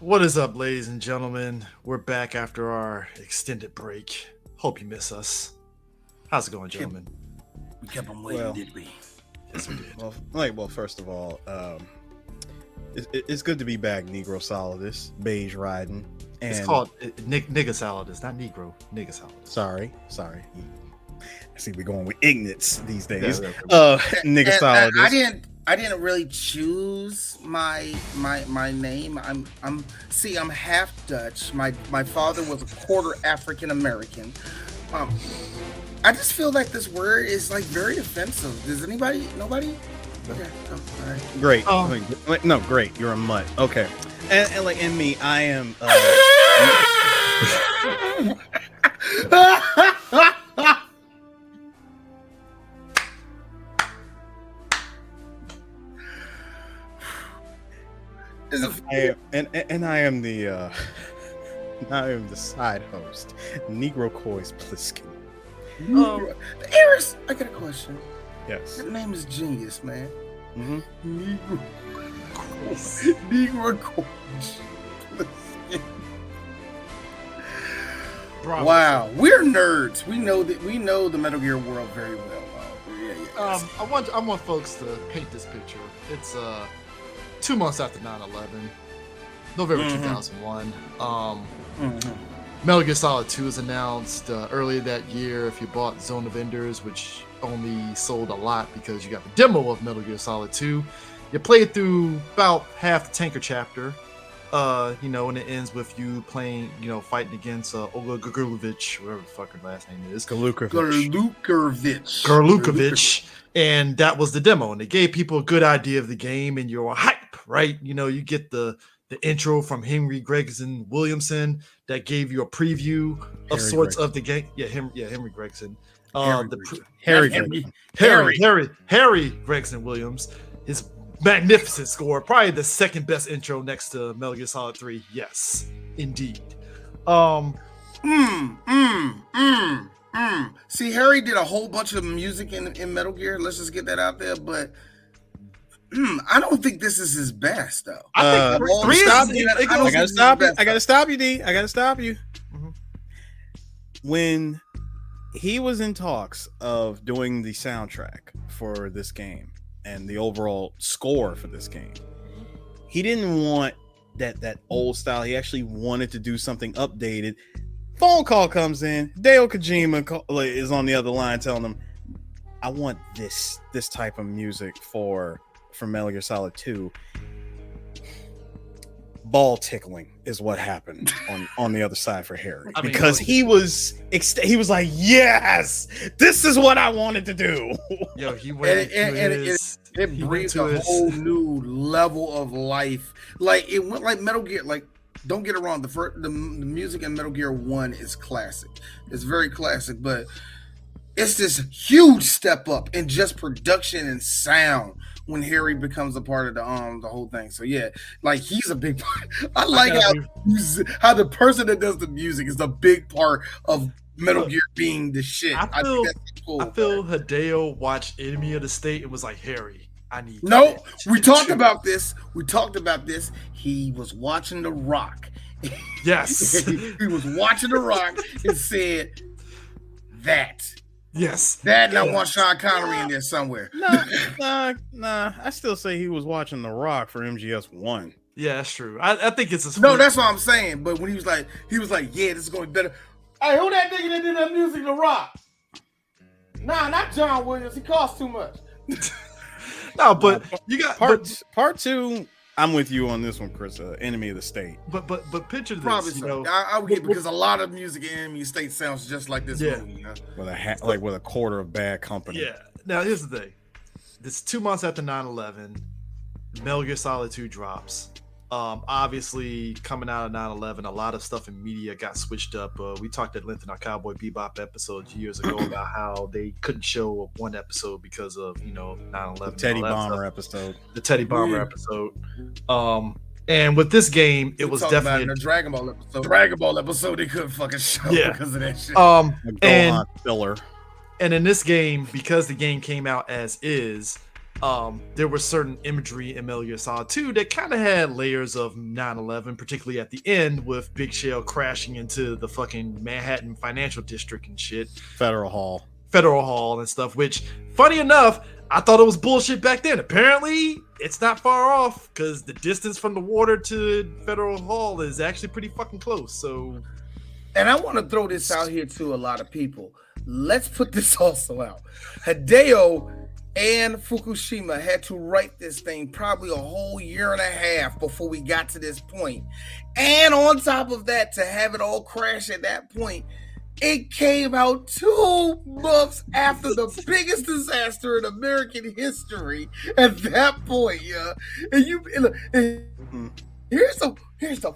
What is up, ladies and gentlemen? We're back after our extended break. Hope you miss us. How's it going, gentlemen? We kept them waiting, did we? Yes, we did. Well, first of all, it's good to be back, Negro Solidus, Beige Raiden. And It's called nigga salad. It's not Negro. Nigga salad. Sorry. I see we're going with ignorance these days. Yeah, Nigga Solidus. I didn't really choose my name. I'm half Dutch. My father was a quarter African American. I just feel like this word is like very offensive. Does nobody? Okay. All right. Great. No, great. You're a mutt. Okay. And me, I am. I am the side host, Negro Coys Pliskin. Eris, I got a question. Yes. That name is genius, man. Mm-hmm. Negro Coys Pliskin. Bravo. Wow, we're nerds. We know the Metal Gear world very well. Yeah. I want folks to paint this picture. It's 2 months after 9/11, November 2001. Metal Gear Solid 2 is announced earlier that year. If you bought Zone of Enders, which only sold a lot because you got the demo of Metal Gear Solid 2, you played through about half the tanker chapter. And it ends with you playing, fighting against Olga Gurlukovich, whatever the fuck her last name is. Gurlukovich. And that was the demo. And it gave people a good idea of the game, and you're hype, right? You get the intro from Henry Gregson Williamson that gave you a preview of of the game. Henry Gregson. Harry Gregson Williams. His magnificent score, probably the second best intro next to Metal Gear Solid 3. Yes, indeed. See, Harry did a whole bunch of music in Metal Gear. Let's just get that out there. But I don't think this is his best, though. I gotta stop you, D. I gotta stop you. Mm-hmm. When he was in talks of doing the soundtrack for this game and the overall score for this game, he didn't want that old style. He actually wanted to do something updated. Phone call comes in. Hideo Kojima is on the other line telling him, I want this type of music for Metal Gear Solid 2. Ball tickling is what happened on the other side for Harry, because he was like, yes, this is what I wanted to do. Yo, he went it brings a whole new level of life. Like it went like Metal Gear. Like, don't get it wrong, the music in Metal Gear 1 is classic. It's very classic, but it's this huge step up in just production and sound when Harry becomes a part of the whole thing. So yeah, like he's a big part. I like how the person that does the music is a big part of Metal Gear being the shit. I think that's cool. I feel Hideo watched Enemy of the State and was like, Harry, I need. No, we talked about this. He was watching The Rock. Yes, he was watching The Rock and said that. Yes. That, and I want Sean Connery in there somewhere. Nah. I still say he was watching The Rock for MGS1. Yeah, that's true. I think it's a no. That's what I'm saying. But when he was like, yeah, this is going to be better. Hey, who that nigga that did that music? The Rock. Nah, not John Williams. He costs too much. No, but you got part 2. I'm with you on this one, Chris. Enemy of the State. But picture this. Probably so. I would get, because a lot of music in Enemy of the State sounds just like this movie. With a quarter of Bad Company. Yeah. Now here's the thing. This 2 months after 9/11, Metal Gear Solid 2 drops. Obviously, coming out of 9/11, a lot of stuff in media got switched up. We talked at length in our Cowboy Bebop episode years ago about how they couldn't show one episode because of 9/11. The Teddy Bomber episode. The Teddy Bomber episode. And with this game, it was definitely the Dragon Ball episode. Dragon Ball episode they couldn't fucking show because of that shit. Gohan filler. And in this game, because the game came out as is, there were certain imagery in Metal Gear Solid 2 that kind of had layers of 9/11, particularly at the end with Big Shell crashing into the fucking Manhattan financial district and shit. Federal Hall and stuff, which, funny enough, I thought it was bullshit back then. Apparently, it's not far off because the distance from the water to Federal Hall is actually pretty fucking close. So, and I want to throw this out here to a lot of people. Let's put this also out. Hideo and Fukushima had to write this thing probably a whole year and a half before we got to this point. And on top of that, to have it all crash at that point, it came out 2 months after the biggest disaster in American history at that point, yeah. And here's the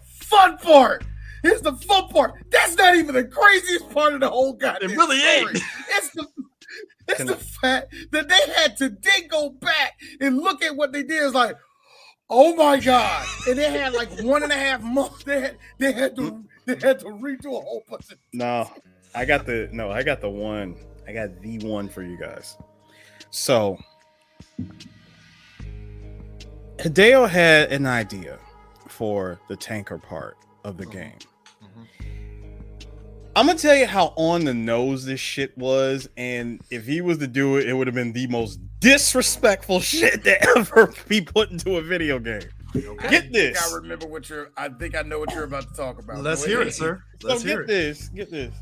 fun part. Here's the fun part. That's not even the craziest part of the whole goddamn it really story. ain't. It's the fact that they had to then go back and look at what they did. It's like, oh my God. And they had like 1.5 months. They had to redo a whole bunch of I got the one for you guys. So Hideo had an idea for the tanker part of the game. I'm gonna tell you how on the nose this shit was, and if he was to do it, it would have been the most disrespectful shit to ever be put into a video game. Okay. Get this. I think I know what you're about to talk about. Let's hear it, sir. Let's hear it. Get this.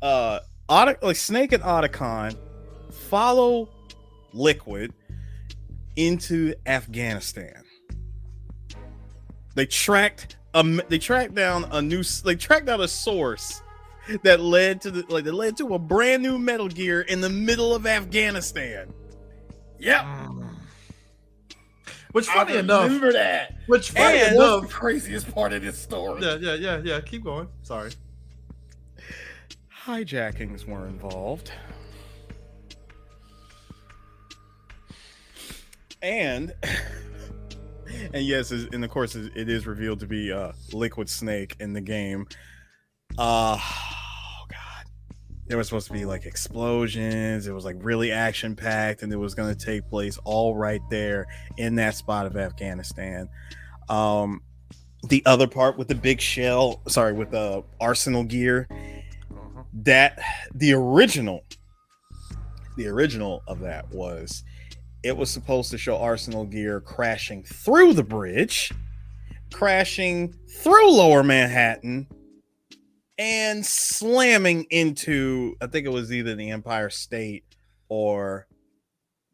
Like Snake and Otacon follow Liquid into Afghanistan. They tracked down a source that led to a brand new Metal Gear in the middle of Afghanistan. Yep. Which funny enough, remember that. Which funny enough, the craziest part of this story. Yeah. Keep going. Sorry. Hijackings were involved. And yes, and of course it is revealed to be Liquid Snake in the game. Oh God. There was supposed to be like explosions. It was like really action packed, and it was going to take place all right there in that spot of Afghanistan. The other part with the with the Arsenal gear, that the original of that was, it was supposed to show Arsenal gear crashing through the bridge, crashing through Lower Manhattan, and slamming into, I think it was either the Empire State or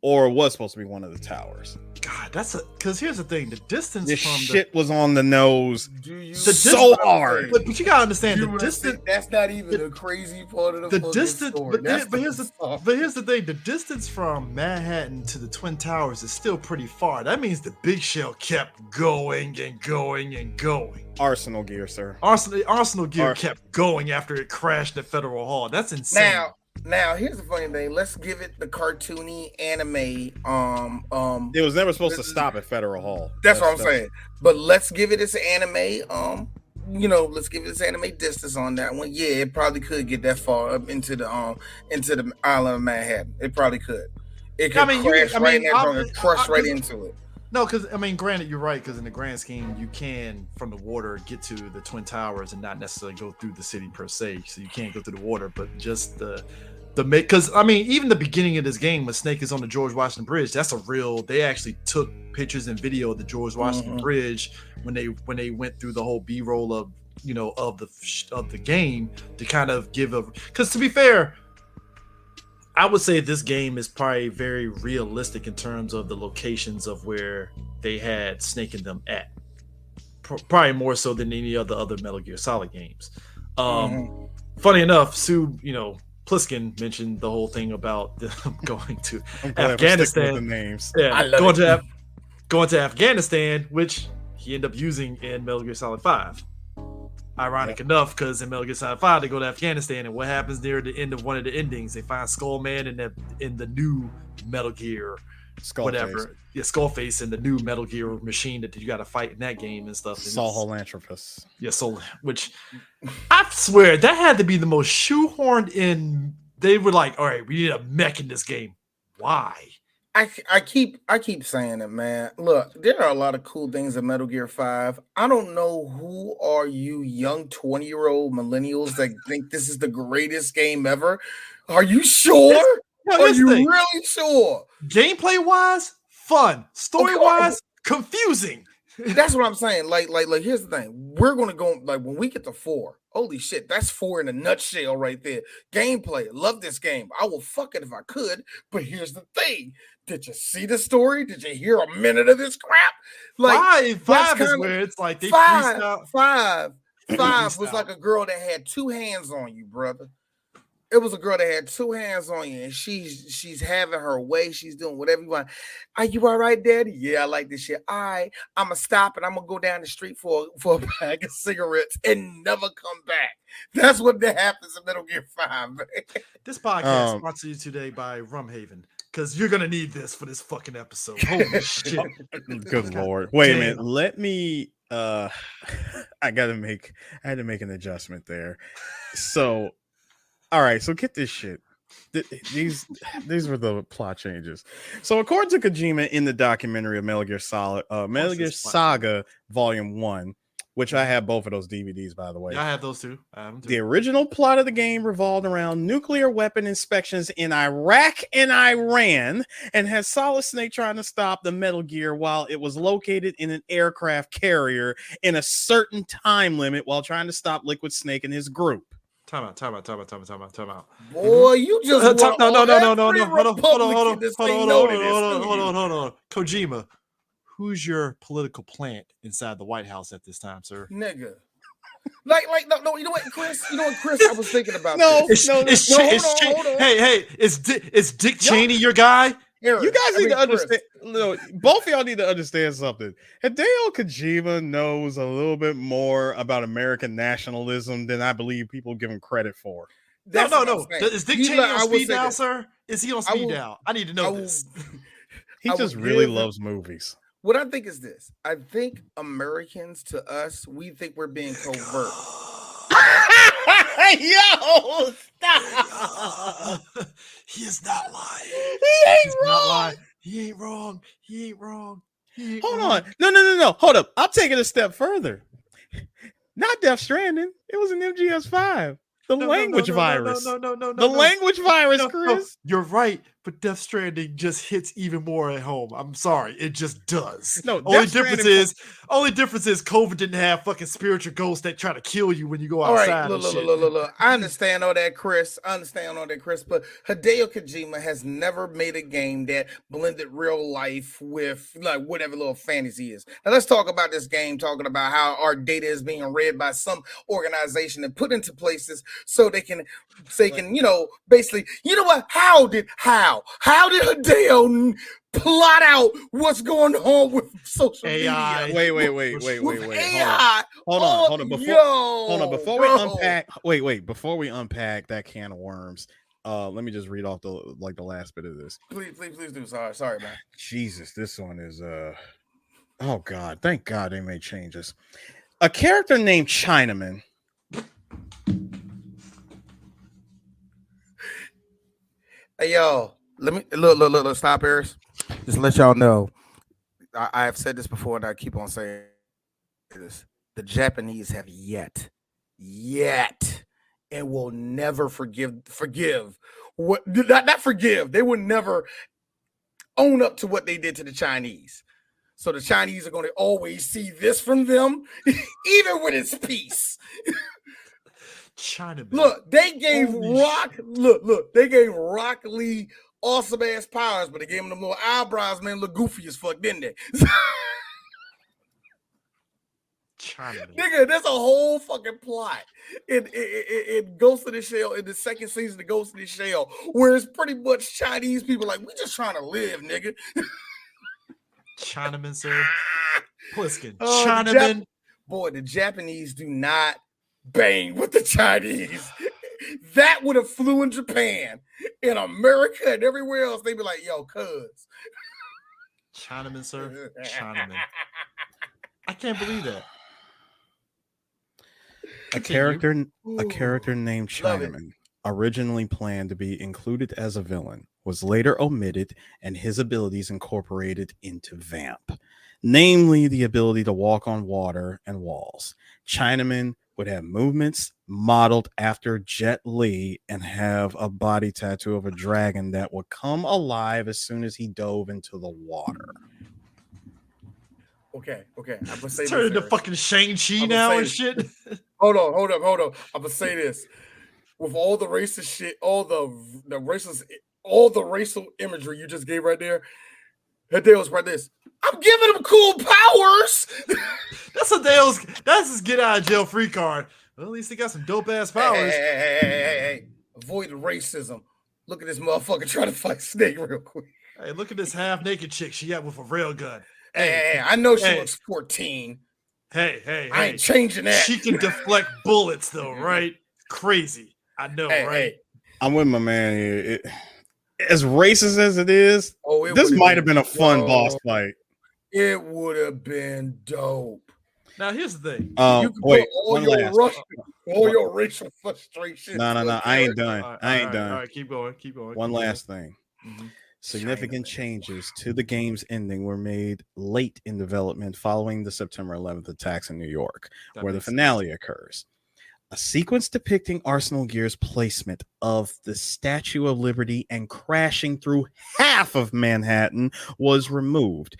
it was supposed to be one of the towers. God, because here's the thing: the distance this from shit was on the nose hard. But you gotta understand the distance. That's not even the crazy part of the distance. Story. But here's the thing: the distance from Manhattan to the Twin Towers is still pretty far. That means the Big Shell kept going and going and going. Arsenal gear, sir. Arsenal gear kept going after it crashed at Federal Hall. That's insane. Now, here's the funny thing. Let's give it the cartoony anime. It was never supposed to stop at Federal Hall. That's what I'm saying. But let's give it its anime. Let's give it its anime distance on that one. Yeah, it probably could get that far up into the island of Manhattan. It probably could. It could crush right into it. No, because granted, you're right. Because in the grand scheme, you can from the water get to the Twin Towers and not necessarily go through the city per se. So you can't go through the water, but just because even the beginning of this game when Snake is on the George Washington Bridge, that's they actually took pictures and video of the George Washington Bridge when they went through the whole B-roll of the game to kind of give because to be fair, I would say this game is probably very realistic in terms of the locations of where they had Snake and them at. Probably more so than any other Metal Gear Solid games. Funny enough, Sue, Pliskin mentioned the whole thing about them going to Afghanistan. The names. Yeah, going to Afghanistan, which he ended up using in Metal Gear Solid 5. Ironic enough, because in Metal Gear Solid 5 they go to Afghanistan, and what happens near the end of one of the endings? They find Skullman in the new Metal Gear, Skullface in the new Metal Gear machine that you got to fight in that game and stuff. Sahelanthropus. Yeah, which I swear that had to be the most shoehorned in. They were like, all right, we need a mech in this game. Why? I keep saying it, man. Look, there are a lot of cool things in Metal Gear 5. I don't know who are you young 20-year-old millennials that think this is the greatest game ever. Are you sure? Are you really sure? Gameplay wise, fun. Story wise, confusing. That's what I'm saying. Like, here's the thing. We're gonna go like when we get to 4. Holy shit, that's 4 in a nutshell right there. Gameplay, love this game. I will fuck it if I could. But here's the thing: did you see the story? Did you hear a minute of this crap? Like five is where it's like they five was like a girl that had 2 hands on you, brother. It was a girl that had 2 hands on you, and she's having her way. She's doing whatever you want. Are you all right, Daddy? Yeah, I like this shit. All right, I'm gonna stop and I'm gonna go down the street for a bag of cigarettes and never come back. That's what happens in Metal Gear 5. Man. This podcast brought to you today by Rumhaven, because you're gonna need this for this fucking episode. Holy shit! Good lord! Wait a minute. Let me. I had to make an adjustment there. So. All right, so get this shit. These were the plot changes. So according to Kojima in the documentary of Metal Gear Saga Volume 1, which I have both of those DVDs, by the way. Yeah, I have those too. The original plot of the game revolved around nuclear weapon inspections in Iraq and Iran, and had Solid Snake trying to stop the Metal Gear while it was located in an aircraft carrier in a certain time limit while trying to stop Liquid Snake and his group. Time out. Boy, you just no. Hold on. Kojima, who's your political plant inside the White House at this time, sir? Nigga. No, you know what, Chris? I was thinking about this. Hold on. Hey, is Dick Cheney your guy? You guys need to understand. Both of y'all need to understand something. Hideo Kojima knows a little bit more about American nationalism than I believe people give him credit for. No. Is Dick Cheney on speed dial, sir? Is he on speed dial? I need to know this. He just really loves movies. What I think is this. I think Americans, to us, we think we're being covert. Yo, stop. He is not lying. He ain't wrong. He ain't wrong. Hold on. No. Hold up. I'll take it a step further. Not Death Stranding. It was an MGS5. The language virus. No. The language virus, Chris. You're right, but Death Stranding just hits even more at home. I'm sorry, it just does. No, only difference is COVID didn't have fucking spiritual ghosts that try to kill you when you go outside. All right, look. I understand all that, Chris. But Hideo Kojima has never made a game that blended real life with like whatever little fantasy is. Now let's talk about this game, talking about how our data is being read by some organization and put into places so they can basically, what? How did Hideo plot out what's going on with social AI. media? Wait. AI. Hold on. Before we unpack that can of worms, let me just read off the last bit of this. Please do. Sorry, man. Jesus, this one is oh God, thank God they made changes. A character named Chinaman. Hey, yo, let me look. Stop, Harris. Just let y'all know. I have said this before, and I keep on saying this. The Japanese have yet, and will never forgive. What? Not forgive. They will never own up to what they did to the Chinese. So the Chinese are going to always see this from them, even when it's peace. Chinaman. Look, they gave they gave Rock Lee awesome ass powers, but they gave him them little eyebrows, man, look goofy as fuck, didn't they? Chinaman. Nigga, there's a whole fucking plot in Ghost of the Shell, in the second season of Ghost of the Shell, where it's pretty much Chinese people like, we just trying to live, nigga. Chinaman, sir. Pliskin. Chinaman. Boy, the Japanese do not bang with the Chinese. That would have flew in Japan, in America, and everywhere else. They'd be like, yo, cuz. Chinaman, sir. Chinaman. I can't believe that. A character named Chinaman, originally planned to be included as a villain, was later omitted and his abilities incorporated into Vamp, namely the ability to walk on water and walls. Chinaman would have movements modeled after Jet Li and have a body tattoo of a dragon that would come alive as soon as he dove into the water. Okay. I'm gonna say Turn this. into fucking Shang-Chi I'm now gonna and say shit. Hold up. I'm gonna say this. With all the racist shit, all the racial imagery you just gave right there, Hideo's right this. I'm giving him cool powers. That's his get out of jail free card. Well, at least he got some dope ass powers. Hey. Avoid the racism. Look at this motherfucker trying to fight Snake real quick. Hey, look at this half naked chick she got with a rail gun. Hey, I know she looks 14. Hey. I ain't changing that. She can deflect bullets though, right? Crazy. I know, right? Hey. I'm with my man here. As racist as it is, this might have been a fun boss fight. It would have been dope. Now here's the thing. You can put all your racial frustration. No. I ain't done. All right, keep going. One last thing. Mm-hmm. Significant changes to the game's ending were made late in development following the September 11th attacks in New York, where the finale occurs. A sequence depicting Arsenal Gear's placement of the Statue of Liberty and crashing through half of Manhattan was removed,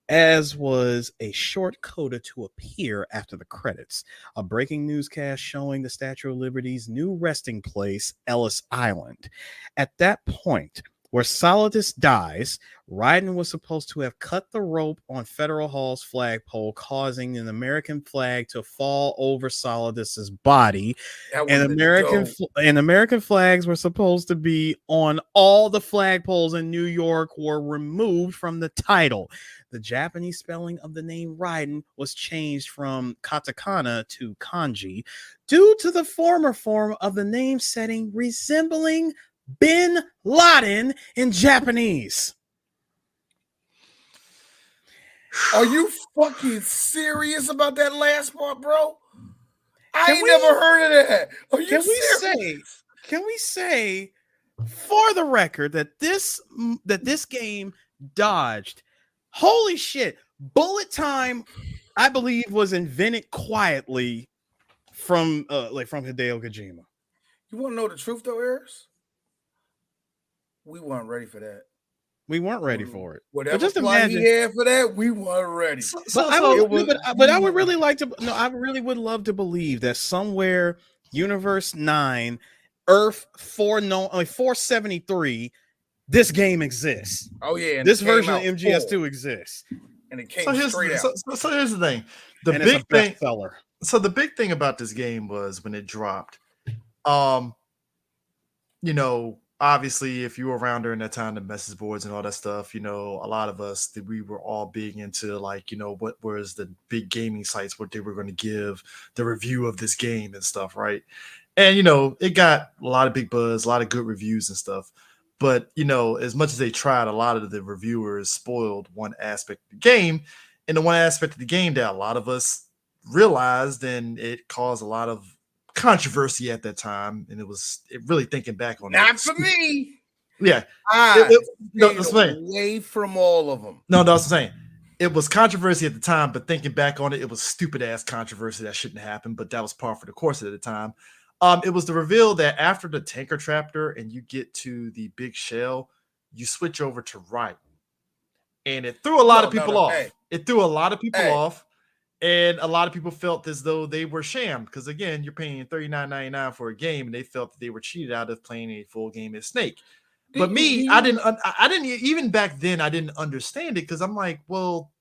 as was a short coda to appear after the credits. A breaking newscast showing the Statue of Liberty's new resting place, Ellis Island. At that point, where Solidus dies, Raiden was supposed to have cut the rope on Federal Hall's flagpole, causing an American flag to fall over Solidus's body. And American flags were supposed to be on all the flagpoles in New York, were removed from the title. The Japanese spelling of the name Raiden was changed from katakana to kanji due to the former form of the name setting resembling Bin Laden in Japanese. Are you fucking serious about that last part, bro? I ain't never heard of that. Are you serious? Can we say for the record that this game dodged? Holy shit! Bullet time, I believe, was invented quietly from Hideo Kojima. You want to know the truth, though, Eris? We weren't ready for that. We weren't ready for it. Whatever just imagine he had for that, we weren't ready. But I would really like to. No, I really would love to believe that somewhere, Universe 9, Earth 473, this game exists. Oh yeah, this version of MGS2 exists, and it came straight out. So here's the thing. The big thing about this game was when it dropped. Obviously, if you were around during that time, the message boards and all that stuff, a lot of us, we were all big into what was the big gaming sites, what they were going to give the review of this game and stuff, right? And, it got a lot of big buzz, a lot of good reviews and stuff. But, as much as they tried, a lot of the reviewers spoiled one aspect of the game. And the one aspect of the game that a lot of us realized, and it caused a lot of controversy at that time, and it really thinking back on not for me. Yeah, that's away from all of them. No, that's what I'm saying. It was controversy at the time, but thinking back on it, it was stupid ass controversy that shouldn't happen. But that was par for the course at the time. It was the reveal that after the tanker chapter and you get to the big shell, you switch over to Raiden, and it threw a lot of people off. It threw a lot of people off. And a lot of people felt as though they were shammed because, again, you're paying $39.99 for a game, and they felt that they were cheated out of playing a full game as Snake. But me, I didn't even back then. I didn't understand it because I'm like, well,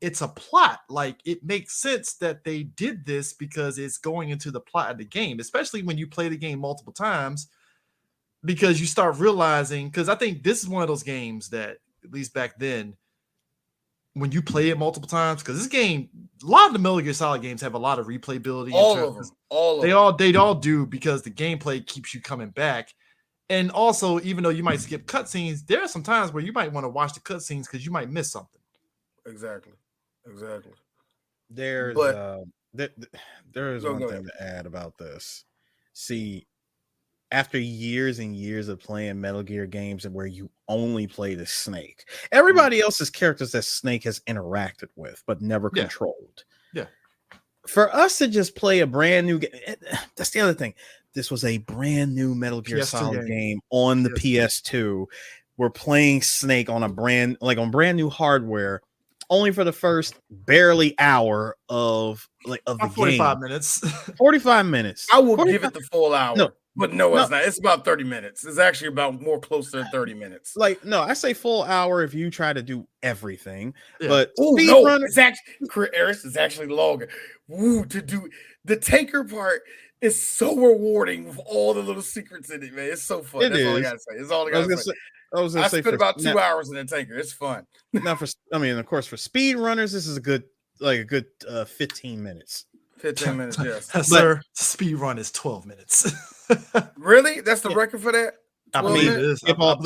it's a plot. It makes sense that they did this because it's going into the plot of the game, especially when you play the game multiple times, because you start realizing. Because I think this is one of those games that, at least back then, when you play it multiple times, because this game, a lot of the Metal Gear Solid games have a lot of replayability. They all do, because the gameplay keeps you coming back. And also, even though you might skip cutscenes, there are some times where you might want to watch the cutscenes because you might miss something. Exactly. There is one thing to add about this. See, after years and years of playing Metal Gear games and where you only play the Snake, everybody else's characters that Snake has interacted with but never controlled. Yeah. For us to just play a brand new game, that's the other thing. This was a brand new Metal Gear Solid game on the PS2. We're playing Snake on brand new hardware, only for the first barely hour of the 45 game. minutes. 45 minutes. I will give it the full hour. No, but no, it's not. It's about 30 minutes. It's actually about more closer to 30 minutes. Like, no, I say full hour if you try to do everything. Yeah. But it's actually Eris is actually longer. To do the tanker part is so rewarding with all the little secrets in it, man. It's so fun. That's all I gotta say. It's all I gotta say. I spent about 2 hours in the tanker. It's fun. Now, of course, for speed runners, this is a good 15 minutes. 15 minutes, yes. Sir, speed run is 12 minutes. Really? That's the record for that? I believe it is. Skip all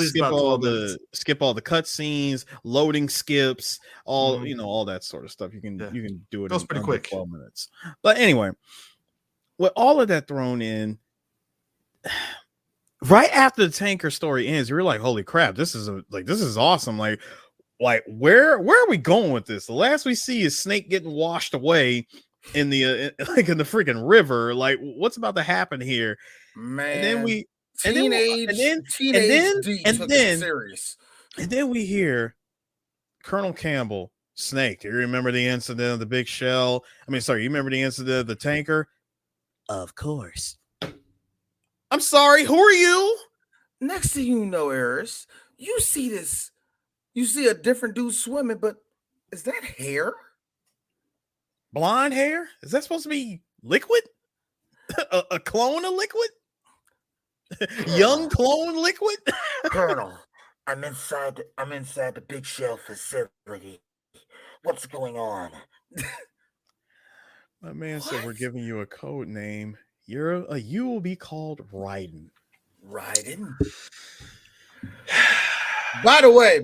the cutscenes, loading skips, all all that sort of stuff. You can do it. Goes pretty quick. 12 minutes. But anyway, with all of that thrown in, right after the tanker story ends, you're like, "Holy crap! This is awesome!" Like where are we going with this? The last we see is Snake getting washed away in the in the freaking river. Like, what's about to happen here, man? And then we. Teenage D took it serious. And then we hear Colonel Campbell, Snake. Do you remember the incident of the big shell? You remember the incident of the tanker? Of course. I'm sorry, who are you? Next thing you know, Eris, you see a different dude swimming, but is that hair? Blonde hair? Is that supposed to be liquid? a clone of liquid? Young clone liquid? Colonel, I'm inside the big shell facility. What's going on? My man said we're giving you a code name. You will be called Raiden. Raiden? By the way,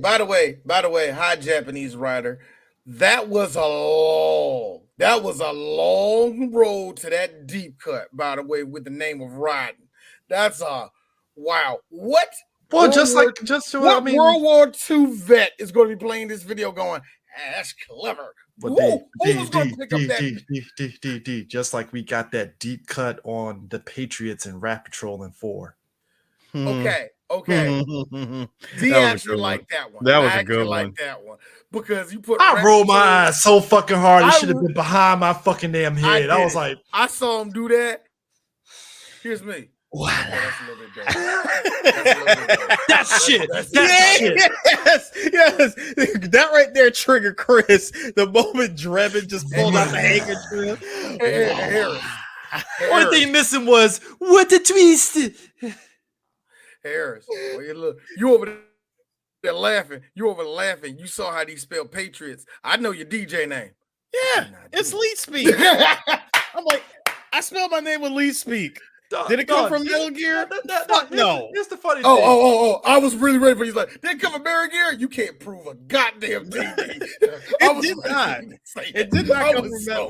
hi Japanese writer. That was a long road to that deep cut, by the way, with the name of Raiden. That's wow. What? Well, World War II vet is going to be playing this video going, that's clever. But who's going to pick up that? just like we got that deep cut on the Patriots and Rat Patrol in 4. Okay. D actually liked that one. That was a good one. Like that one because you put. I rolled my eyes so fucking hard. It should have been behind my fucking damn head. I was like, I saw him do that. Here's me. Wow. That's a little bit better. That's shit. Yes. That right there triggered Chris. The moment Drebin just pulled out the handkerchief. Harris. Only thing missing was what the twist. Harris, you over there laughing. You saw how they spell Patriots. I know your DJ name. Yeah, it's Lead Speak. I'm like, I spelled my name with Lead Speak. Did it come from Metal Gear? No. Here's the funny thing. Oh! I was really ready for. He's like, did it come from Metal Gear? You can't prove a goddamn thing. It did not.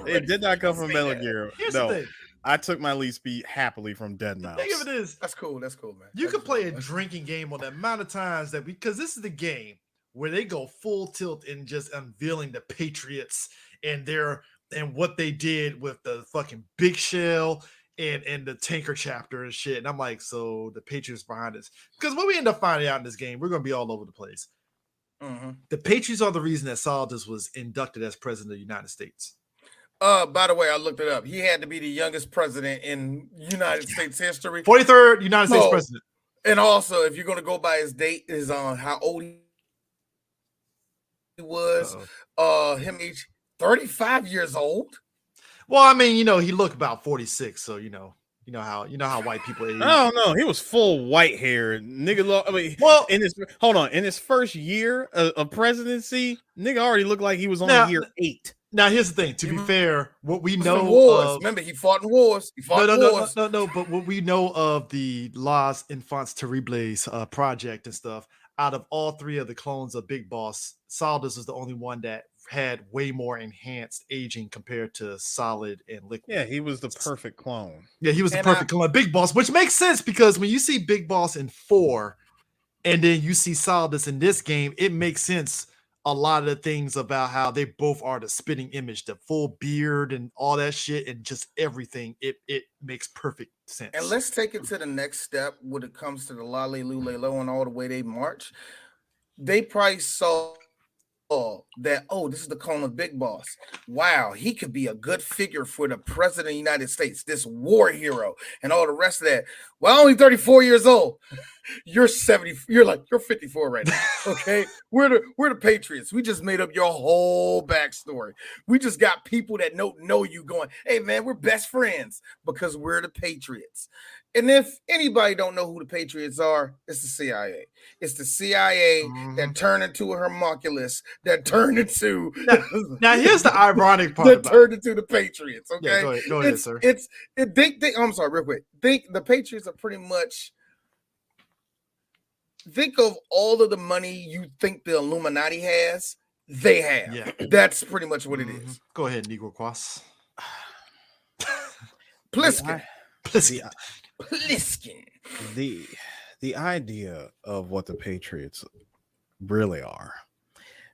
It did not come from Metal Gear. Here's the thing. I took my Lead Speed happily from Dead Mouse. Think of it is that's cool, man. You could play a drinking game on the amount of times that because this is the game where they go full tilt in just unveiling the Patriots and what they did with the fucking big shell and the tanker chapter and shit. And I'm like, so the Patriots behind this. Because when we end up finding out in this game, we're gonna be all over the place. Mm-hmm. The Patriots are the reason that Solidus was inducted as president of the United States. By the way, I looked it up. He had to be the youngest president in United States history. 43rd United States president. And also, if you're going to go by his date, is on how old he was. Him age 35 years old. Well, I mean, he looked about 46, so you know how white people age. I don't know. He was full white hair, nigga. In his first year of presidency, nigga already looked like he was on year 8. Now, here's the thing. To be fair, what we know wars. Remember, he fought in wars. No. But what we know of the Las Infants Terribles project and stuff, out of all 3 of the clones of Big Boss, Solidus is the only one that had way more enhanced aging compared to Solid and Liquid. Yeah, he was the perfect clone. Yeah, he was the And perfect clone of Big Boss, which makes sense because when you see Big Boss in 4 and then you see Solidus in this game, it makes sense. A lot of the things about how they both are the spitting image, the full beard and all that shit, and just everything. It makes perfect sense. And let's take it to the next step when it comes to the Lale Lule Lo and all the way they march. They probably saw that, oh, this is the clone of Big Boss. Wow, he could be a good figure for the president of the United States, this war hero, and all the rest of that. Well, only 34 years old. You're 70, you're 54 right now. Okay. We're the Patriots. We just made up your whole backstory. We just got people that know you going, hey man, we're best friends because we're the Patriots. And if anybody don't know who the Patriots are, it's the CIA. It's the CIA that turned into a homunculus, that turned into now here's the ironic part that turned into the Patriots. Okay. Yeah, go ahead, sir. I'm sorry, real quick. Think the Patriots are pretty much. Think of all of the money you think the Illuminati has, they have. Yeah. That's pretty much what it is. Go ahead, Negro Quas. Pliskin. The idea of what the Patriots really are,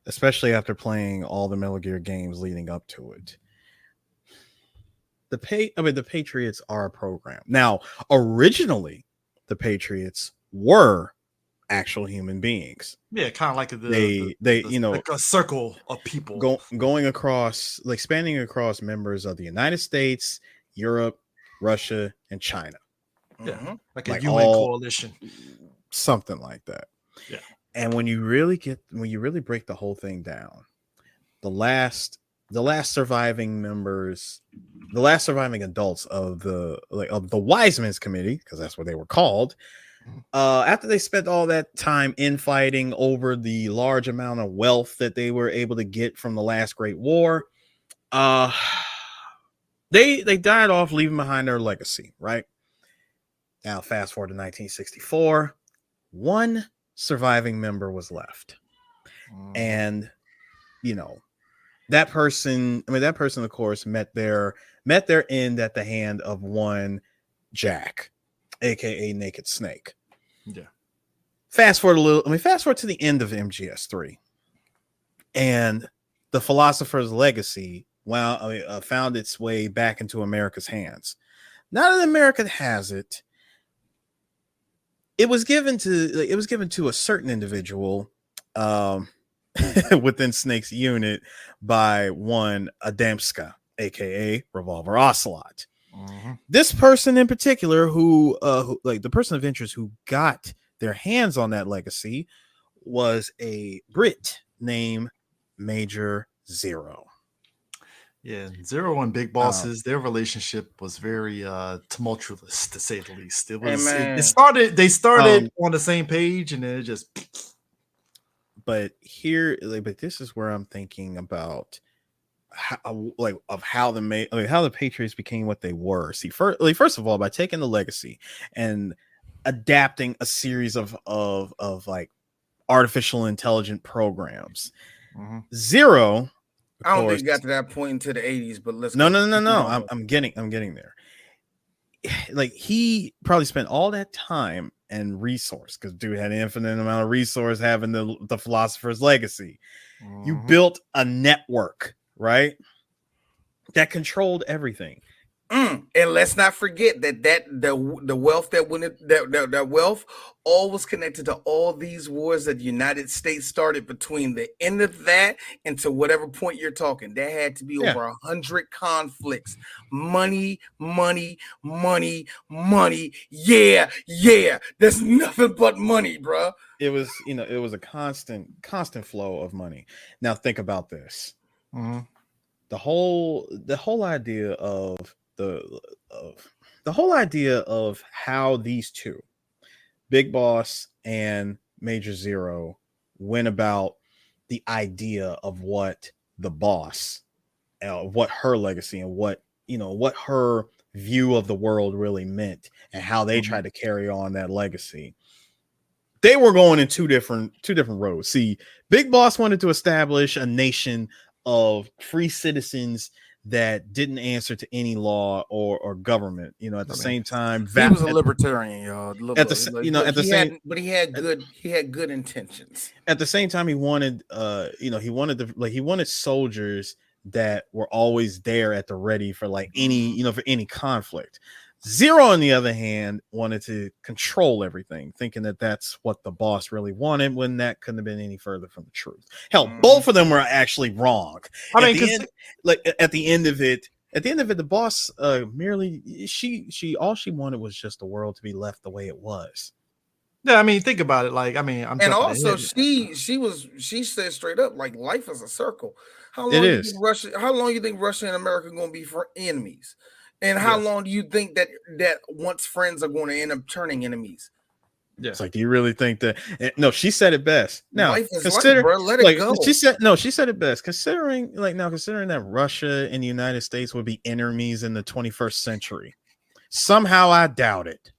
especially after playing all the Metal Gear games leading up to it. The Patriots are a program. Now, originally, the Patriots were actual human beings. Yeah, kind of like like a circle of people going across, like spanning across members of the United States, Europe, Russia, and China. Yeah, like a UN coalition, something like that. Yeah. And when you really break the whole thing down, the last surviving members, the last surviving adults of the Wiseman's Committee, because that's what they were called, after they spent all that time infighting over the large amount of wealth that they were able to get from the last Great War, they died off, leaving behind their legacy. Right now, fast forward to 1964, one surviving member was left, and that person, of course, met their end at the hand of one Jack, aka Naked Snake. Yeah. Fast forward to the end of MGS3, and the Philosopher's Legacy found its way back into America's hands. Now that America has it, it was given to a certain individual within Snake's unit by one Adamska, aka Revolver Ocelot. This person in particular, who the person of interest who got their hands on that legacy, was a Brit named Major Zero. Yeah, Zero and Big Bosses, their relationship was very tumultuous, to say the least. It was. They started on the same page, and then it just. But this is where I'm thinking about how the Patriots became what they were. See, first of all, by taking the legacy and adapting a series of like artificial intelligent programs. Zero. I don't think it got to that point into the 80s, but let's no. I'm getting there. Like, he probably spent all that time and resource, because dude had an infinite amount of resource having the Philosopher's Legacy. You built a network, right, that controlled everything. And let's not forget that the wealth that wealth all was connected to all these wars that the United States started between the end of that and to whatever point you're talking. There had to be over 100 conflicts. Money. Yeah. There's nothing but money, bro. It was a constant flow of money. Now think about this. The whole idea of the whole idea of how these two, Big Boss and Major Zero, went about the idea of what the boss, what her legacy and what her view of the world really meant, and how they tried to carry on that legacy. they were going in two different roads. See, Big Boss wanted to establish a nation of free citizens that didn't answer to any law or government. You know, at the same time, he was a libertarian, y'all. At the He had good intentions. At the same time, he wanted, he wanted soldiers that were always there at the ready for like for any conflict. Zero, on the other hand, wanted to control everything, thinking that that's what the boss really wanted, when that couldn't have been any further from the truth. Hell, both of them were actually wrong. I mean, at the end of it, the boss merely all she wanted was just the world to be left the way it was. Yeah, I mean, think about it. Like, I mean, and also she said straight up, like, life is a circle. How long you think Russia and America are going to be for enemies? And how long do you think that once friends are going to end up turning enemies? Yeah. It's like, do you really think that? No, she said it best. Now, consider, bro. Let it go. She said it best. Considering that Russia and the United States would be enemies in the 21st century, somehow I doubt it.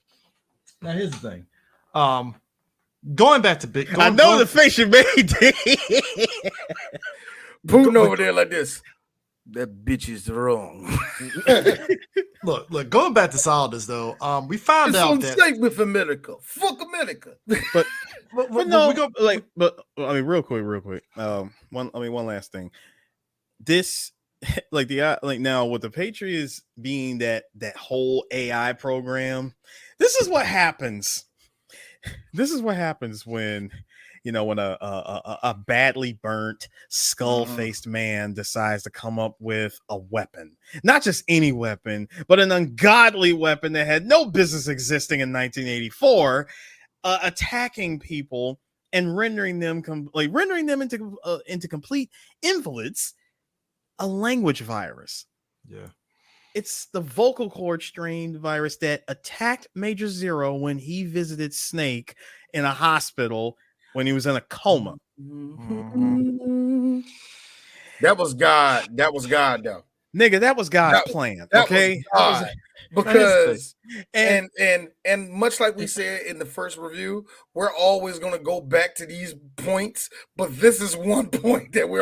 Now, here's the thing. Going back to I know the face you made. Putin over there like this. That bitch is wrong. Look. Going back to Solidus, though, we found out that safe with America. Fuck America. But I mean, real quick. One last thing. This, now with the Patriots being that whole AI program, this is what happens. This is what happens when a badly burnt, skull-faced man decides to come up with a weapon. Not just any weapon, but an ungodly weapon that had no business existing in 1984, attacking people and rendering them into complete invalids. A language virus. Yeah. It's the vocal cord strain virus that attacked Major Zero when he visited Snake in a hospital when he was in a coma. That was God. That was God, though. Nigga, that was God's plan. Okay. Because and much like we said in the first review, we're always going to go back to these points, but this is one point that we're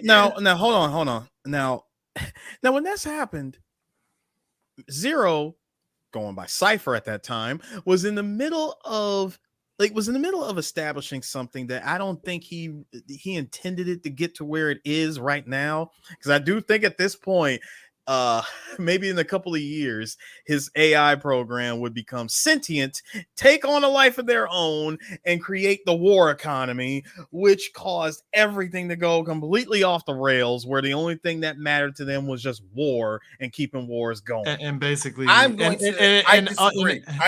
now hold on. Now when this happened, Zero, going by Cypher at that time, was in the middle of establishing something that I don't think he intended it to get to where it is right now. Because I do think at this point, maybe in a couple of years, his AI program would become sentient, take on a life of their own, and create the war economy, which caused everything to go completely off the rails, where the only thing that mattered to them was just war and keeping wars going. And basically, I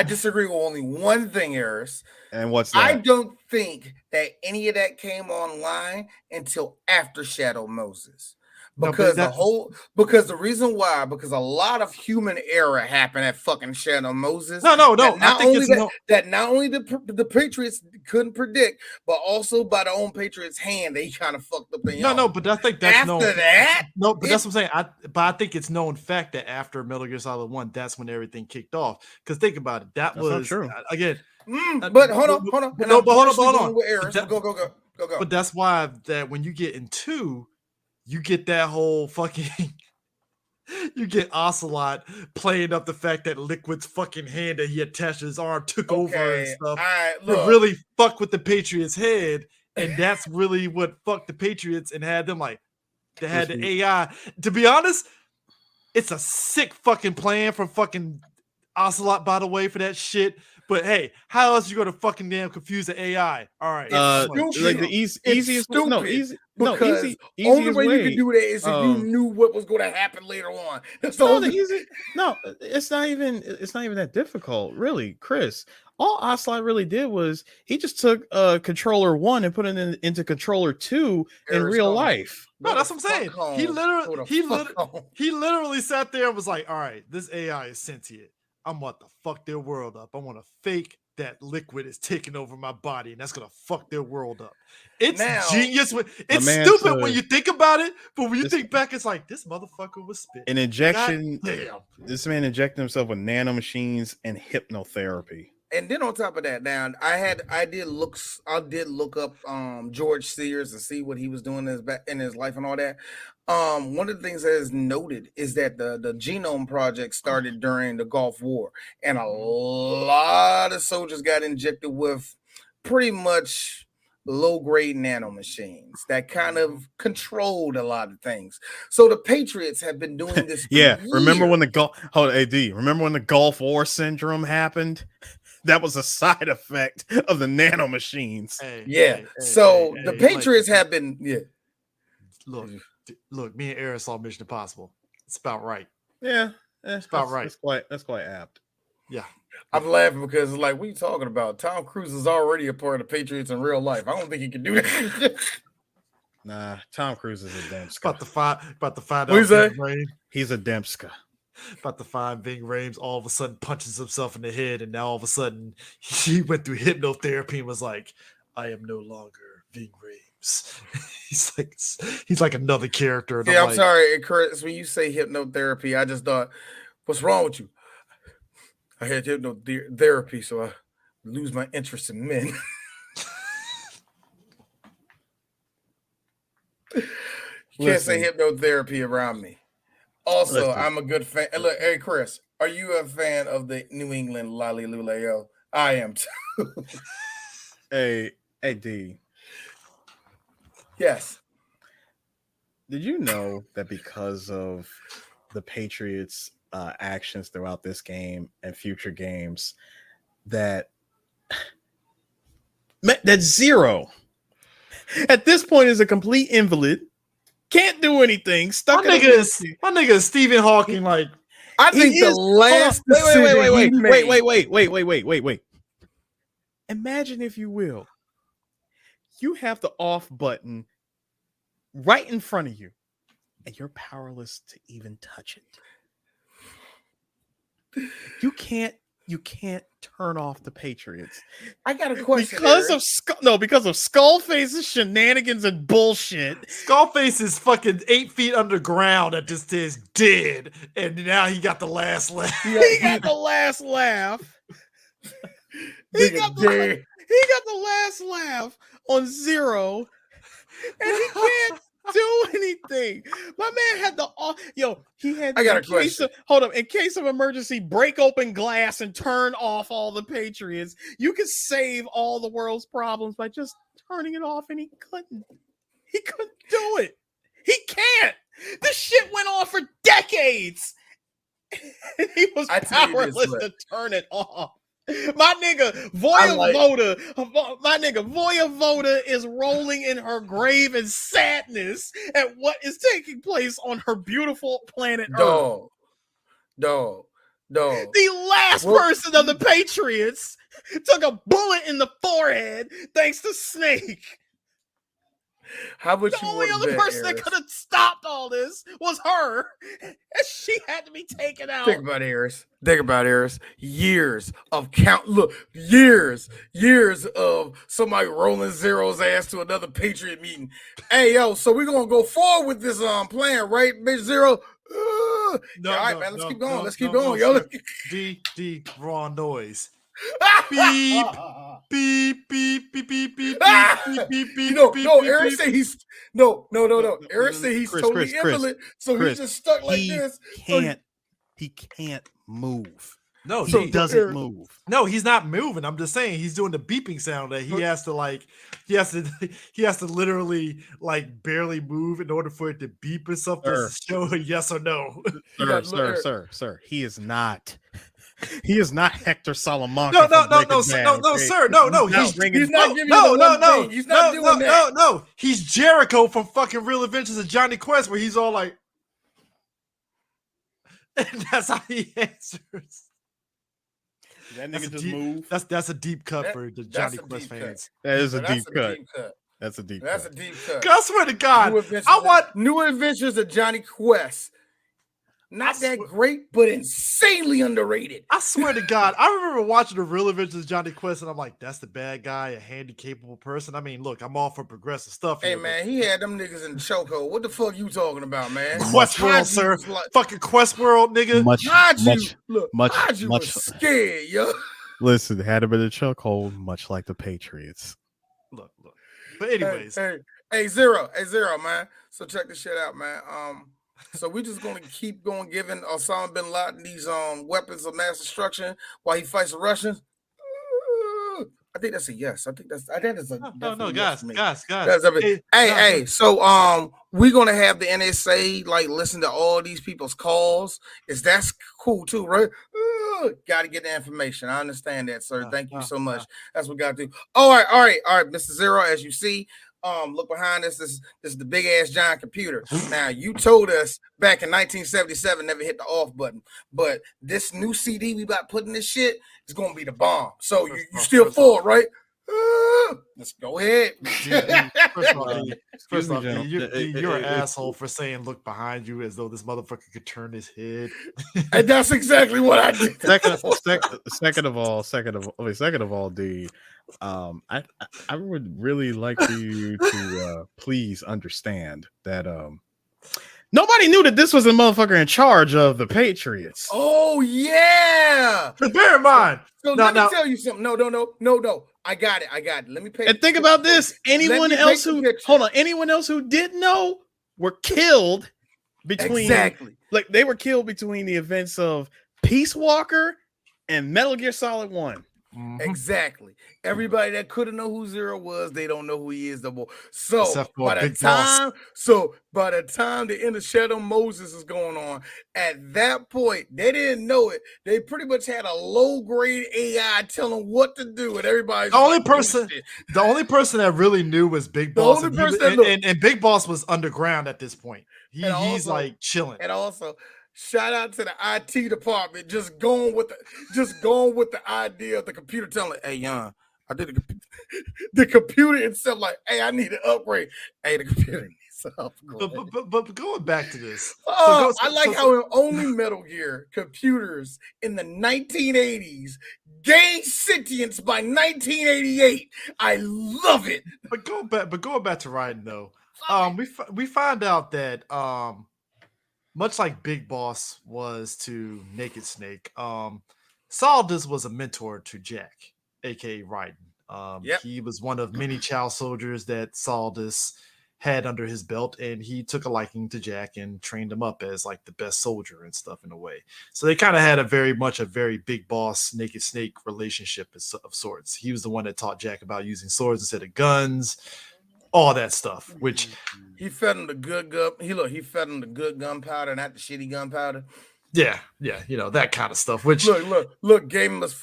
disagree with only one thing, Eris. And what's that? I don't think that any of that came online until after Shadow Moses. Because the reason why, because a lot of human error happened at fucking Shadow Moses. No. Not only the Patriots couldn't predict, but also by their own Patriots' hand, they kind of fucked up. But I think that's after that. No, but that's what I'm saying. I think it's known fact that after Metal Gear Solid 1, that's when everything kicked off. Because think about it, that's was not true. Again. But hold on. Hold on. Go. But that's why that when you get in 2. You get that whole fucking you get Ocelot playing up the fact that Liquid's fucking hand that he attached to his arm took over and stuff. To really fuck with the Patriots' head. And that's really what fucked the Patriots and had them like they had the AI. To be honest, it's a sick fucking plan from fucking Ocelot, by the way, for that shit. But hey, how else you gonna fucking damn confuse the AI? All right, like the easiest stupid. Only way you can do that is if you knew what was going to happen later on. That's the only easy. No, it's not even that difficult, really, Chris. All Ocelot really did was he just took controller 1 and put it into controller 2 in real life. No, that's what I'm saying. He literally sat there and was like, "All right, this AI is sentient. I'm about to fuck their world up. I want to fake that Liquid is taking over my body, and that's gonna fuck their world up." It's genius. It's stupid when you think about it, but when you think back, it's like this motherfucker was spit. An injection. This man injected himself with nanomachines and hypnotherapy. And then on top of that, now I did look up George Sears and see what he was doing in his life and all that. One of the things that is noted is that the Genome Project started during the Gulf War, and a lot of soldiers got injected with pretty much low-grade nanomachines that kind of controlled a lot of things. So the Patriots have been doing this. Yeah, remember when the remember when the Gulf War syndrome happened? That was a side effect of the nanomachines. The Patriots have been. Yeah. Look. Me and Aaron saw Mission Impossible. It's about right. Yeah, it's about right. That's quite apt. Yeah. I'm laughing because it's like, what are you talking about? Tom Cruise is already a part of the Patriots in real life. I don't think he can do that. Nah, Tom Cruise is a Dempska. About to find what out. He's a Dempska. About to find Ving Rhames all of a sudden punches himself in the head, and now all of a sudden he went through hypnotherapy and was like, I am no longer Ving Rhames. he's like another character. And I'm sorry, Chris, when you say hypnotherapy, I just thought, what's wrong with you? I had hypnotherapy, so I lose my interest in men. You can't say hypnotherapy around me. Also, I'm a good fan. Look, hey, Chris, are you a fan of the New England Lolly Luleo? I am too. Hey, D. Yes. Did you know that because of the Patriots' actions throughout this game and future games, that Zero at this point is a complete invalid? Can't do anything. My nigga is Stephen Hawking. Like, I think the last. Wait. Imagine, if you will, you have the off button right in front of you, and you're powerless to even touch it. You can't turn off the Patriots. I got a question. Because of Skullface's shenanigans and bullshit. Skullface is fucking 8 feet underground that just is dead, and now he got the last laugh. He got the last laugh. He got the last laugh on Zero, and he can't do anything. My man had in case of emergency, break open glass and turn off all the Patriots. You could save all the world's problems by just turning it off, and he couldn't do it. He can't. This shit went on for decades, and he was powerless to turn it off. My nigga Voyavoda is rolling in her grave in sadness at what is taking place on her beautiful planet Earth. The last person of the Patriots took a bullet in the forehead thanks to Snake. The only other person that could have stopped all this was her, and she had to be taken out. Think about Harris. Years of somebody rolling Zero's ass to another Patriot meeting. Hey, yo, so we're gonna go forward with this plan, right, bitch? Zero. All right, man. Let's keep going, yo. D raw noise. Beep, beep, beep, beep, beep, beep, beep, beep, beep. Eric said he's Eric said he's totally invalid, so he's just stuck like this. He can't move. No, he doesn't move. No, he's not moving. I'm just saying he's doing the beeping sound that he has to literally like barely move in order for it to beep or something to show a yes or no. Sir. He is not. He is not Hector Salamanca. No, sir. No. He's Jericho from fucking Real Adventures of Johnny Quest, where he's all like, and that's how he answers. That nigga just move. That's a deep cut for the Johnny Quest fans. That is a deep cut. That's a deep cut. I swear to God, I want New Adventures of Johnny Quest. Not that great, but insanely underrated. I swear to God, I remember watching The Real Adventures of Johnny Quest, and I'm like, that's the bad guy, a handy-capable person. I mean, look, I'm all for progressive stuff. Hey, man, he had them niggas in the chokehold. What the fuck you talking about, man? Questworld, sir. Fucking Questworld, nigga. Haji was scared, yo. Listen, had him in a chokehold, much like the Patriots. Look. But anyways, hey, Zero, man. So check this shit out, man. So we just gonna keep going giving Osama bin Laden these weapons of mass destruction while he fights the Russians. I think that's a yes. I think that's a no, yes for me. guys. Hey. So we're gonna have the NSA like listen to all these people's calls. That's cool too, right? Got to get the information. I understand that, sir. Thank you so much. That's what we got to do. All right, Mr. Zero. As you see, look behind us. This is the big ass giant computer. Now you told us back in 1977 never hit the off button, but this new CD we about putting this shit is gonna be the bomb. So you still for it, right? Let's go ahead. First off, you're an asshole for saying look behind you as though this motherfucker could turn his head. And that's exactly what I did. Second of all, D, I would really like for you to please understand that nobody knew that this was the motherfucker in charge of the Patriots. Oh yeah. But bear in mind. So let me tell you something. No. I got it. Let me pay. And think about this. Anyone else who didn't know were killed between like they were killed between the events of Peace Walker and Metal Gear Solid 1. Mm-hmm. Exactly. Everybody that could have known who Zero was, they don't know who he is no more. So by the time the end of Shadow Moses is going on, at that point, they didn't know it. They pretty much had a low-grade AI telling them what to do, and everybody's the only person that really knew was Big Boss, and Big Boss was underground at this point. He's like chilling. And also, shout out to the IT department, just going with the idea of the computer telling, hey, young, I did the computer itself like, hey, I need an upgrade. Hey, the computer needs an upgrade. But going back to this, how in only Metal Gear computers in the 1980s gained sentience by 1988. I love it. But going back to Raiden though, we find out that much like Big Boss was to Naked Snake, Saldus was a mentor to Jack, aka Raiden. He was one of many child soldiers that Saldus had under his belt, and he took a liking to Jack and trained him up as like the best soldier and stuff in a way. So they kind of had a very Big Boss Naked Snake relationship of sorts. He was the one that taught Jack about using swords instead of guns, all that stuff, which he fed him the good gun. He fed him the good gunpowder, not the shitty gunpowder. Yeah, that kind of stuff. Which look, gave him his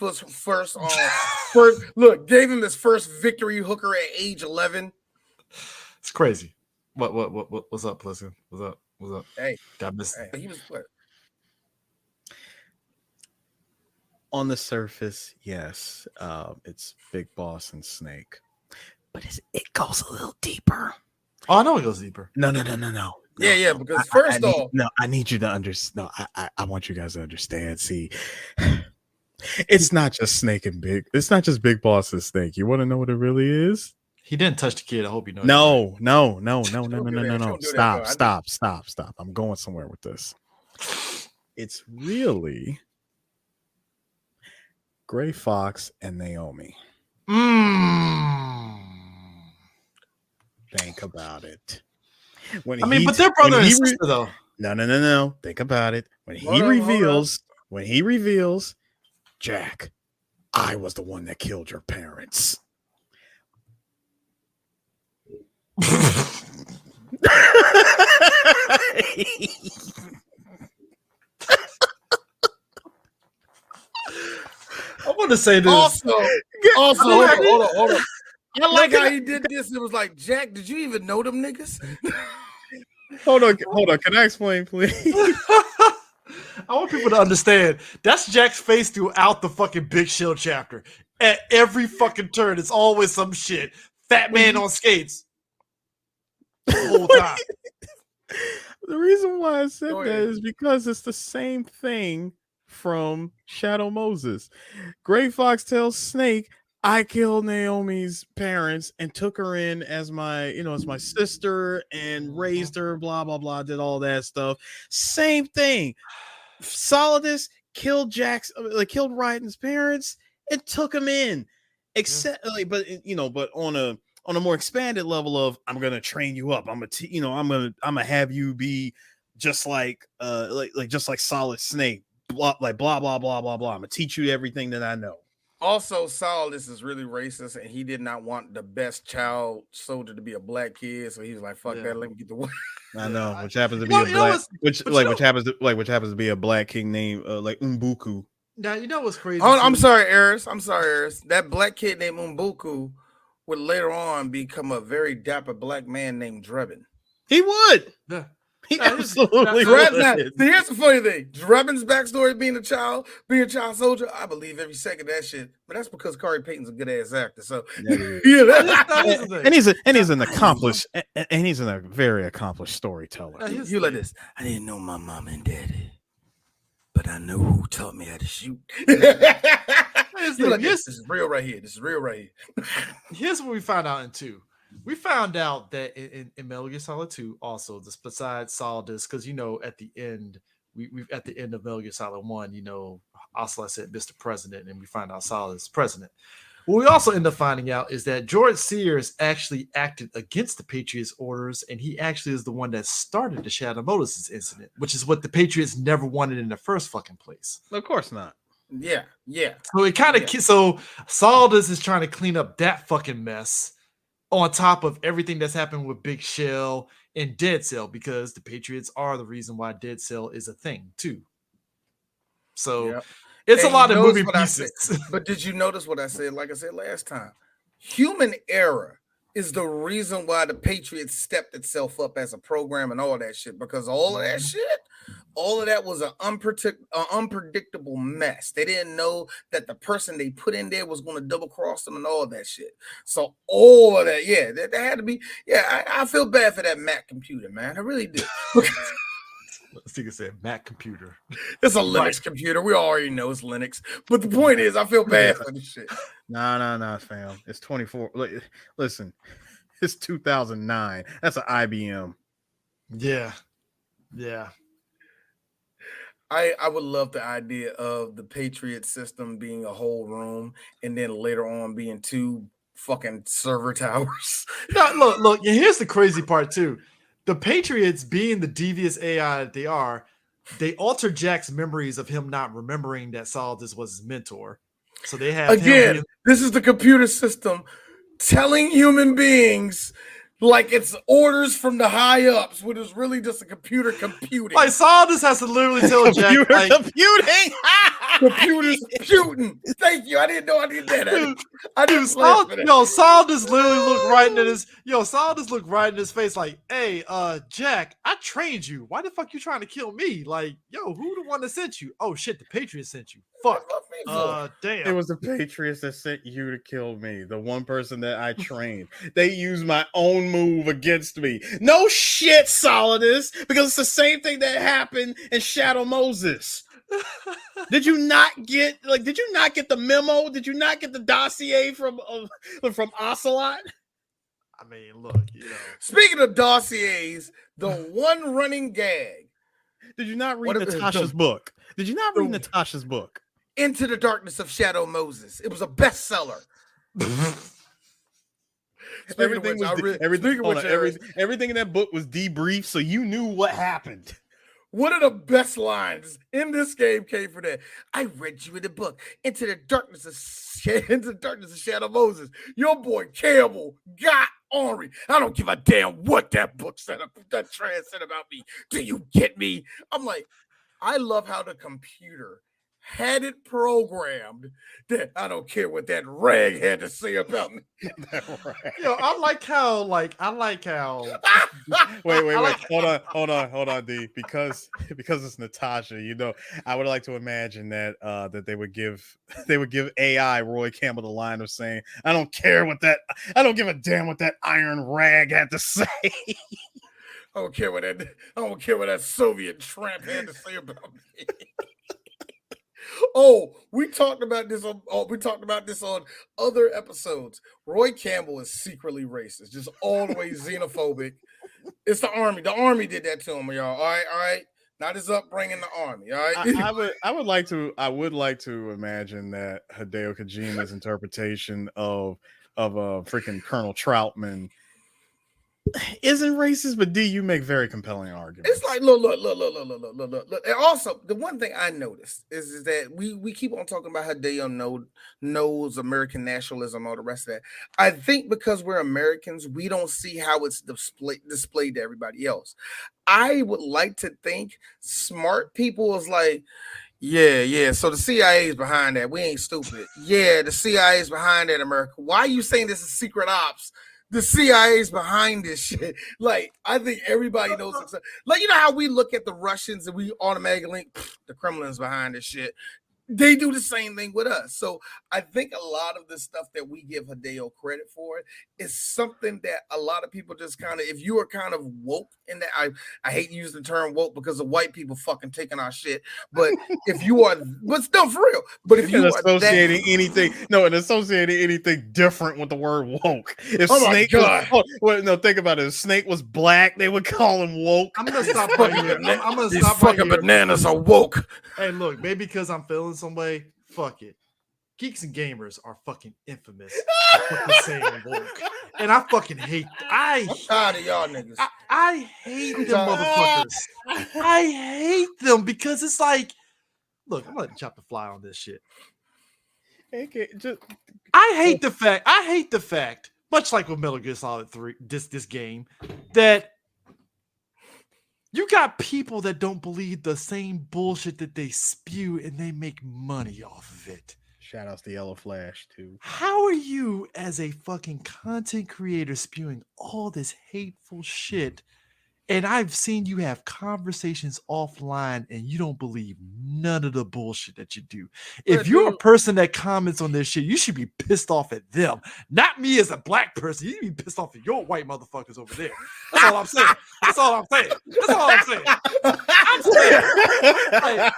gave him his first victory hooker at age 11. It's crazy. What's up, Pleasant? What's up? Hey, he was what? On the surface, yes, it's Big Boss and Snake, but it goes a little deeper. Oh, I know it goes deeper. No. Yeah, because first off, I need you to understand. No, I want you guys to understand. See, it's not just Snake and Big. It's not just Big Boss and Snake. You want to know what it really is? He didn't touch the kid. I hope you know. No. Stop. I'm going somewhere with this. It's really Gray Fox and Naomi. Think about it. But they're brother and sister though. No. Think about it. When he reveals, Jack, I was the one that killed your parents. I want to say this. Also, hold on. I like how he did this. It was like, Jack, did you even know them niggas? Hold on. Can I explain, please? I want people to understand that's Jack's face throughout the fucking Big Shield chapter. At every fucking turn, it's always some shit. Fat man on skates. The whole time. The reason why I said that is because it's the same thing from Shadow Moses. Gray Fox tells Snake, I killed Naomi's parents and took her in as my sister and raised her, blah, blah, blah, did all that stuff. Same thing. Solidus killed Raiden's parents It took him in, except but on a more expanded level of I'm gonna train you up. I'm gonna have you be just like just like Solid Snake, blah blah blah blah blah blah. I'm gonna teach you everything that I know. Also, Solidus is really racist, and he did not want the best child soldier to be a black kid, so he was like, "Fuck that, let me get the one." I know, which happens to be a black, which happens to be a black king named like Umbuku. Now you know what's crazy. Oh, I'm sorry, Eris. That black kid named Umbuku would later on become a very dapper black man named Drebin. He would. Yeah. He absolutely would. Here's the funny thing: Drebin's backstory being a child soldier. I believe every second of that shit, but that's because Corey Payton's a good ass actor. So and he's an accomplished and he's a very accomplished storyteller. You like this? I didn't know my mom and daddy, but I know who taught me how to shoot. This is real right here. Here's what we found out in 2. We found out that in Metal Gear Solid 2, also, besides Solidus, because at the end, we at the end of Metal Gear Solid 1, Ocelot said Mr. President, and we find out Solidus is president. What we also end up finding out is that George Sears actually acted against the Patriots' orders, and he actually is the one that started the Shadow Moses incident, which is what the Patriots never wanted in the first fucking place. Of course not. Yeah. So it kind of so Solidus is trying to clean up that fucking mess, on top of everything that's happened with Big Shell and Dead Cell, because the Patriots are the reason why Dead Cell is a thing too. So it's a lot of moving pieces. But did you notice what I said? Like I said last time, human error is the reason why the Patriots stepped itself up as a program and all that shit, because all of that was an unpredictable mess. They didn't know that the person they put in there was going to double cross them and all that shit. So all of that, that had to be. I feel bad for that Mac computer, man. I really do. Let's think it said Mac computer. It's a Linux computer. We already know it's Linux. But the point is, I feel bad for this shit. No, fam. It's 24. Listen, it's 2009. That's an IBM. Yeah. I would love the idea of the Patriot system being a whole room and then later on being 2 fucking server towers. No, look. Here's the crazy part too. The Patriots, being the devious AI that they are, they alter Jack's memories of him not remembering that Solidus was his mentor. So they have this is the computer system telling human beings like it's orders from the high ups, when it's really just a computer computing. Like Solidus has to literally tell Jack, computing. Computer's computing. Thank you. I didn't know I did that. Solidus literally looked right into his. Solidus looked right in his face like, "Hey, Jack, I trained you. Why the fuck you trying to kill me? Like, who the one that sent you? Oh shit, the Patriots sent you. Fuck. Damn. It was the Patriots that sent you to kill me. The one person that I trained. They used my own move against me. No shit, Solidus, because it's the same thing that happened in Shadow Moses. Did you not get the memo? Did you not get the dossier from Ocelot? I mean, look, Speaking of dossiers, the one running gag. Did you not read Natasha's book? Did you not read Natasha's book? Into the Darkness of Shadow Moses. It was a bestseller. Everything in that book was debriefed, so you knew what happened. One of the best lines in this game came from that. I read you in the book, Into the Darkness of Shadow Moses. Your boy Campbell got Henri. I don't give a damn what that book said, that trans said about me. Do you get me? I'm like, I love how the computer had it programmed that I don't care what that rag had to say about me. I like how. Wait. Hold on, D. Because it's Natasha. I would like to imagine that that they would give AI Roy Campbell the line of saying, I don't give a damn what that iron rag had to say. I don't care what that Soviet tramp had to say about me. Oh, we talked about this on other episodes. Roy Campbell is secretly racist, just all the way xenophobic. It's the Army. The Army did that to him, y'all. All right. not his upbringing in the army. All right. I would like to imagine that Hideo Kojima's interpretation of freaking Colonel Troutman isn't racist, but you make very compelling arguments. It's like look. And also, the one thing I noticed is that we keep on talking about Hideo knows American nationalism, all the rest of that. I think because we're Americans, we don't see how it's displayed to everybody else. I would like to think smart people is like, yeah. So the CIA is behind that. We ain't stupid. Yeah, the CIA is behind that, America. Why are you saying this is secret ops? The CIA is behind this shit. Like, I think everybody knows. Like, you know how we look at the Russians and we automatically link the Kremlin's behind this shit. They do the same thing with us. So I think a lot of the stuff that we give Hideo credit for is something that a lot of people just kind of, if you are kind of woke in that, I hate using the term woke because of white people fucking taking our shit. But if you are, but still for real. But if you are associating anything different with the word woke. If Snake think about it. If Snake was black, they would call him woke. I'm gonna stop right here. I'm gonna These stop fucking right here. bananas are woke. Hey, look, maybe because I'm feeling some way, fuck it. Geeks and gamers are fucking infamous for fucking saying woke. And I fucking hate I'm tired of y'all niggas. I hate them motherfuckers. I hate them because it's like, look, I'm gonna chop the fly on this shit. I hate the fact, much like with Metal Gear Solid 3, this game, that you got people that don't believe the same bullshit that they spew and they make money off of it. Shout outs to Yellow Flash too. How are you as a fucking content creator spewing all this hateful shit? And I've seen you have conversations offline and you don't believe none of the bullshit that you do. If you're a person that comments on this shit, you should be pissed off at them. Not me as a black person. You should be pissed off at your white motherfuckers over there. That's all I'm saying. I'm saying.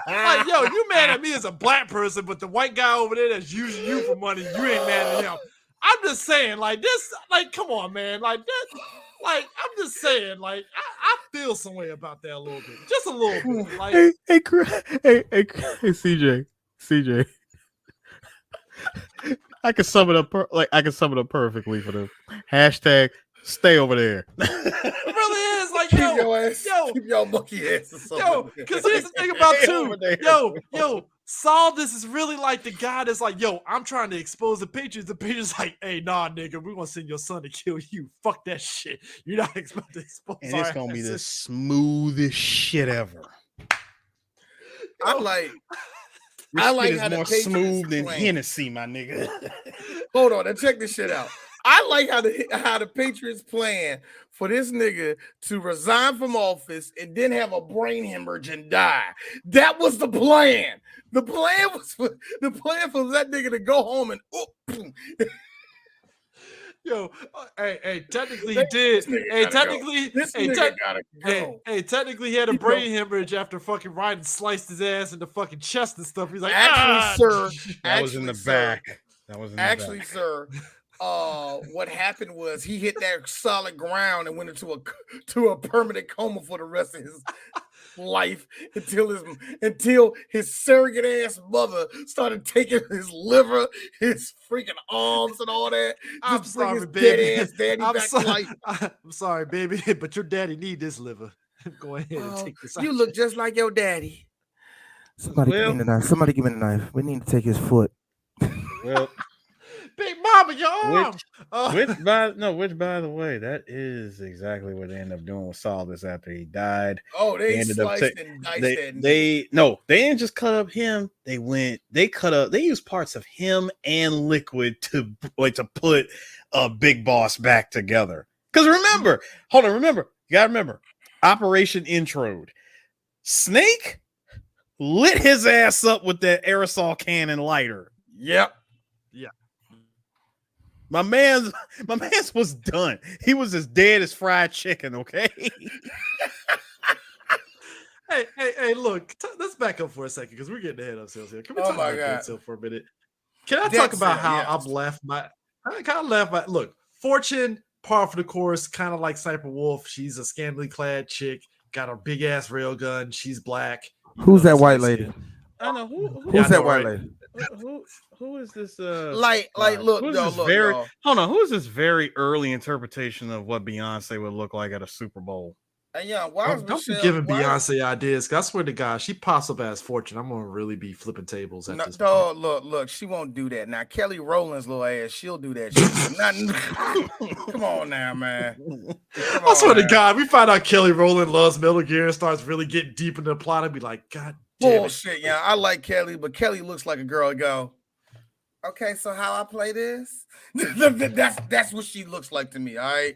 Like, yo, you mad at me as a black person, but the white guy over there that's using you for money, you ain't mad at him. I'm just saying, like, this, like, come on, man. Like, this. Like, I'm just saying, like, I feel some way about that a little bit. Just a little bit. Like, hey, CJ. I can sum it up perfectly for them. Hashtag stay over there. It really is. Like, keep your monkey asses yo, because here's the thing about too. Yo, Saldus is really like the guy that's like, yo, I'm trying to expose the Patriots. The Patriots like, hey, nah, nigga, we're gonna send your son to kill you. Fuck that shit. You're not expected to expose. And it's gonna be the smoothest shit ever. I like how the Patriots smooth than Hennessy, my nigga. Hold on, and check this shit out. I like how the Patriots plan for this nigga to resign from office and then have a brain hemorrhage and die. That was the plan. The plan was for that nigga to go home and yo, hey, technically he did. Hey, technically he had a brain hemorrhage after fucking Raiden sliced his ass in the fucking chest and stuff. He's like, that was in the back. Sir. What happened was he hit that solid ground and went into a permanent coma for the rest of his life until his surrogate ass mother started taking his liver, his freaking arms, and all that. I'm sorry, baby. Dead ass daddy back to life. I'm sorry, baby, but your daddy need this liver. Go ahead and take this out. You look just like your daddy. Somebody give me the knife. Somebody give me the knife. We need to take his foot. Well. Big Mama, your arm. Which, by the way, that is exactly what they ended up doing with Saldus after he died. Oh, they sliced and diced that. They didn't just cut up him. They used parts of him and Liquid to put a Big Boss back together. Because remember, you gotta remember, Operation Introde. Snake lit his ass up with that aerosol cannon lighter. Yep. Yeah. My man's was done. He was as dead as fried chicken, okay? Hey, look, let's back up for a second because we're getting ahead of ourselves here. Can we talk about Dead Cell for a minute? Can I talk about how I've left my look, Fortune, par for the course, kind of like Sniper Wolf. She's a scantily clad chick, got a big ass railgun. She's black. Who's that white lady? I know Who's that white lady? Who is this? Look, who's yo, this look, very? y'all. Hold on, who is this very early interpretation of what Beyonce would look like at a Super Bowl? And yeah, why is Don't be Michelle giving Beyonce ideas. 'Cause I swear to God, she pops up as Fortune. I'm gonna really be flipping tables at this point. Look, she won't do that. Now Kelly Rowland's little ass, she'll do that shit. Come on now, man. I swear to God, we find out Kelly Rowland loves Metal Gear and starts really getting deep into the plot and be like, God damn bullshit. Yeah, I like Kelly, but Kelly looks like a girl to go, okay, so how I play this? That's what she looks like to me. All right.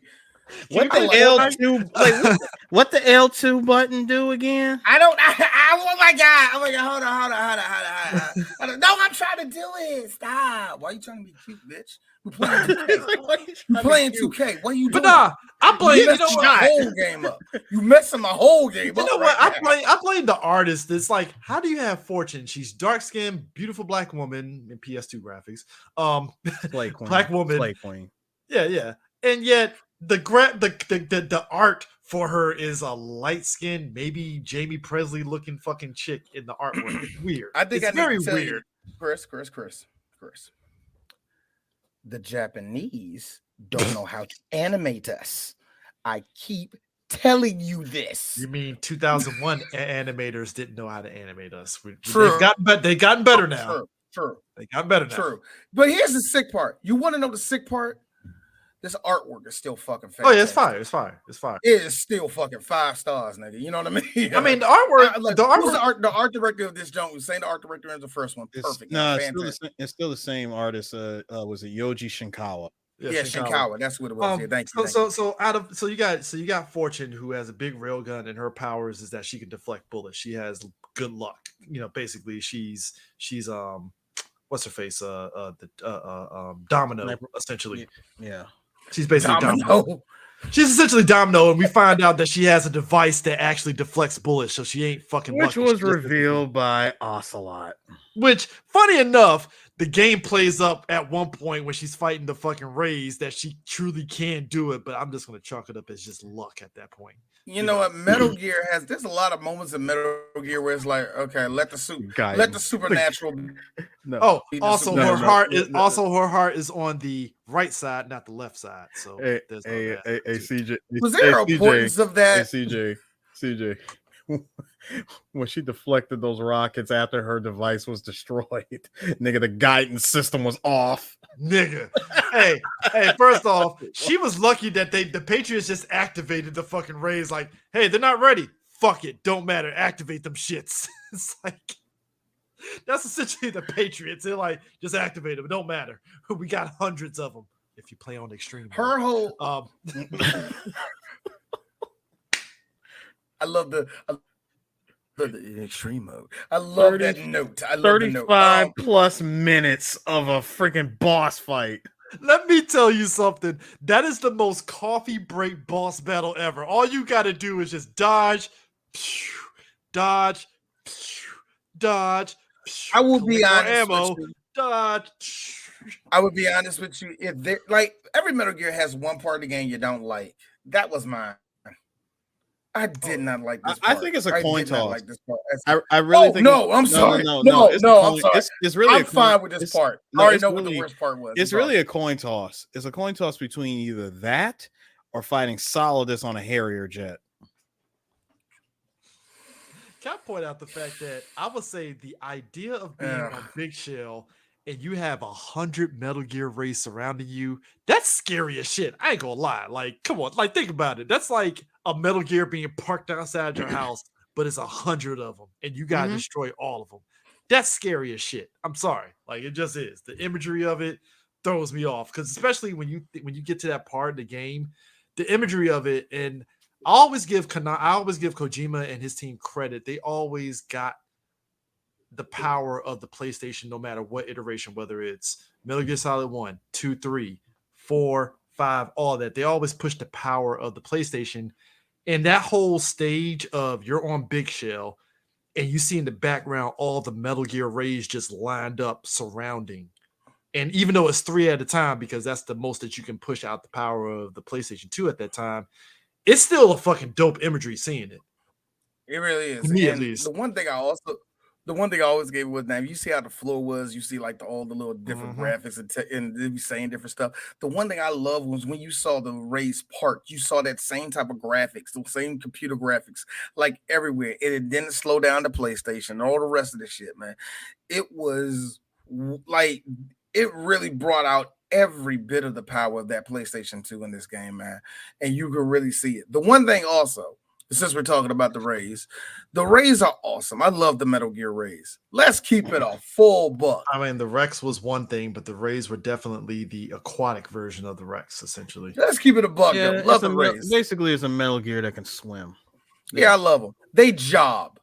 What the L2? What the L2 button do again? Oh my god! Hold on. No, I'm trying to do it. Stop. Why are you trying to be cute, bitch? We're playing 2K. What are you doing? But nah, I'm playing. You messing my whole game up. You messing my whole game up. You know what? I played the artist. It's like, how do you have Fortune? She's dark skinned, beautiful black woman in PS2 graphics. Slay queen. Black woman. Slay queen. Yeah. And yet the art for her is a light skinned, maybe Jamie Presley looking fucking chick in the artwork. It's weird. I think it's very weird. Chris. The Japanese don't know how to animate us. I keep telling you this. You mean 2001 animators didn't know how to animate us? True. They've gotten better now. True. They got better now. True. But here's the sick part. You want to know the sick part? This artwork is still fucking fantastic. Oh yeah, it's fire. It is still fucking 5 stars, nigga. You know what I mean? I mean, the artwork. The art director of this joint was saying the art director in the first one. Perfect. It's still the same artist. Was it Yoji Shinkawa? Yeah, Shinkawa. That's what it was. Thank you. So you got Fortune, who has a big railgun, and her powers is that she can deflect bullets. She has good luck. You know, basically, she's what's her face? Domino, essentially. Yeah. She's basically Domino. She's essentially Domino, and we find out that she has a device that actually deflects bullets, so she ain't fucking. Which was revealed by Ocelot. Which, funny enough, the game plays up at one point when she's fighting the fucking Rays that she truly can do it, but I'm just gonna chalk it up as just luck at that point. You know what? Metal Gear there's a lot of moments in Metal Gear where it's like, okay, let the supernatural. No. Oh, her heart is on the right side, not the left side. So there's CJ. Was there a importance of that? CJ. When she deflected those rockets after her device was destroyed, nigga, the guidance system was off. Nigga, hey, first off, she was lucky that the Patriots just activated the fucking Rays. Like, hey, they're not ready. Fuck it, don't matter. Activate them shits. It's like that's essentially the Patriots. They're like, just activate them. It don't matter. We got hundreds of them. If you play on extreme, her whole. I love the extreme mode. I love that note. I love 35 plus minutes of a freaking boss fight. Let me tell you something. That is the most coffee break boss battle ever. All you got to do is just dodge. I will be honest with you. Dodge. I would be honest with you. If they like every Metal Gear has one part of the game you don't like. That was mine. I did not like this part. I think it's a coin toss. Like this part. I really think. No, I'm sorry. No, I'm sorry. It's really. I'm fine with this part. I already know what the worst part was. It's really a coin toss. It's a coin toss between either that or fighting Solidus on a Harrier jet. Can I point out the fact that I would say the idea of being on Big Shell and you have 100 Metal Gear Rays surrounding you, that's scary as shit. I ain't gonna lie. Like, come on, like think about it. That's like a Metal Gear being parked outside your house, but it's 100 of them, and you gotta destroy all of them. That's scary as shit. I'm sorry, like it just is. The imagery of it throws me off because especially when you get to that part of the game, the imagery of it, and I always give Kojima and his team credit. They always got the power of the PlayStation, no matter what iteration, whether it's Metal Gear Solid 1, 2, 3, 4, 5, all that. They always push the power of the PlayStation. And that whole stage of you're on Big Shell and you see in the background all the Metal Gear Rays just lined up surrounding. And even though it's 3 at a time, because that's the most that you can push out the power of the PlayStation 2 at that time, it's still a fucking dope imagery seeing it. It really is. To me, at And least. the one thing I always gave was now you see how the floor was, you see like all the little different Mhm. graphics and they be saying different stuff. The one thing I love was when you saw the race park, you saw that same type of graphics, the same computer graphics, like everywhere. It didn't slow down the PlayStation and all the rest of the shit, man. It was like it really brought out every bit of the power of that PlayStation 2 in this game, man. And you could really see it. The one thing also, since we're talking about the Rays are awesome. I love the Metal Gear Rays. Let's keep it a full buck. I mean, the Rex was one thing, but the Rays were definitely the aquatic version of the Rex, essentially. Let's keep it a buck. Yeah, Yo. Love the Rays. basically it's a Metal Gear that can swim. Yeah, I love them. They job.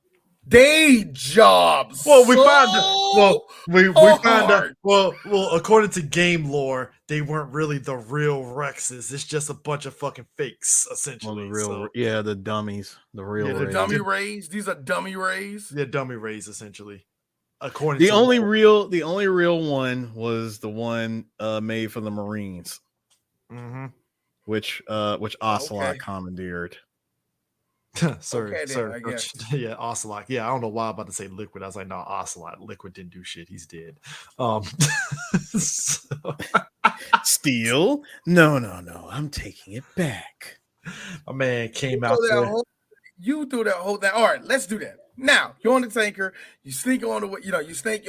They job. Well, we found we found out. hard. Well, according to game lore, they weren't really the real Rexes. It's just a bunch of fucking fakes, Well, essentially. the real, So, yeah, the dummies, the real. Yeah, the Rays. Dummy Rays. These are dummy Rays. yeah, dummy Rays, essentially. According The to only lore. real one was the one made for the Marines, Mhm. which Ocelot Okay. commandeered. Sir, Okay, then, sir, I Coach. guess. Yeah, Ocelot. Yeah, I don't know why I'm about to say Liquid. I was like, no, Ocelot. Liquid didn't do shit. He's dead. So, Steel? No. I'm taking it back. my man came You out threw that there. you threw that whole thing. All right, let's do that. Now you're on the tanker. You sneak on the, you sneak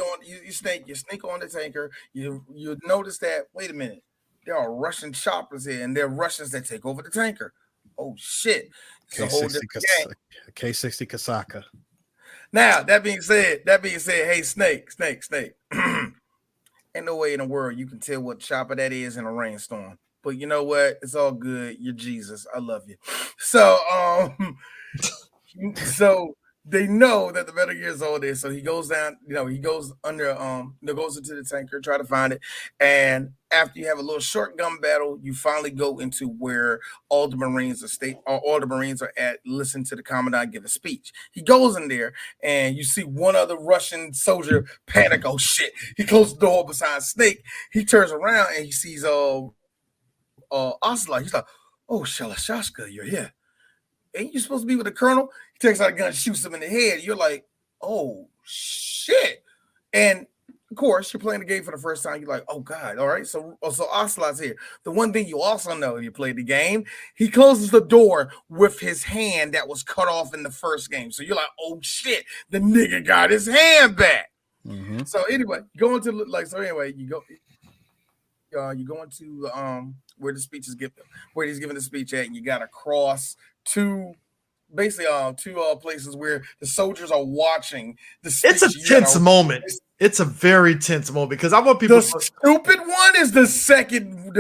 on the tanker. You notice that. Wait a minute, there are Russian choppers here, and they're Russians that take over the tanker. Oh shit! It's a whole different game. K60 Kasaka. Now that being said, hey Snake. Ain't no way in the world you can tell what chopper that is in a rainstorm. But you know what? It's all good. You're Jesus. I love you. So so they know that the Metal Gear is all there. So he goes down, he goes under, goes into the tanker, try to find it. And after you have a little short gun battle, you finally go into where all the Marines are at, listen to the commandant give a speech. He goes in there and you see one other Russian soldier panic. Oh shit. He closes the door beside Snake. He turns around and he sees Ocelot. He's like, oh, Shalashashka, you're here. Ain't you supposed to be with the colonel? He takes out a gun, shoots him in the head. You're like, oh shit. And of course, you're playing the game for the first time. You're like, oh God, all right. So Ocelot's here. The one thing you also know if you played the game, he closes the door with his hand that was cut off in the first game. So you're like, oh shit, the nigga got his hand back. Mm-hmm. So anyway, you go into where the speech is given, where he's giving the speech at, and you got to cross two places where the soldiers are watching the speech. It's a tense moment. It's a very tense moment because I want people. The stupid one is the second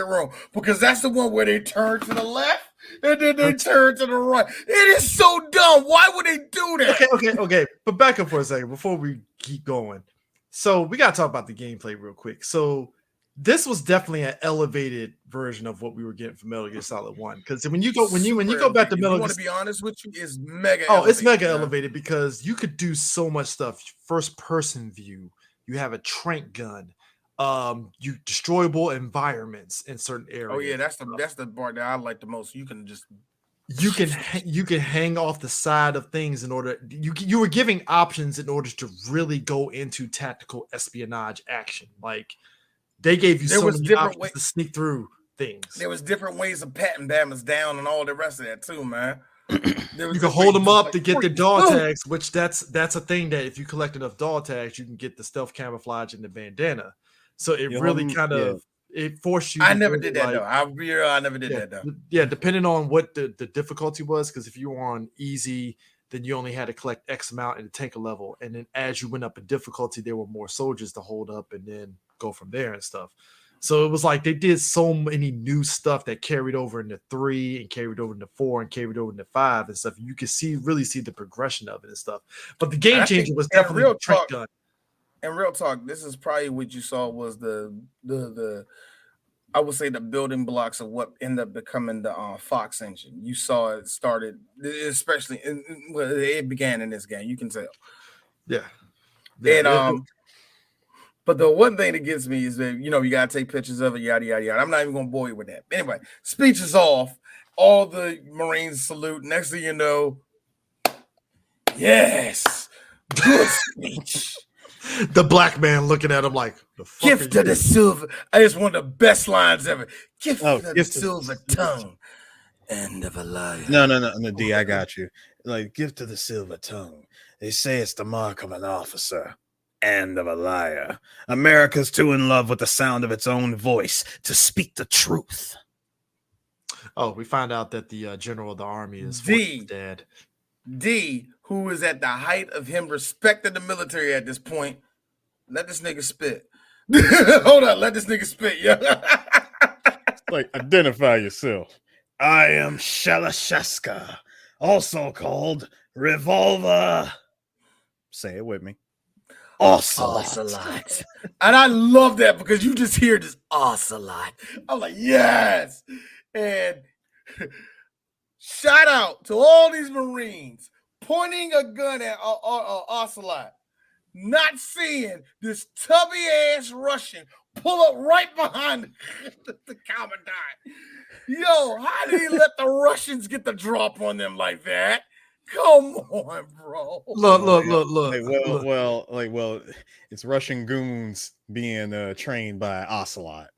room because that's the one where they turn to the left and then they turn to the right. It is so dumb. Why would they do that? Okay. But back up for a second before we keep going. So we got to talk about the gameplay real quick. So this was definitely an elevated version of what we were getting from Metal Gear Solid 1. Because when you go back to Metal Gear, I want to be honest with you, it's mega. It's mega elevated because you could do so much stuff. First person view. You have a trank gun. You destroyable environments in certain areas. Oh yeah, that's the part that I like the most. You can hang off the side of things in order. You were giving options in order to really go into tactical espionage action. Like they gave you so many options to sneak through things. There was different ways of patting Bama's down and all the rest of that too, man. You can hold them up to get the dog tags, which that's a thing that if you collect enough dog tags, you can get the stealth camouflage and the bandana. So it really kind of it forced you. I never did that though. I never did that though. Yeah, depending on what the difficulty was, because if you were on easy, then you only had to collect X amount in the tanker level, and then as you went up in difficulty, there were more soldiers to hold up, and then go from there and stuff. So it was like they did so many new stuff that carried over into 3 and carried over into 4 and carried over into 5 and stuff. You could really see the progression of it and stuff. But the game changer was definitely the trank gun. And real talk, this is probably what you saw was the I would say the building blocks of what ended up becoming the Fox engine. You saw it started, especially it began in this game. You can tell. Yeah. And but the one thing that gets me is that you gotta take pictures of it, yada yada yada. I'm not even gonna bore you with that. Anyway, speech is off. All the Marines salute. Next thing you know, Yes. Good speech. The black man looking at him like, the fuck Gift of the silver. It's one of the best lines ever. Gift of the silver tongue. End of a liar. No, D, I got you. Like, gift of the silver tongue. They say it's the mark of an officer and of a liar. America's too in love with the sound of its own voice to speak the truth. Oh, we find out that the general of the army is Fort's dad. D, who is at the height of him respecting the military at this point. Let this nigga spit. Hold on, let this nigga spit, yeah. Like, identify yourself. I am Shalashaska, also called Revolver. Say it with me. Ocelot. And I love that because you just hear this Ocelot. I'm like, yes. And shout out to all these Marines pointing a gun at Ocelot, not seeing this tubby ass Russian pull up right behind the commandant. Yo, how did he let the Russians get the drop on them like that? Come on, bro. Look. Well, it's Russian goons being trained by Ocelot.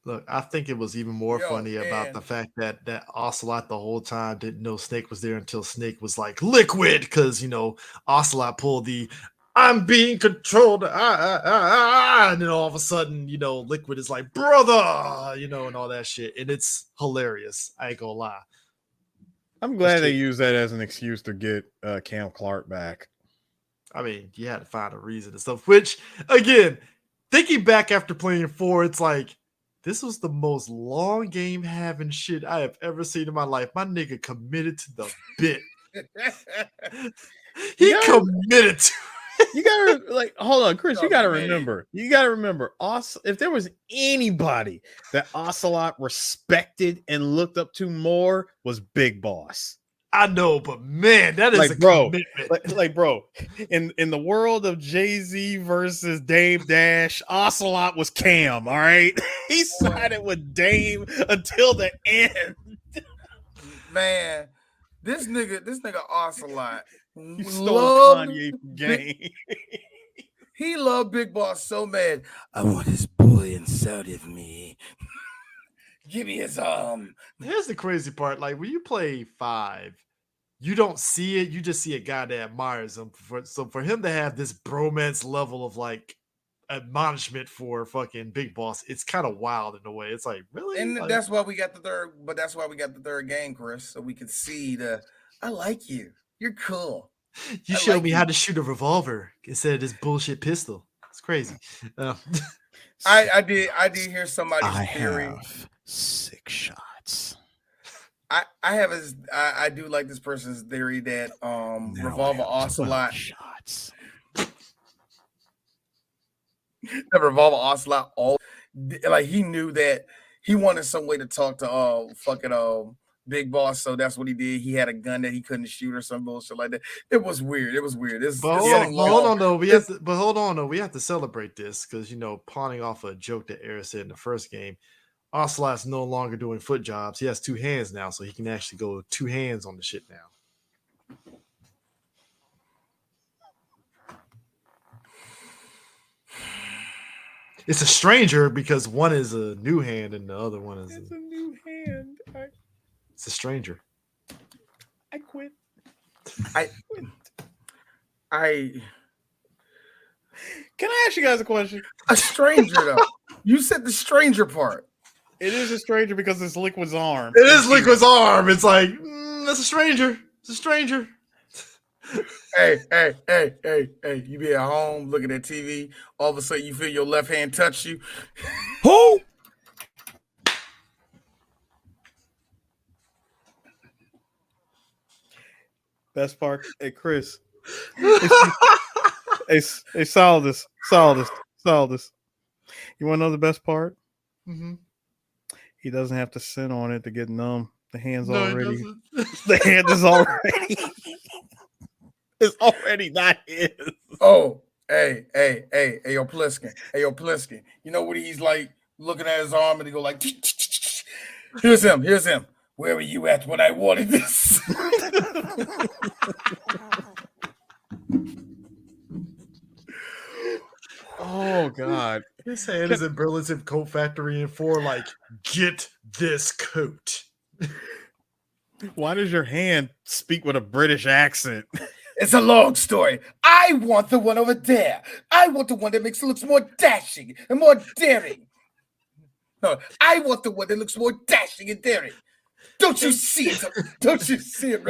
Look, I think it was even more funny about the fact that Ocelot the whole time didn't know Snake was there until Snake was like liquid, because Ocelot pulled the I'm being controlled, and then all of a sudden, Liquid is like brother, and all that shit, and it's hilarious. I ain't gonna lie. I'm glad they used that as an excuse to get Cam Clark back. I mean, you had to find a reason and stuff. Which, again, thinking back after playing 4, it's like, this was the most long game having shit I have ever seen in my life. My nigga committed to the bit. He committed to it. You gotta hold on, Chris. You gotta remember. If there was anybody that Ocelot respected and looked up to more, was Big Boss. I know, but man, that is a commitment. Bro, in the world of Jay-Z versus Dame Dash, Ocelot was Cam, all right? He sided with Dame until the end. Man, this nigga Ocelot you stole Kanye from game. He loved Big Boss so bad. I want his boy inside of me. Give me his arm. Here's the crazy part. Like, when you play 5, you don't see it. You just see a guy that admires him. So for him to have this bromance level of like admonishment for fucking Big Boss, it's kind of wild in a way. It's like, really? And like, that's why we got the third. But that's why we got the third game, Chris, so we could see I like you. You're cool. You showed me how to shoot a revolver instead of this bullshit pistol. It's crazy. I did hear somebody's theory. Have 6 shots. I do like this person's theory that Revolver Ocelot shots. The Revolver Ocelot he knew that he wanted some way to talk to Big Boss, so that's what he did. He had a gun that he couldn't shoot or some bullshit like that. It was weird. Hold on though. We have to celebrate this because pawning off a joke that Eric said in the first game, Ocelot's no longer doing foot jobs. He has 2 hands now, so he can actually go 2 hands on the shit now. It's a stranger because one is a new hand and the other one is a new hand. It's a stranger. I quit. Can I ask you guys a question? A stranger though. You said the stranger part. It is a stranger because it's Liquid's arm. It is Liquid's arm. It's like, that's a stranger. It's a stranger. Hey. You be at home looking at TV. All of a sudden you feel your left hand touch you. Who? Best part. Hey, Chris. Hey, Solidus. You want to know the best part? Mm-hmm. He doesn't have to sit on it to get numb. The hand's already. The hand is already. It's already not his. Oh, hey, yo, Pliskin. You know what he's like looking at his arm and he go like, here's him. Where were you at when I wanted this? Oh God. His hand is in Burlington Coat Factory and 4, like, get this coat. Why does your hand speak with a British accent? It's a long story. I want the one over there. I want the one that makes it look more dashing and more daring. No, I want the one that looks more dashing and daring. Don't you see it? Don't you see it,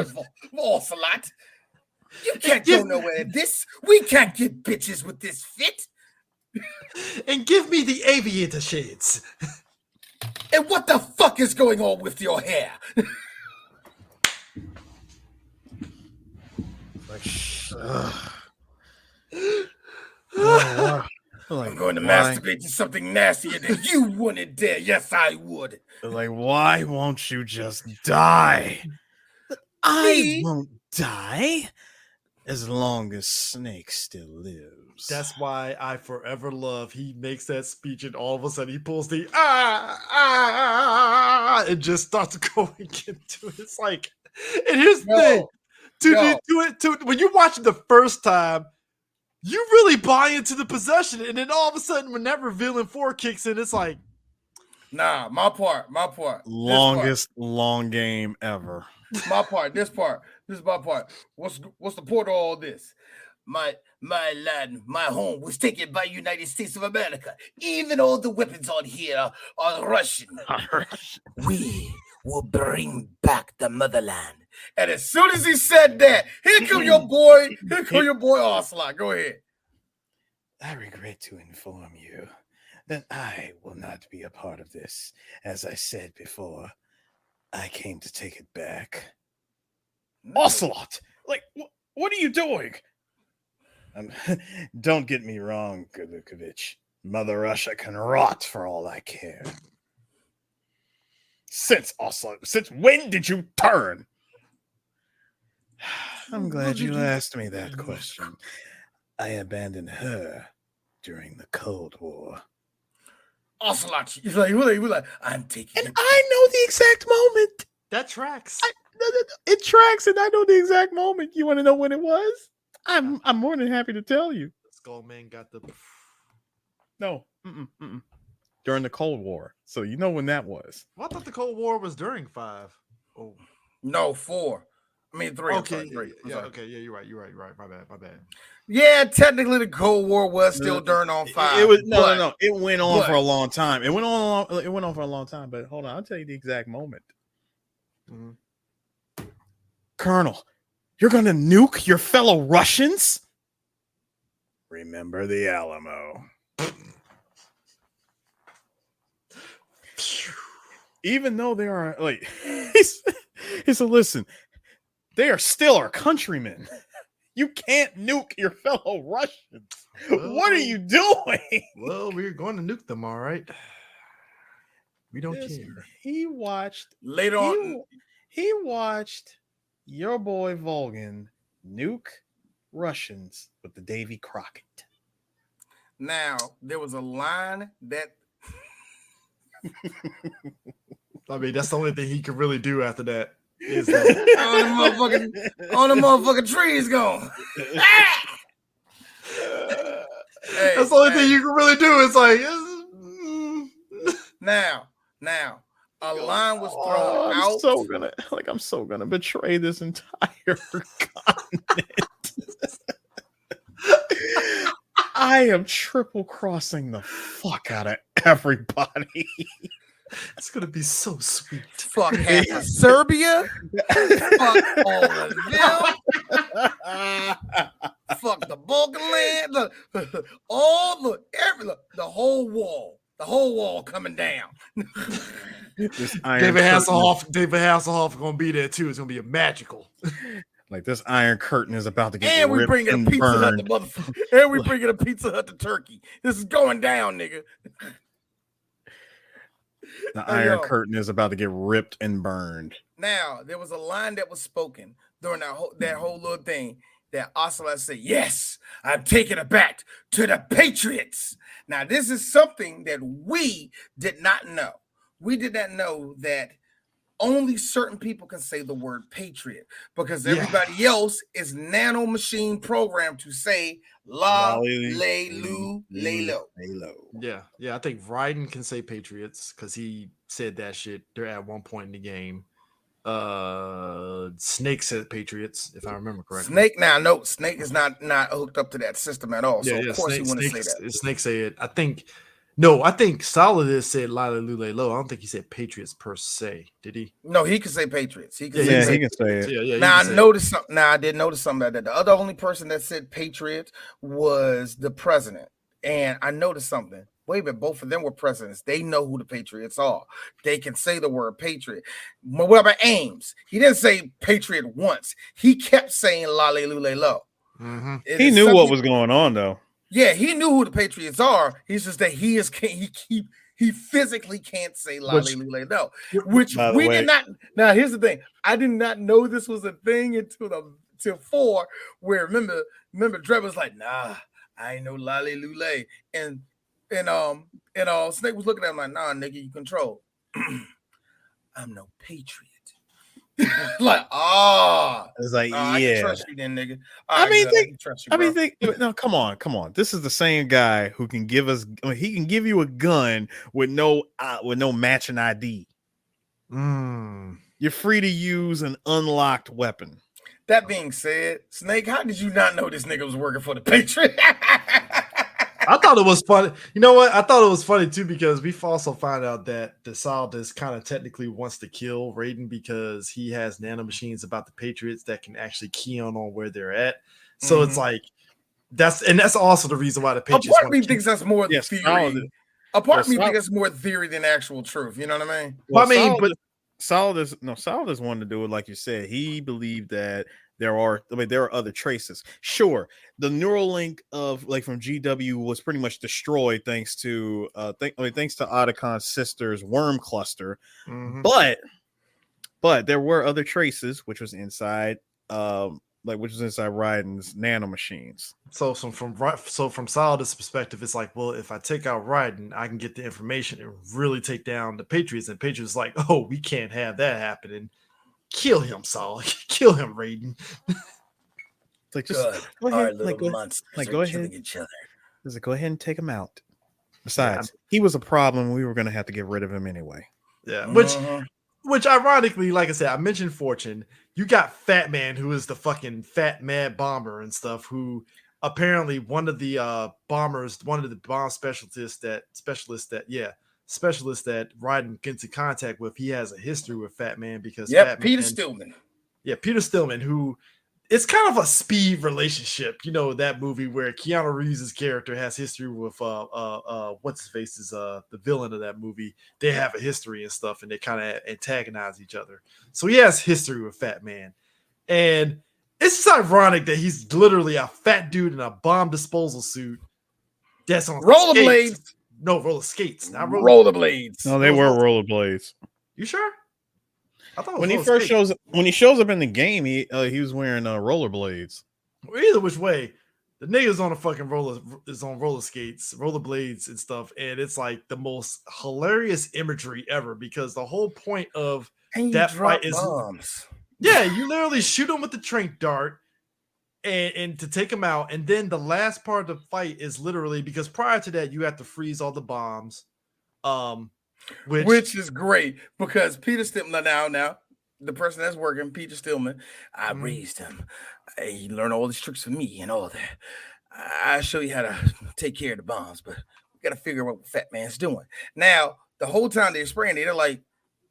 Ocelot? You can't go nowhere in this. We can't get bitches with this fit. And give me the aviator shades. And what the fuck is going on with your hair? I'm going to masturbate to something nastier than you wouldn't dare. Yes, I would. Like, why won't you just die? I won't die as long as Snake still lives. That's why I forever love. He makes that speech, and all of a sudden he pulls the and just starts going into it. It's like, and here's the thing: when you watch it the first time, you really buy into the possession, and then all of a sudden, when that revealing 4 kicks in, it's like, nah, my part. Longest long game ever. My part. This is my part. What's the point of all this? My land, my home was taken by United States of America. Even all the weapons on here are Russian. We will bring back the motherland. And as soon as he said that, here come your boy Ocelot. Go ahead. I regret to inform you that I will not be a part of this. As I said before, I came to take it back. Ocelot! Like, what are you doing? Don't get me wrong, Golukovich. Mother Russia can rot for all I care. Since when did you turn? I'm glad you asked me that question. I abandoned her during the Cold War. Ocelot, he's like, I'm taking it. And I know the exact moment. That tracks. It tracks, and I know the exact moment. You want to know when it was? I'm more than happy to tell you. Skullman got the... No. During the Cold War. So you know when that was. Well, I thought the Cold War was during 5. Oh. No, 4. I mean 3. Okay, okay, yeah, you're right. My bad. Yeah, technically the Cold War was still during on 5. It was no. It went on for a long time. It went on for a long time, but hold on, I'll tell you the exact moment. Mm-hmm. Colonel, you're gonna nuke your fellow Russians? Remember the Alamo. Even though they are like, he said, listen, they are still our countrymen. You can't nuke your fellow Russians. Well, what are you doing? Well, we're going to nuke them, all right. We don't care. He watched later on. He watched your boy Volgan nuke Russians with the Davy Crockett. Now there was a line that. I mean, that's the only thing he could really do after that. Is that all the motherfucking trees gone. That's the only thing you can really do. It's like now a line was thrown out. I'm so gonna betray this entire continent. I am triple crossing the fuck out of everybody. It's gonna be so sweet. Fuck half of Serbia. Fuck all of them. Fuck the Balkan land. The whole wall coming down. David Hasselhoff gonna be there too. It's gonna be a magical. Like this Iron Curtain is about to get and we bringing a Pizza Hut to motherfucker. And we bringing a Pizza Hut to Turkey. This is going down, nigga. The Iron Curtain is about to get ripped and burned. Now, there was a line that was spoken during that whole little thing that Ocelot said, yes, I'm taking it back to the Patriots. Now, this is something that we did not know. We did not know that only certain people can say the word patriot because everybody else is nano machine programmed to say la lay lu lay low. Yeah. I think Raiden can say Patriots because he said that shit there at one point in the game. Snake said Patriots, if I remember correctly. Snake is not hooked up to that system at all. So of course he wouldn't say that. Snake say it. I think Solidus said Lila Lule Low. I don't think he said Patriots per se. Did he? No, he can say Patriots. He can say it. Yeah. Now I noticed something. Now I did notice something that the other only person that said Patriots was the president. And I noticed something. Wait a minute, both of them were presidents. They know who the Patriots are. They can say the word Patriot. What about Ames? He didn't say Patriot once. He kept saying La Le Lule Lo. Mm-hmm. He knew what was going on, though. Yeah, he knew who the Patriots are. He's just that he physically can't say La Le Lule Lo, which we did not. Now, here's the thing. I did not know this was a thing until 4, where remember Dre was like, nah, I ain't no La Le Lule. And Snake was looking at him like, nah, nigga, you control. I'm no patriot. Like, it's like, I can trust you then, nigga. No, come on. This is the same guy who can give us. He can give you a gun with no matching ID. You're free to use an unlocked weapon. That being said, Snake, how did you not know this nigga was working for the Patriot? I thought it was funny. You know what? I thought it was funny too because we also found out that the Solidus kind of technically wants to kill Raiden because he has nanomachines about the Patriots that can actually key on where they're at. So it's like that's also the reason why the Patriots. A part of me thinks that's more theory. A part of me thinks that's more theory than actual truth. You know what I mean? Well, Solidus wanted to do it like you said. He believed that there are other traces. Sure, the neural link of from GW was pretty much destroyed thanks to Otacon's sister's worm cluster. Mm-hmm. But there were other traces which was inside Raiden's nanomachines. So from Solidus' perspective, it's like, well, if I take out Raiden, I can get the information and really take down the Patriots. And Patriots like, oh, we can't have that happening. Kill him, Saul. Kill him, Raiden. Like, just go ahead. Go ahead. Each other. Go ahead and take him out. Besides, he was a problem. We were going to have to get rid of him anyway. Yeah. Which ironically, like I said, I mentioned Fortune. You got Fat Man, who is the fucking fat mad bomber and stuff, who apparently one of the bomb specialists that Raiden gets in contact with, he has a history with Fat Man because Peter Stillman. Yeah, Peter Stillman, who it's kind of a speed relationship, that movie where Keanu Reeves' character has history with what's his face is the villain of that movie. They have a history and stuff, and they kind of antagonize each other. So he has history with Fat Man, and it's just ironic that he's literally a fat dude in a bomb disposal suit that's on rollerblades. No, roller skates, not rollerblades. No, they were rollerblades. You sure? I thought when he shows up in the game, he was wearing rollerblades. Well, either which way, the nigga's on a fucking roller skates, rollerblades and stuff, and it's like the most hilarious imagery ever because the whole point of that fight is bombs. Yeah, you literally shoot him with the tranq dart and to take him out, and then the last part of the fight is literally because prior to that you have to freeze all the bombs. Which is great because Peter Stillman now the person that's working, Peter Stillman, I raised him. He learned all these tricks from me and all that. I show you how to take care of the bombs, but we got to figure out what Fat Man's doing. Now, the whole time they're spraying, they're like,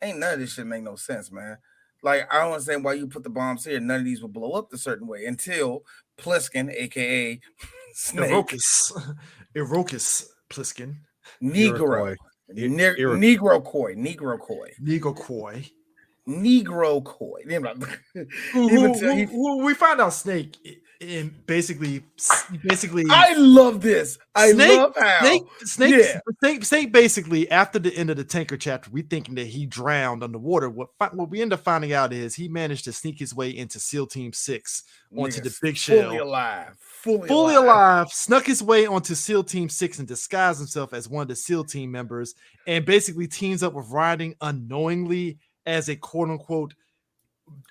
ain't none of this shit make no sense, man. Like, I don't understand why you put the bombs here. None of these will blow up a certain way until Pliskin, aka Snake, Iroquois Pliskin, Negro. Negro Koi. We find out Snake in basically. I love this. Snake basically after the end of the tanker chapter, we thinking that he drowned underwater. What we end up finding out is he managed to sneak his way into SEAL Team 6 onto the big shell, fully alive, snuck his way onto SEAL Team 6 and disguised himself as one of the SEAL Team members, and basically teams up with Raiden unknowingly as a quote unquote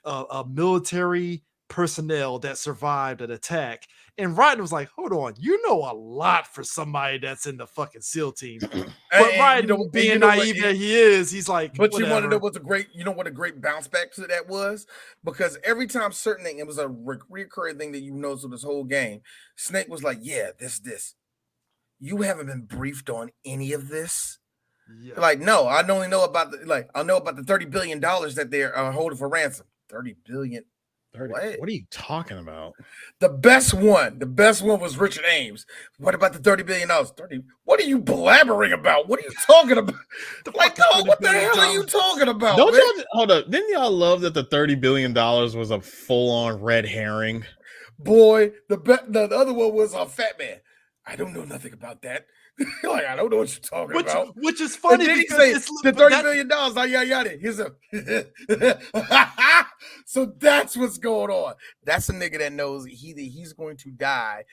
a military personnel that survived an attack. And Raiden was like, hold on, you know a lot for somebody that's in the fucking SEAL team. But Raiden, being naive that he is, he's like, but whatever. You want to know what's what a great bounce back to that was? Because every time certain thing, it was a recurring thing that you noticed with this whole game. Snake was like, yeah, this. You haven't been briefed on any of this? Yeah. Like, no, I only know about I know about the $30 billion that they're holding for ransom. 30 billion. 30. What are you talking about? The best one was Richard Ames. What about the $30 billion? 30. What are you blabbering about? What are you talking about? Like, no, what the hell are you talking about? Don't y'all hold up? Didn't y'all love that the $30 billion was a full-on red herring? Boy, the other one was a fat man. I don't know nothing about that. Like, I don't know what you're talking about. Which is funny because he say the $30 billion. Yada yada. Here's a so that's what's going on. That's a nigga that knows he's going to die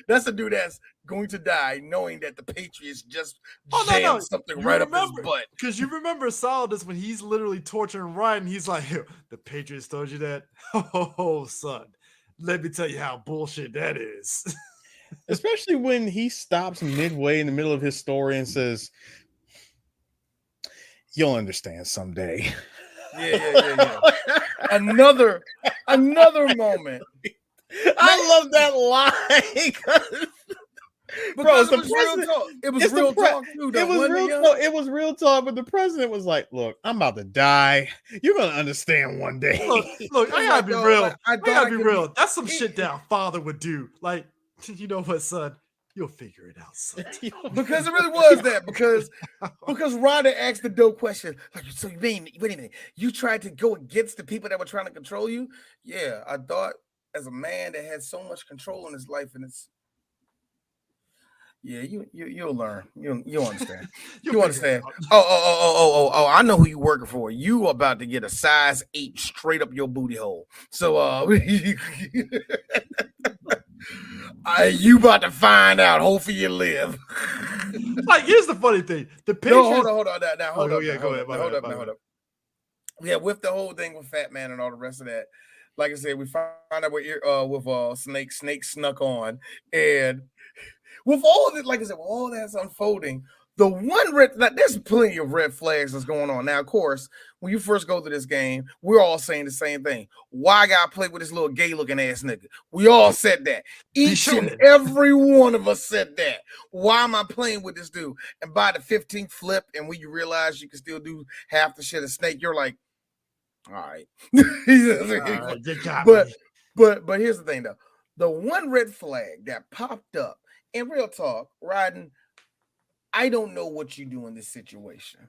that's a dude that's going to die knowing that the Patriots just jammed something right up his butt. Because you remember Solidus when he's literally torturing Ryan, he's like, the Patriots told you that? Oh, son. Let me tell you how bullshit that is. Especially when he stops midway in the middle of his story and says, you'll understand someday. Yeah. Another moment. I love that line. Bro, it was real talk. It was real talk too. It was real talk, but the president was like, look, I'm about to die. You're gonna understand one day. Look, I gotta be real. I gotta be real. That's some shit that a father would do. Like, you know what, son? You'll figure it out, son. Because it really was that. Because Ryder asked the dope question. Like, so you mean, wait a minute, you tried to go against the people that were trying to control you? Yeah, I thought as a man that had so much control in his life, and it's you'll learn. You'll understand. You understand. Oh, I know who you working for. You about to get a size 8 straight up your booty hole. So you about to find out. Hopefully you live. Like, here's the funny thing. The Patriots. No, hold on. Hold up. Hold up. Yeah, with the whole thing with Fat Man and all the rest of that, like I said, we found out with Snake snuck on, and with all of it, like I said, with all that's unfolding, the one there's plenty of red flags that's going on. Now, of course, when you first go to this game, we're all saying the same thing. Why I gotta play with this little gay looking ass nigga? We all said that. Each and every one of us said that. Why am I playing with this dude? And by the 15th flip, and when you realize you can still do half the shit of Snake, you're like, all right. But here's the thing though. The one red flag that popped up, in real talk, Raiden, I don't know what you do in this situation,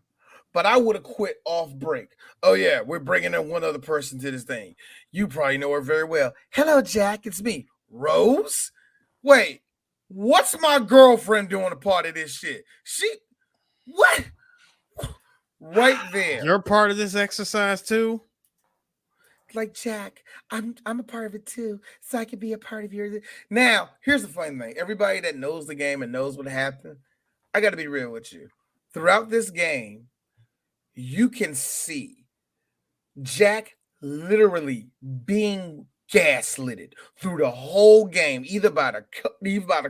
but I would have quit off break. Oh, yeah, we're bringing in one other person to this thing. You probably know her very well. Hello, Jack, it's me. Rose? Wait, what's my girlfriend doing a part of this shit? What? Right there. You're part of this exercise too? Like, Jack, I'm a part of it too, so I can be a part of yours. Now, here's the funny thing. Everybody that knows the game and knows what happened, I got to be real with you. Throughout this game, you can see Jack literally being gaslighted through the whole game, either by the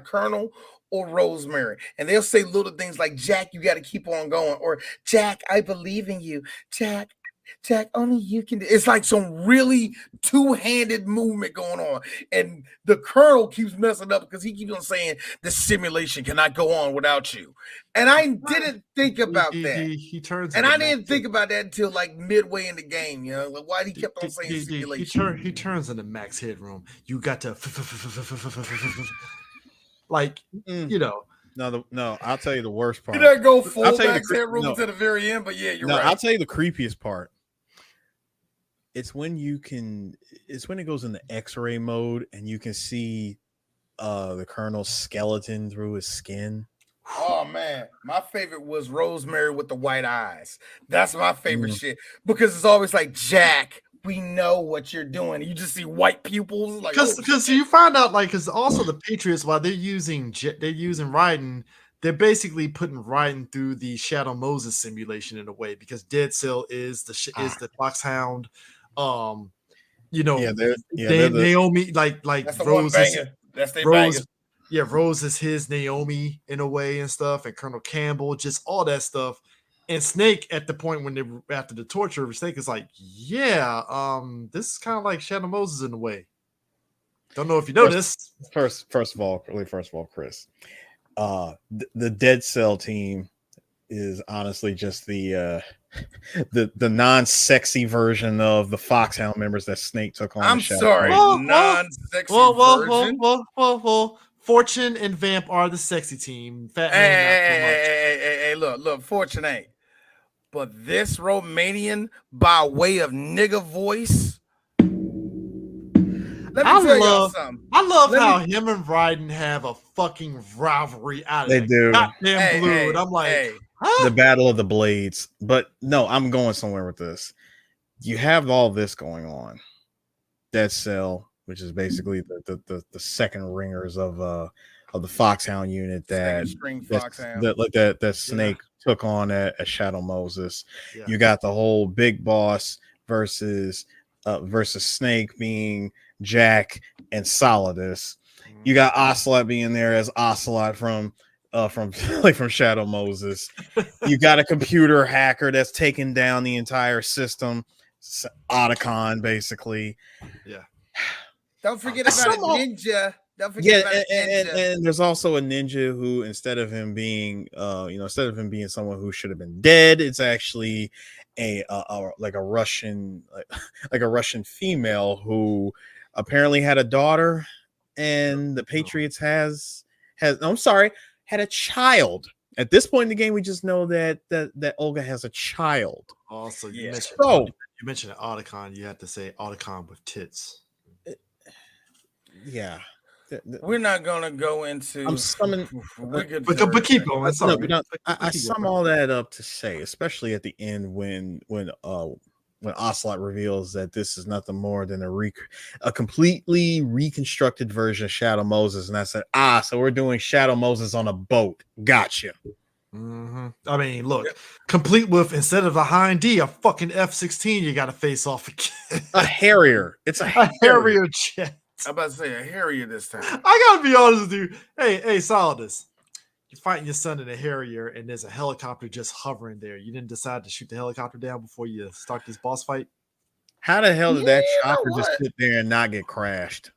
Colonel or Rosemary. And they'll say little things like, Jack, you got to keep on going. Or, Jack, I believe in you. Jack, only you can do. It's like some really two-handed movement going on. And the Colonel keeps messing up because he keeps on saying the simulation cannot go on without you. And I didn't think about that. He turns, and I didn't think about that until like midway in the game. You know, like why he kept on saying simulation. He turns into Max Headroom. You got to like, you know. No, I'll tell you the worst part. You didn't go full Max Headroom to the very end, but yeah, you're right. I'll tell you the creepiest part. It's when it goes into X-ray mode and you can see the Colonel's skeleton through his skin. Oh man, my favorite was Rosemary with the white eyes. That's my favorite shit because it's always like, Jack, we know what you're doing. You just see white pupils, like because you find out, like, because also the Patriots, while they're using Raiden, they're basically putting Raiden through the Shadow Moses simulation in a way, because Dead Cell is the Foxhound. Yeah, they're the Naomi, like That's the one Rose is banger. That's their Rose. banger. Yeah, Rose is his Naomi in a way and stuff, and Colonel Campbell, just all that stuff. And Snake, at the point when they after the torture, Snake is like, yeah, this is kind of like Shadow Moses in a way. Don't know if you know this. first of all, Chris, the Dead Cell team is honestly just the non-sexy version of the Foxhound members that Snake took on. I'm sorry, non-sexy version. Well. Fortune and Vamp are the sexy team. Fat Man, not so much. Hey, look, Fortune ain't. But this Romanian, by way of nigga voice, let me tell y'all something. I love how him and Raiden have a fucking rivalry out of They do. Goddamn blue. And I'm like, huh? The Battle of the Blades. But no, I'm going somewhere with this. You have all this going on. Dead Cell, which is basically the second ringers of the Foxhound unit that Snake took on at Shadow Moses. Yeah. You got the whole Big Boss versus Snake being Jack and Solidus. You got Ocelot being there as Ocelot from Shadow Moses. You got a computer hacker that's taking down the entire system. Otacon, basically. Yeah. Don't forget about a ninja. Don't forget about a ninja. And there's also a ninja who, instead of him being someone who should have been dead, it's actually a Russian female who apparently had a daughter, and the Patriots had a child. At this point in the game, we just know that Olga has a child. Also, you mentioned Otacon. You have to say Otacon with tits. Yeah. We're not gonna go into. I'm summing, but keep going. I sum all that up to say, especially at the end when Ocelot reveals that this is nothing more than a completely reconstructed version of Shadow Moses, and I said, so we're doing Shadow Moses on a boat. Gotcha. Mm-hmm. I mean, look, complete with, instead of a Hind D, a fucking F-16 you got to face off again. A Harrier. It's a Harrier jet. I'm about to say a Harrier this time. I gotta be honest with you. Hey, Solidus, you're fighting your son in a Harrier, and there's a helicopter just hovering there. You didn't decide to shoot the helicopter down before you start this boss fight? How the hell did that chopper just sit there and not get crashed?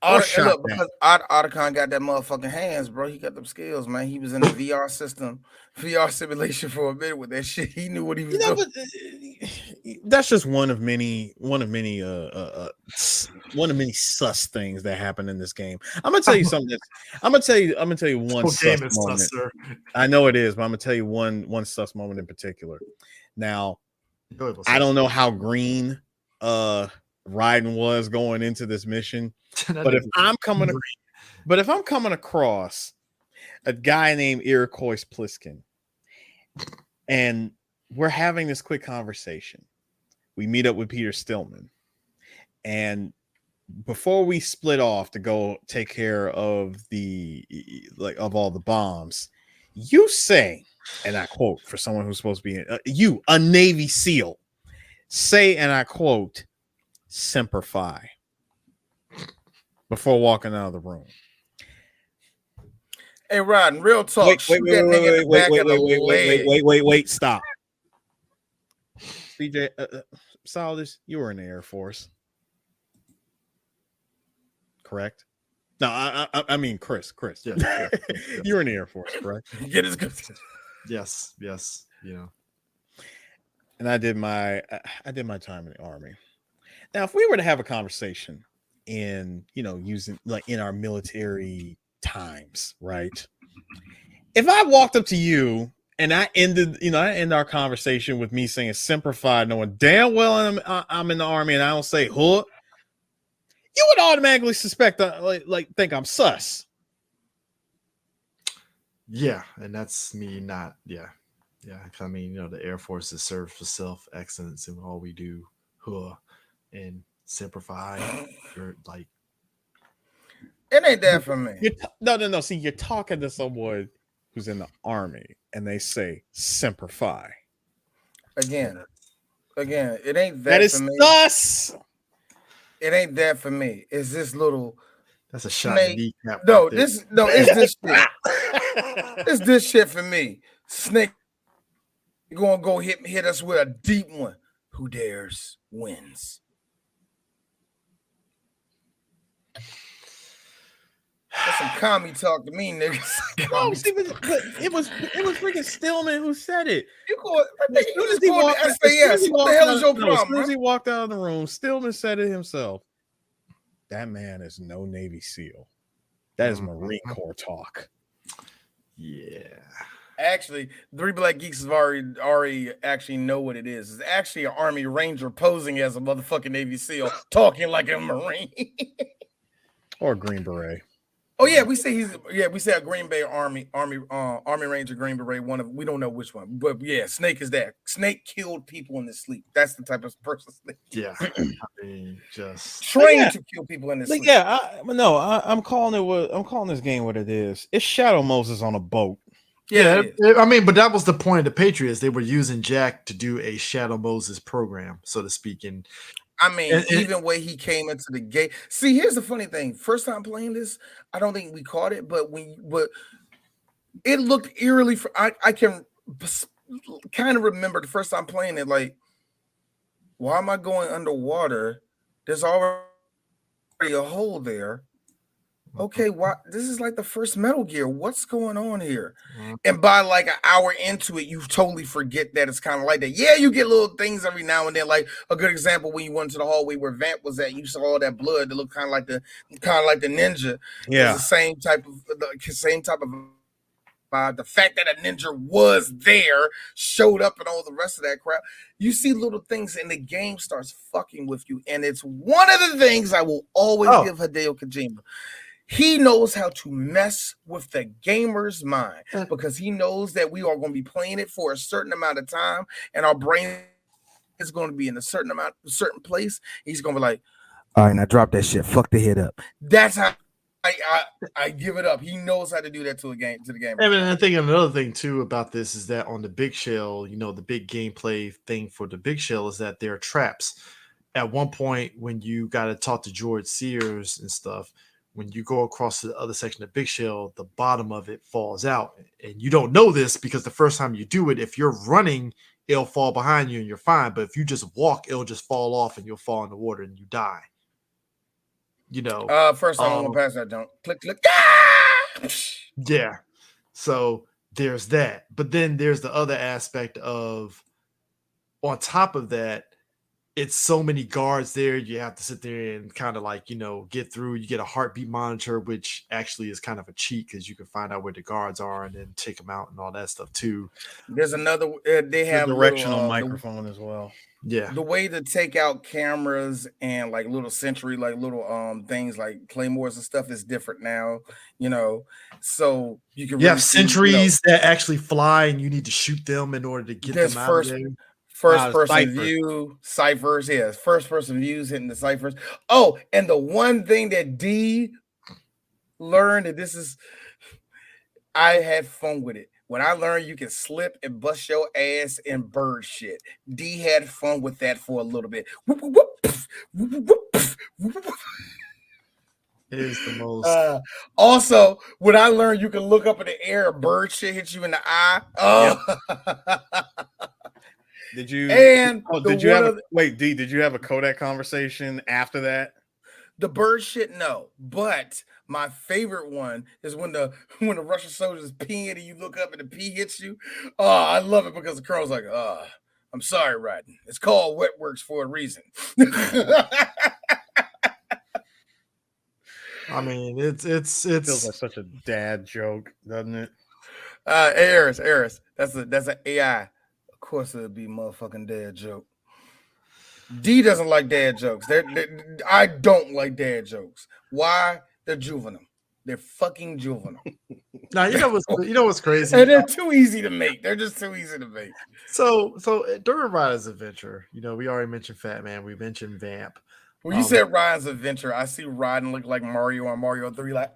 Because Otacon got that motherfucking hands, bro. He got them skills, man. He was in the VR simulation for a minute with that shit. He knew what he was doing. But that's just one of many sus things that happen in this game. I'm gonna tell you something. I'm gonna tell you one sus moment. Sus, sir. I know it is, but I'm gonna tell you one sus moment in particular. Now, I don't know how green Raiden was going into this mission. But if I'm coming across a guy named Iroquois Pliskin, and we're having this quick conversation, we meet up with Peter Stillman, and before we split off to go take care of of all the bombs, you say, and I quote for someone who's supposed to be a Navy SEAL, say, and I quote, "Semper Fi," before walking out of the room. Hey, Rodden, real talk. Wait, stop. CJ, Solidus, you were in the Air Force, correct? No, I mean Chris. Yeah. You were in the Air Force, correct? Get his good. Yes. You know. And I did my time in the Army. Now, if we were to have a conversation in our military times, right? If I walked up to you and I end our conversation with me saying "Semper Fi," knowing damn well I'm in the Army, and I don't say "huh," you would automatically suspect think I'm sus. Yeah, and that's me not. Yeah. I mean, the Air Force is served for self-excellence, and all we do, and Semper Fi, or like. It ain't that for me. No. See, you're talking to someone who's in the army and they say Semper Fi. Again, it ain't That that is for me. us. It ain't that for me. It's this little That's a shot in the kneecap. No, right there. it's this shit. It's this shit for me. Snake gonna go hit us with a deep one. Who dares wins. That's some commie talk to me, niggas. No, see, but it was freaking Stillman who said it. You go. As soon as he walked out, SAS. What the hell is your problem? As soon as he walked out of the room, Stillman said it himself. That man is no Navy SEAL. That is Marine Corps talk. Yeah. Actually, 3 Black Geeks have already actually know what it is. It's actually an Army Ranger posing as a motherfucking Navy SEAL, talking like a Marine. Or a Green Beret. Oh yeah, we say a Green Bay Army Ranger, Green Beret. We don't know which one, but yeah, Snake is that. Snake killed people in his sleep. That's the type of person Snake. Yeah, I mean, just trained to kill people in his sleep. Yeah, I'm calling this game what it is. It's Shadow Moses on a boat. Yeah, I mean, but that was the point of the Patriots. They were using Jack to do a Shadow Moses program, so to speak, and. I mean, even when he came into the game. See, here's the funny thing. First time playing this, I don't think we caught it, but it looked eerily. I can kind of remember the first time playing it. Like, why am I going underwater? There's already a hole there. Okay, why? This is like the first Metal Gear. What's going on here? And by like an hour into it, you totally forget that it's kind of like that. Yeah, you get little things every now and then. Like a good example, when you went to the hallway where Vamp was at, you saw all that blood that looked kind of like the ninja. Yeah, the same type of vibe. The fact that a ninja was there, showed up, and all the rest of that crap. You see little things, and the game starts fucking with you. And it's one of the things I will always give Hideo Kojima. He knows how to mess with the gamer's mind because he knows that we are going to be playing it for a certain amount of time, and our brain is going to be in a certain place. He's going to be like, "All right, now drop that shit. Fuck the head up." That's how I give it up. He knows how to do that to the game. I mean, I think another thing too about this is that on the big shell, the big gameplay thing for the big shell is that there are traps. At one point, when you got to talk to George Sears and stuff. When you go across to the other section of Big Shell, the bottom of it falls out. And you don't know this because the first time you do it, if you're running, it'll fall behind you and you're fine. But if you just walk, it'll just fall off and you'll fall in the water and you die. First time I went past that, don't click. Yeah. So there's that. But then there's the other aspect of, on top of that, it's so many guards there. You have to sit there and kind of like, get through. You get a heartbeat monitor, which actually is kind of a cheat because you can find out where the guards are and then take them out and all that stuff too. There's another, they have a directional microphone as well. Yeah. The way to take out cameras and like little sentry, like little things like claymores and stuff is different now, so you can have sentries that actually fly and you need to shoot them in order to get them out of there. First person view ciphers, first person views hitting the ciphers. Oh, and the one thing that D learned, and I had fun with it. When I learned you can slip and bust your ass in bird shit, D had fun with that for a little bit. It is the most. Also, when I learned you can look up in the air, a bird shit hits you in the eye. Did you? And did you have D? Did you have a Kodak conversation after that? The bird shit, no. But my favorite one is when the Russian soldiers peeing and you look up and the pee hits you. Oh, I love it because the colonel's like, I'm sorry, Raiden. It's called Wet Works for a reason. I mean, it feels like such a dad joke, doesn't it? Eris, that's an AI. Of course, it'll be a motherfucking dad joke. D doesn't like dad jokes. I don't like dad jokes. Why? They're juvenile. They're fucking juvenile. Now you know what's crazy? And they're too easy to make. They're just too easy to make. So during Ryan's adventure, we already mentioned Fat Man. We mentioned Vamp. When you said Ryan's adventure, I see Raiden look like Mario on Mario 3, like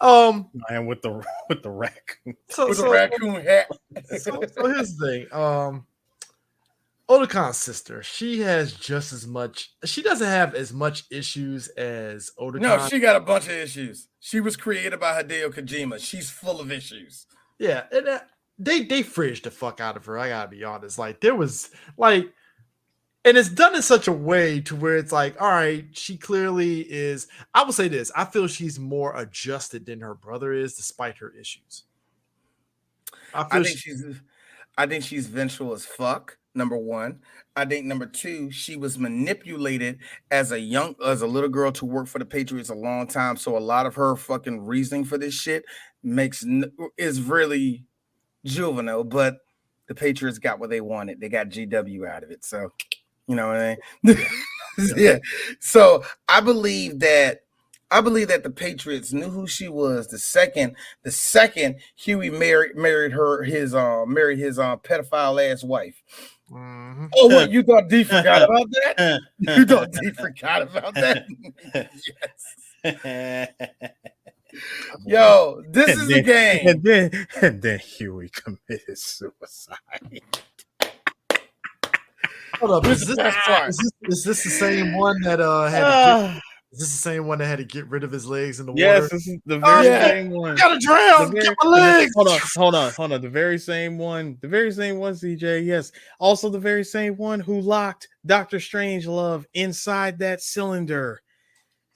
And with the raccoon. With a raccoon hat. So here's the thing. Otakon's sister, she has just as much. She doesn't have as much issues as Otacon. No, she got a bunch of issues. She was created by Hideo Kojima. She's full of issues. Yeah, and they fridged the fuck out of her. I gotta be honest. Like there was like, and it's done in such a way to where it's like, all right, she clearly is. I will say this: I feel she's more adjusted than her brother is, despite her issues. I think she's vengeful as fuck. Number one. I think number two, she was manipulated as a little girl to work for the Patriots a long time. So a lot of her fucking reasoning for this shit is really juvenile, but the Patriots got what they wanted. They got GW out of it. So, you know what I mean? Yeah. So I believe that the Patriots knew who she was. The second Huey married his pedophile ass wife. Mm-hmm. Oh, what, you thought D forgot about that? You thought D forgot about that? Yes. Yo, this is the game. And then Huey committed suicide. Hold up, is this the same one that had? Is this the same one that had to get rid of his legs in the water? Yes, this is the very same one. I gotta drown. Get my legs. Hold on. The very same one. CJ. Yes. Also, the very same one who locked Dr. Strangelove inside that cylinder,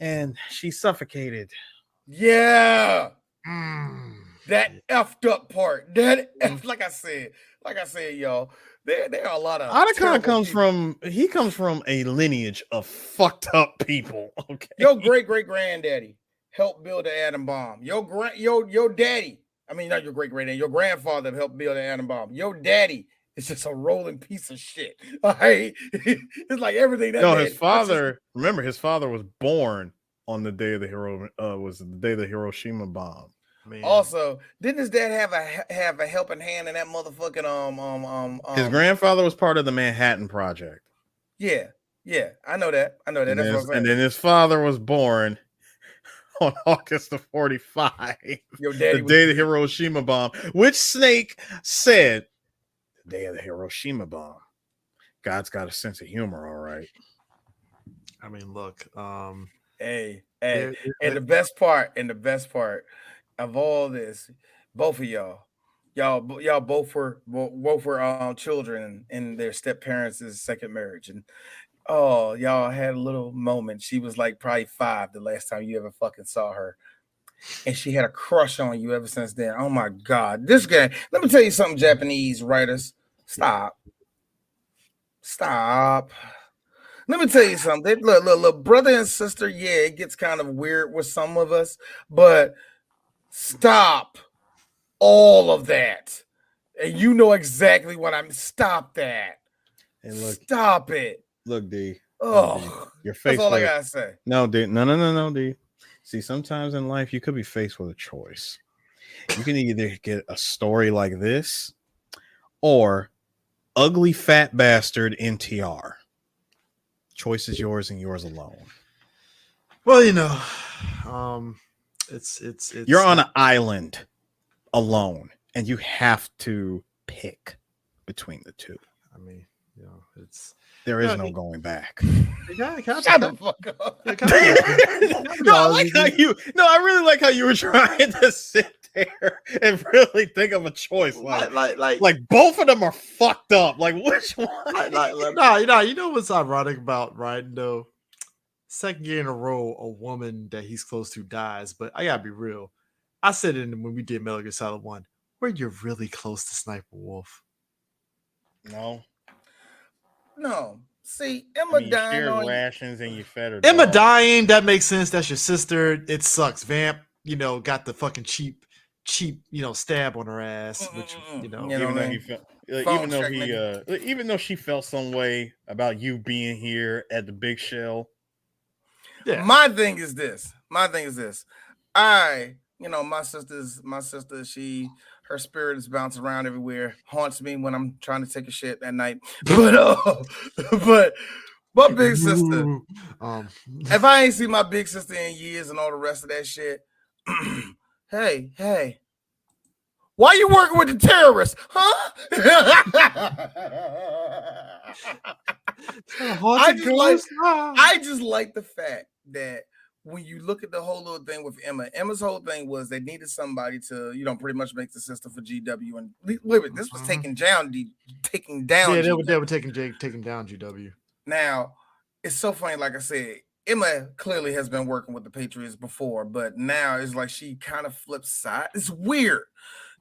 and she suffocated. Yeah. That effed up part. Like I said, y'all. There are a lot of Otacon comes from a lineage of fucked up people. Okay. Your great granddaddy helped build the atom bomb. Your daddy, I mean not your great granddaddy, your grandfather helped build the atom bomb. Your daddy is just a rolling piece of shit. All right. It's like everything that. No, his father. Remember, his father was born on the day of the Hiroshima bomb. Man. Also, didn't his dad have a helping hand in that motherfucking His grandfather was part of the Manhattan Project. Yeah, I know that. And then his father was born on August the 45, Your daddy the day of the Hiroshima bomb, which Snake said, the day of the Hiroshima bomb. God's got a sense of humor, all right. I mean, look, hey, and the best part of all this, both of y'all both were children in their step parents' second marriage, and y'all had a little moment. She was like probably 5 the last time you ever fucking saw her, and she had a crush on you ever since then. Oh my god, this guy. Let me tell you something, Japanese writers. Stop. Let me tell you something. Look, brother and sister. Yeah, it gets kind of weird with some of us, but stop all of that. And you know exactly what I'm. Stop that. Hey, look, stop it. Look, D. Oh, your face. That's all I gotta say. No, D. No, D. See, sometimes in life you could be faced with a choice. You can either get a story like this or ugly fat bastard NTR. Choice is yours and yours alone. Well, you know, it's you're on an island alone and you have to pick between the two. I mean, you know, there is no going back. Shut the fuck up. I really like how you were trying to sit there and really think of a choice. Like both of them are fucked up. Like which one? You know what's ironic about Raiden though? Second year in a row, a woman that he's close to dies. But I gotta be real. I said it when we did Metal Gear Solid 1, where you're really close to Sniper Wolf. No. See, Emma dying on rations and you fed her. Emma dying, that makes sense. That's your sister. It sucks. Vamp, got the fucking cheap, stab on her ass. Which, even though she felt some way about you being here at the Big Shell. Yeah. My thing is this. My sister, her spirit is bouncing around everywhere, haunts me when I'm trying to take a shit at night. But my big sister, if I ain't seen my big sister in years and all the rest of that shit, hey, why you working with the terrorists, huh? I just like the fact that when you look at the whole little thing with Emma's whole thing was they needed somebody to, pretty much make the system for GW. And this was taking down Yeah, they GW. were taking down GW. Now, it's so funny, like I said, Emma clearly has been working with the Patriots before, but now it's like she kind of flips side. It's weird.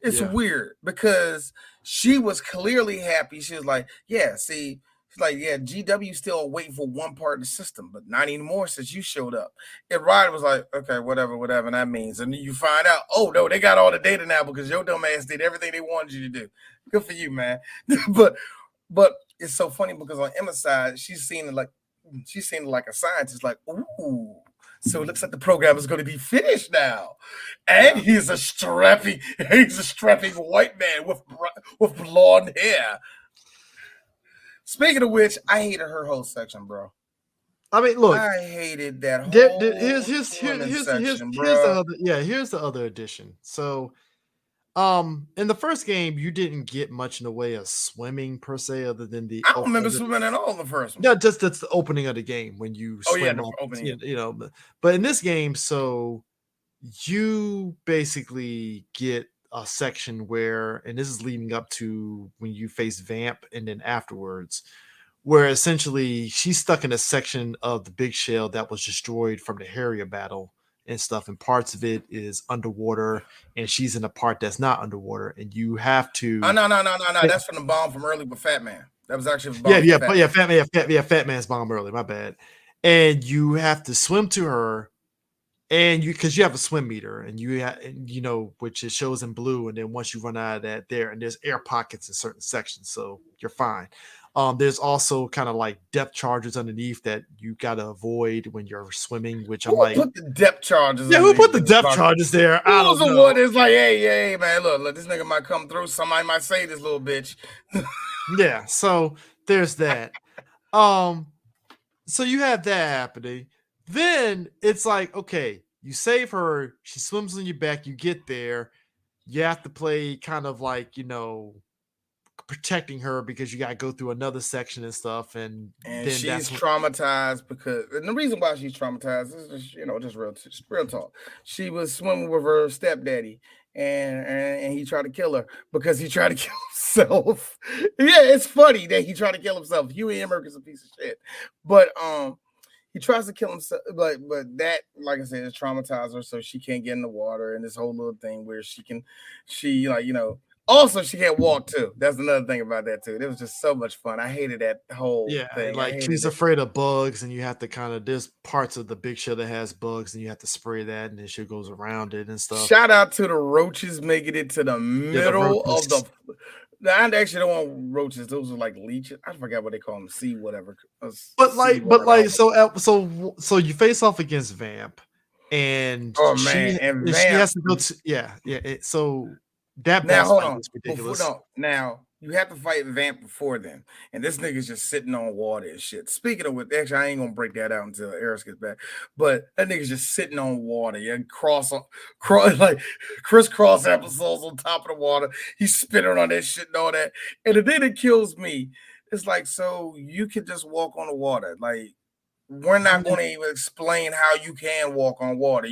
It's weird because she was clearly happy. She was like, yeah, see, she's like, yeah, GW still waiting for one part of the system, but not anymore since you showed up. And Ryder was like, okay, whatever that means. And then you find out, oh no, they got all the data now because your dumb ass did everything they wanted you to do. Good for you, man. but it's so funny because on Emma's side, she's seen it like a scientist, like, ooh. So it looks like the program is going to be finished now, and he's a strapping white man with blonde hair. Speaking of which, I hated her whole section, bro. I mean, look, I hated that whole here's the other addition. So, in the first game, you didn't get much in the way of swimming per se, other than I don't remember swimming at all in the first one. No, just that's the opening of the game when you swim. The opening. But in this game, so you basically get a section where, and this is leading up to when you face Vamp, and then afterwards, where essentially she's stuck in a section of the big shell that was destroyed from the Harrier battle and stuff, and parts of it is underwater, and she's in a part that's not underwater, and you have to. Oh, no. That's from the bomb from early with Fat Man. That was actually Fat Man's bomb early. My bad. And you have to swim to her, and because you have a swim meter, and which it shows in blue, and then once you run out of that, there's air pockets in certain sections, so you're fine. There's also kind of like depth charges underneath that you gotta avoid when you're swimming, which I'm like, who put the depth charges? Yeah, who put the depth charges there? I don't know. One is like, hey, man, look, this nigga might come through. Somebody might say this little bitch. Yeah, so there's that. So you have that happening. Then it's like, okay, you save her. She swims on your back. You get there. You have to play kind of like, protecting her because you got to go through another section and stuff, and then she's traumatized because, and the reason why she's traumatized is just real talk. She was swimming with her stepdaddy, and he tried to kill her because he tried to kill himself. Yeah, it's funny that he tried to kill himself. Huey Emmerich is a piece of shit, but he tries to kill himself, but that, like I said, is traumatized her, so she can't get in the water, and this whole little thing where also, she can't walk too. That's another thing about that too. It was just so much fun. I hated that whole thing. Like she's afraid of bugs, and you have to there's parts of the big shell that has bugs, and you have to spray that, and then she goes around it and stuff. Shout out to the roaches making it to the middle of the. I actually don't want roaches. Those are like leeches. I forgot what they call them. So you face off against Vamp, and she has to go to so. That now hold fight on. Was ridiculous. Now you have to fight Vamp before then, and this nigga's just sitting on water and shit. Speaking of which, actually, I ain't gonna break that out until Eris gets back. But that nigga's just sitting on water. Yeah, like crisscross episodes on top of the water. He's spinning on that shit and all that. And the thing that kills me, it's like, so you can just walk on the water. Like, we're not going to even explain how you can walk on water.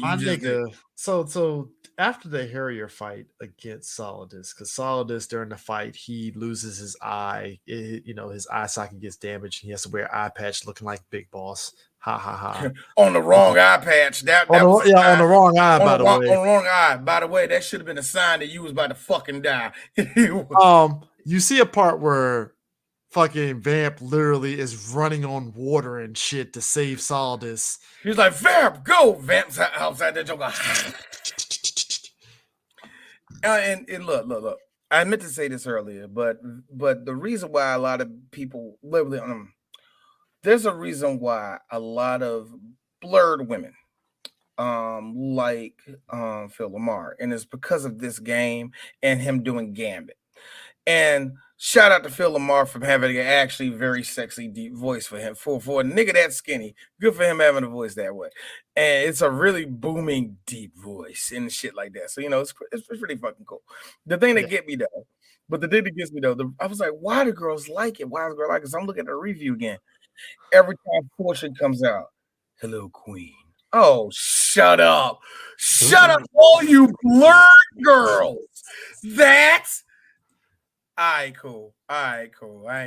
So after the Harrier fight against Solidus, because Solidus during the fight he loses his eye, his eye socket gets damaged, and he has to wear an eye patch looking like Big Boss. Ha ha ha! On the wrong eye patch. On the wrong eye. By the way, on the wrong eye. By the way, that should have been a sign that you was about to fucking die. You see a part where fucking Vamp literally is running on water and shit to save Solidus. He's like, Vamp, go! Vamp's outside the jungle. And look. I meant to say this earlier, but the reason why a lot of people literally, there's a reason why a lot of blurred women, like Phil Lamar, and it's because of this game and him doing Gambit. And Shout out to Phil Lamar from having an actually very sexy, deep voice for him. For a nigga that skinny, good for him having a voice that way. And it's a really booming, deep voice and shit like that. So, it's pretty fucking cool. The thing that get me, though, the thing that gets me, though, I was like, why do girls like it? Why do girls like it? So I'm looking at the review again. Every time Portia comes out, hello, queen. Oh, shut up. Shut up, all you blurred girls. That's all right, cool. I ain't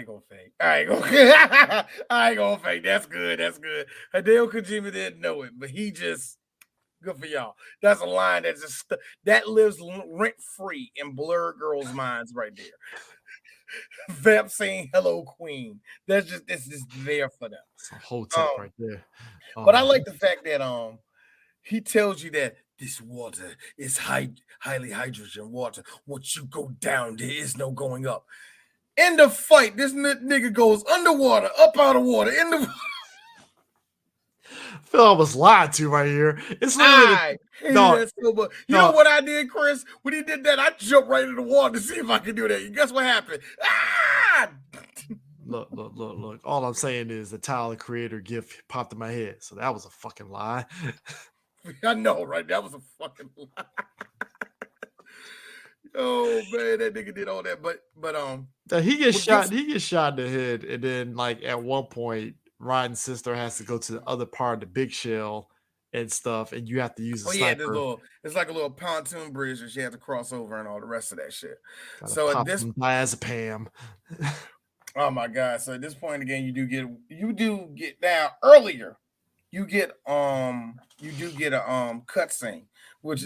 gonna fake. I ain't gonna fake. That's good. Hideo Kojima didn't know it, but he just good for y'all. That's a line that that lives rent free in blurred girls' minds right there. Vamp saying "Hello, Queen." It's just there for them. It's a whole tip right there. But I like the fact that he tells you that this water is highly hydrogen water. Once you go down, there is no going up. In the fight, this nigga goes underwater, up out of water, in the. Phil almost lied to right here. It's literally you know what I did, Chris? When he did that, I jumped right in the water to see if I could do that. And guess what happened? Look. All I'm saying is the Tyler Creator gift popped in my head. So that was a fucking lie. I know, right? That was a fucking lie. Oh man, that nigga did all that, but he gets shot. He gets shot in the head, and then like at one point, Raiden's sister has to go to the other part of the big shell and stuff, and you have to use a sniper. It's like a little pontoon bridge that you have to cross over and all the rest of that shit. So at this diazepam. Oh my god! So at this point again, you do get now earlier. You do get a cutscene, which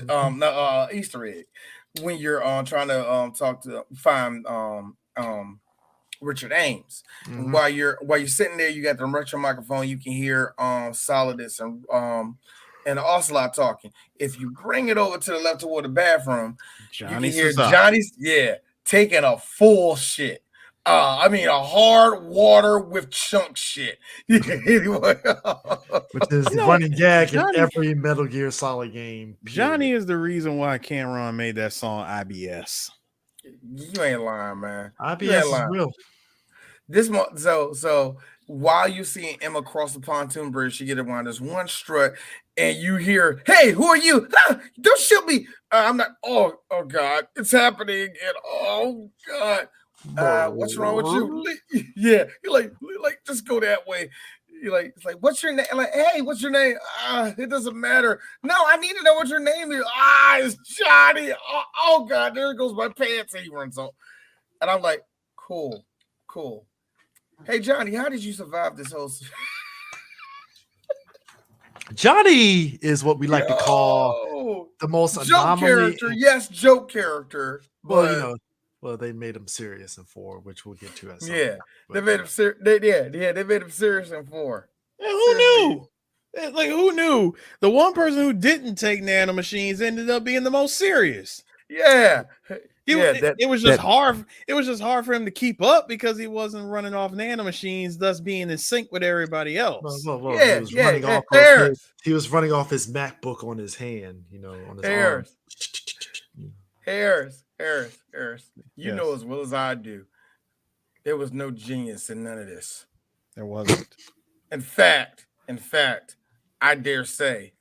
Easter egg when you're trying to find Richard Ames. Mm-hmm. While you're sitting there, you got the retro microphone. You can hear Solidus and Ocelot talking. If you bring it over to the left toward the bathroom, you can hear Johnny's taking a full shit. I mean, a hard water with chunk shit. Anyway, which is the running gag in every Metal Gear Solid game. Period. Johnny is the reason why Cameron made that song IBS. You ain't lying, man. IBS is real. So while you seeing Emma cross the pontoon bridge, she get around this one strut, and you hear, "Hey, who are you? Ah, don't shoot me! I'm not. Oh God, it's happening again. Oh God." What's wrong with you? Yeah, you're like just go that way. It's like, what's your name? Like, hey, what's your name? It doesn't matter. No, I need to know what your name is. It's Johnny. Oh God, there goes my pants apron. So, and I'm like, cool. Hey Johnny, how did you survive this whole? Johnny is what we like to call the most joke character. Yes, joke character. But well, they made him serious in 4, which we'll get to at some point. They made him serious. They made him serious in 4. And who knew? Like, who knew? The one person who didn't take nanomachines ended up being the most serious. Yeah. It was just hard. It was just hard for him to keep up because he wasn't running off nanomachines, thus being in sync with everybody else. He was running off his MacBook on his hand, on his arm. Harris. You know as well as I do, there was no genius in none of this. There wasn't. In fact, I dare say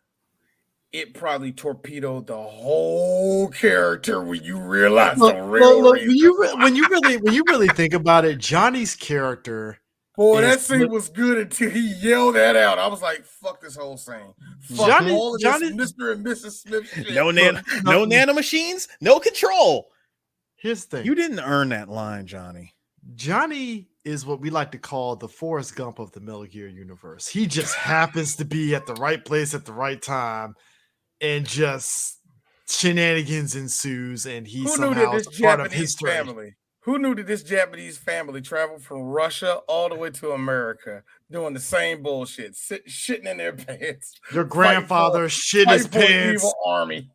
it probably torpedoed the whole character when you realize the real reason. When you really think about it, Johnny's character. Boy, that scene was good until he yelled that out. I was like, fuck this whole scene. Fuck all of this Mr. and Mrs. Smith shit. No nanomachines, no control. Here's the thing. You didn't earn that line, Johnny. Johnny is what we like to call the Forrest Gump of the Metal Gear universe. He just happens to be at the right place at the right time, and just shenanigans ensues, and he's somehow part of history. Who knew that this Japanese family traveled from Russia all the way to America doing the same bullshit, shitting in their pants? Your grandfather shit his pants. Evil army.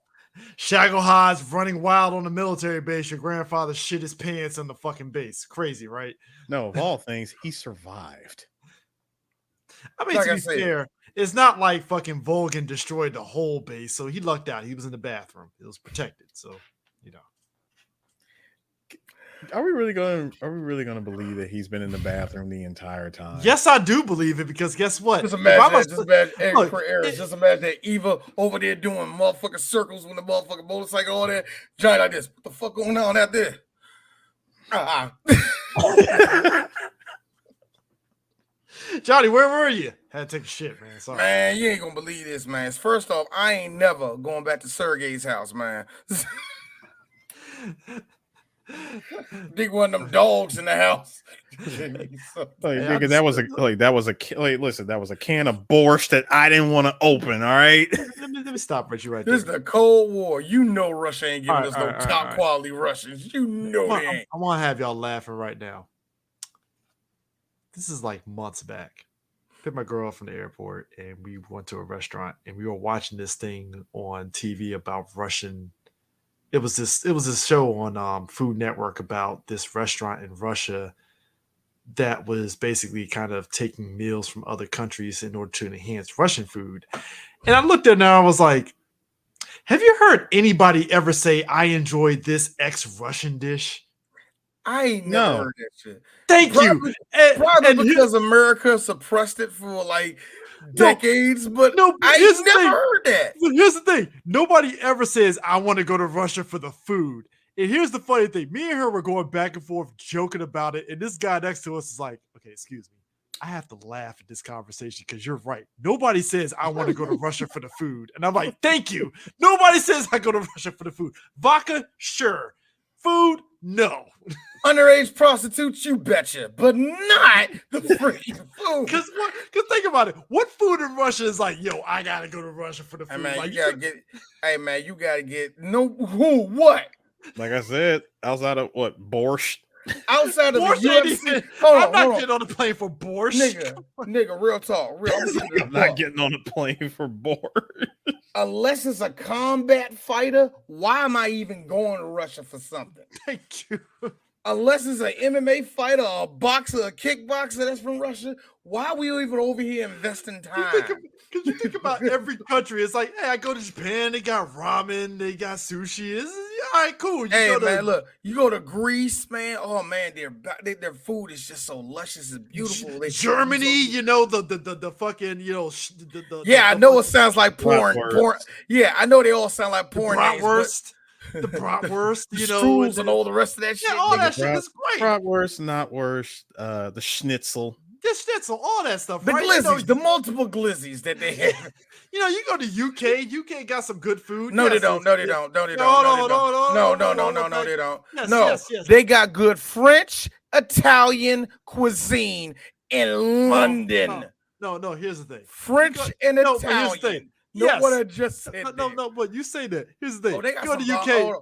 Shagohod's running wild on the military base. Your grandfather shit his pants on the fucking base. Crazy, right? No, of all things, he survived. I mean, to be fair, it's not like fucking Volgan destroyed the whole base, so he lucked out. He was in the bathroom. It was protected, so Are we really gonna believe that he's been in the bathroom the entire time? Yes, I do believe it because guess what? Just imagine that. Look, Just imagine that Eva over there doing motherfucking circles with the motherfucking motorcycle, all that. Giant like this. What the fuck going on out there? Johnny, where were you? Had to take a shit, man. Sorry. Man, you ain't gonna believe this, man. First off, I ain't never going back to Sergey's house, man. Dig one of them dogs in the house. Nigga, that was a can of borscht that I didn't want to open. All right. Let me stop you right This there. is the Cold War. You know Russia ain't giving us no top quality Russians. You know they ain't. I want to have y'all laughing right now. This is like months back. Picked my girl up from the airport and we went to a restaurant and we were watching this thing on TV about Russian. It was this show on Food Network about this restaurant in Russia that was basically kind of taking meals from other countries in order to enhance Russian food. And I looked at it and I was like, have you heard anybody ever say I enjoyed this ex-Russian dish? I ain't never heard that shit. Thank you. Probably because America suppressed it for like decades, but I never heard that. But here's the thing. Nobody ever says, I want to go to Russia for the food. And here's the funny thing. Me and her were going back and forth joking about it. And this guy next to us is like, okay, excuse me. I have to laugh at this conversation because you're right. Nobody says I want to go to Russia for the food. And I'm like, thank you. Nobody says I go to Russia for the food. Vodka, sure. Food, no. Underage prostitutes, you betcha, but not the freaking food. Because think about it. What food in Russia is like, yo, I gotta go to Russia for the food? Hey man, like, you gotta get what? Like I said, outside of what borscht. Outside of borscht the UFC, I'm not getting on the plane for borscht. Nigga, real talk. I'm not getting on a plane for borscht. Unless it's a combat fighter, why am I even going to Russia for something? Thank you. Unless it's an MMA fighter, a boxer, a kickboxer that's from Russia, why are we even over here investing time? Because you think about every country, it's like, hey, I go to Japan, they got ramen, they got sushi. This is all right, cool. Look, you go to Greece, man. Oh man, their food is just so luscious and beautiful. Germany, the fucking, I know it sounds like porn. Yeah, I know they all sound like porn. Bratwurst. The bratwurst, strudels and all the rest of that shit. Yeah, all that shit is great. Bratwurst, not worst. The schnitzel. The schnitzel, all that stuff. The right? glizzies, the multiple glizzies that they have. You go to UK. UK got some good food. No, they don't. No, they don't. No, they don't. They got good French, Italian cuisine in London. No. Here's the thing. French and Italian. Here's the thing. What I just said. No, but you say that. Here's the thing. They got go to UK.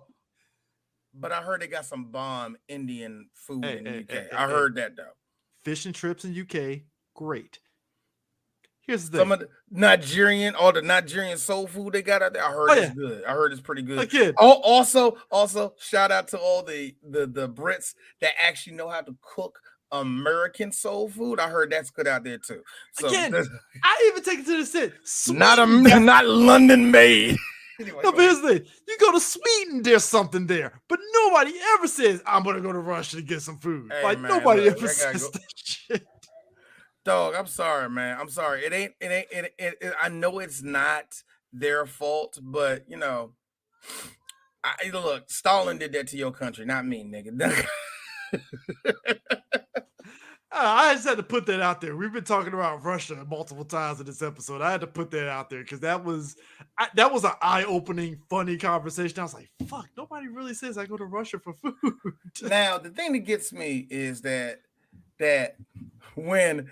But I heard they got some bomb Indian food in the UK. I heard that though. Fish and trips in UK, great. Here's the thing. Some of the Nigerian soul food they got out there. I heard it's good. I heard it's pretty good. Again. Also, shout out to all the Brits that actually know how to cook American soul food. I heard that's good out there too. So again, I even take it to the set. Not London made. Anyway, no, but here's the thing. You go to Sweden, there's something there. But nobody ever says, I'm going to go to Russia to get some food. Hey, like, man, nobody ever says that shit. Dog, I'm sorry, man. I'm sorry. It ain't. I know it's not their fault, but, look, Stalin did that to your country, not me, nigga. I just had to put that out there. We've been talking about Russia multiple times in this episode. I had to put that out there because that was an eye-opening, funny conversation. I was like, fuck, nobody really says I go to Russia for food. Now, the thing that gets me is that when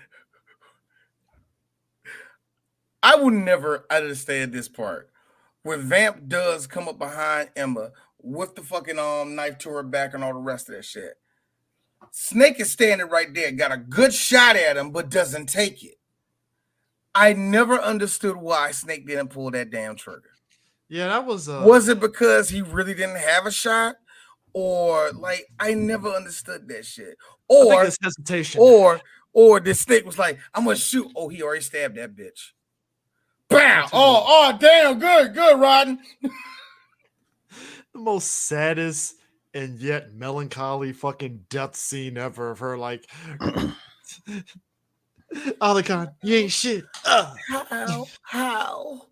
I would never understand this part. When Vamp does come up behind Emma with the fucking knife to her back and all the rest of that shit. Snake is standing right there, got a good shot at him, but doesn't take it. I never understood why Snake didn't pull that damn trigger. Yeah, that was. Was it because he really didn't have a shot, or like I never understood that shit, or I think it's hesitation, or the Snake was like, "I'm gonna shoot." Oh, he already stabbed that bitch. Bam! Oh, damn! Good, Raiden. The most saddest and yet melancholy fucking death scene ever of her like, Otacon, you ain't shit. How?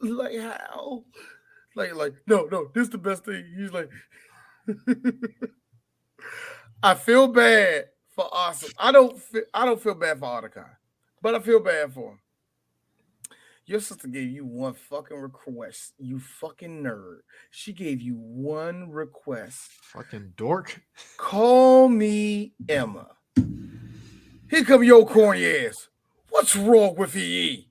Like how? Like no, this is the best thing. He's like, I feel bad for Awesome. I don't feel bad for Otacon, but I feel bad for him. Your sister gave you one fucking request, you fucking nerd. She gave you one request. Fucking dork. Call me Emma. Here come your corny ass. What's wrong with EE?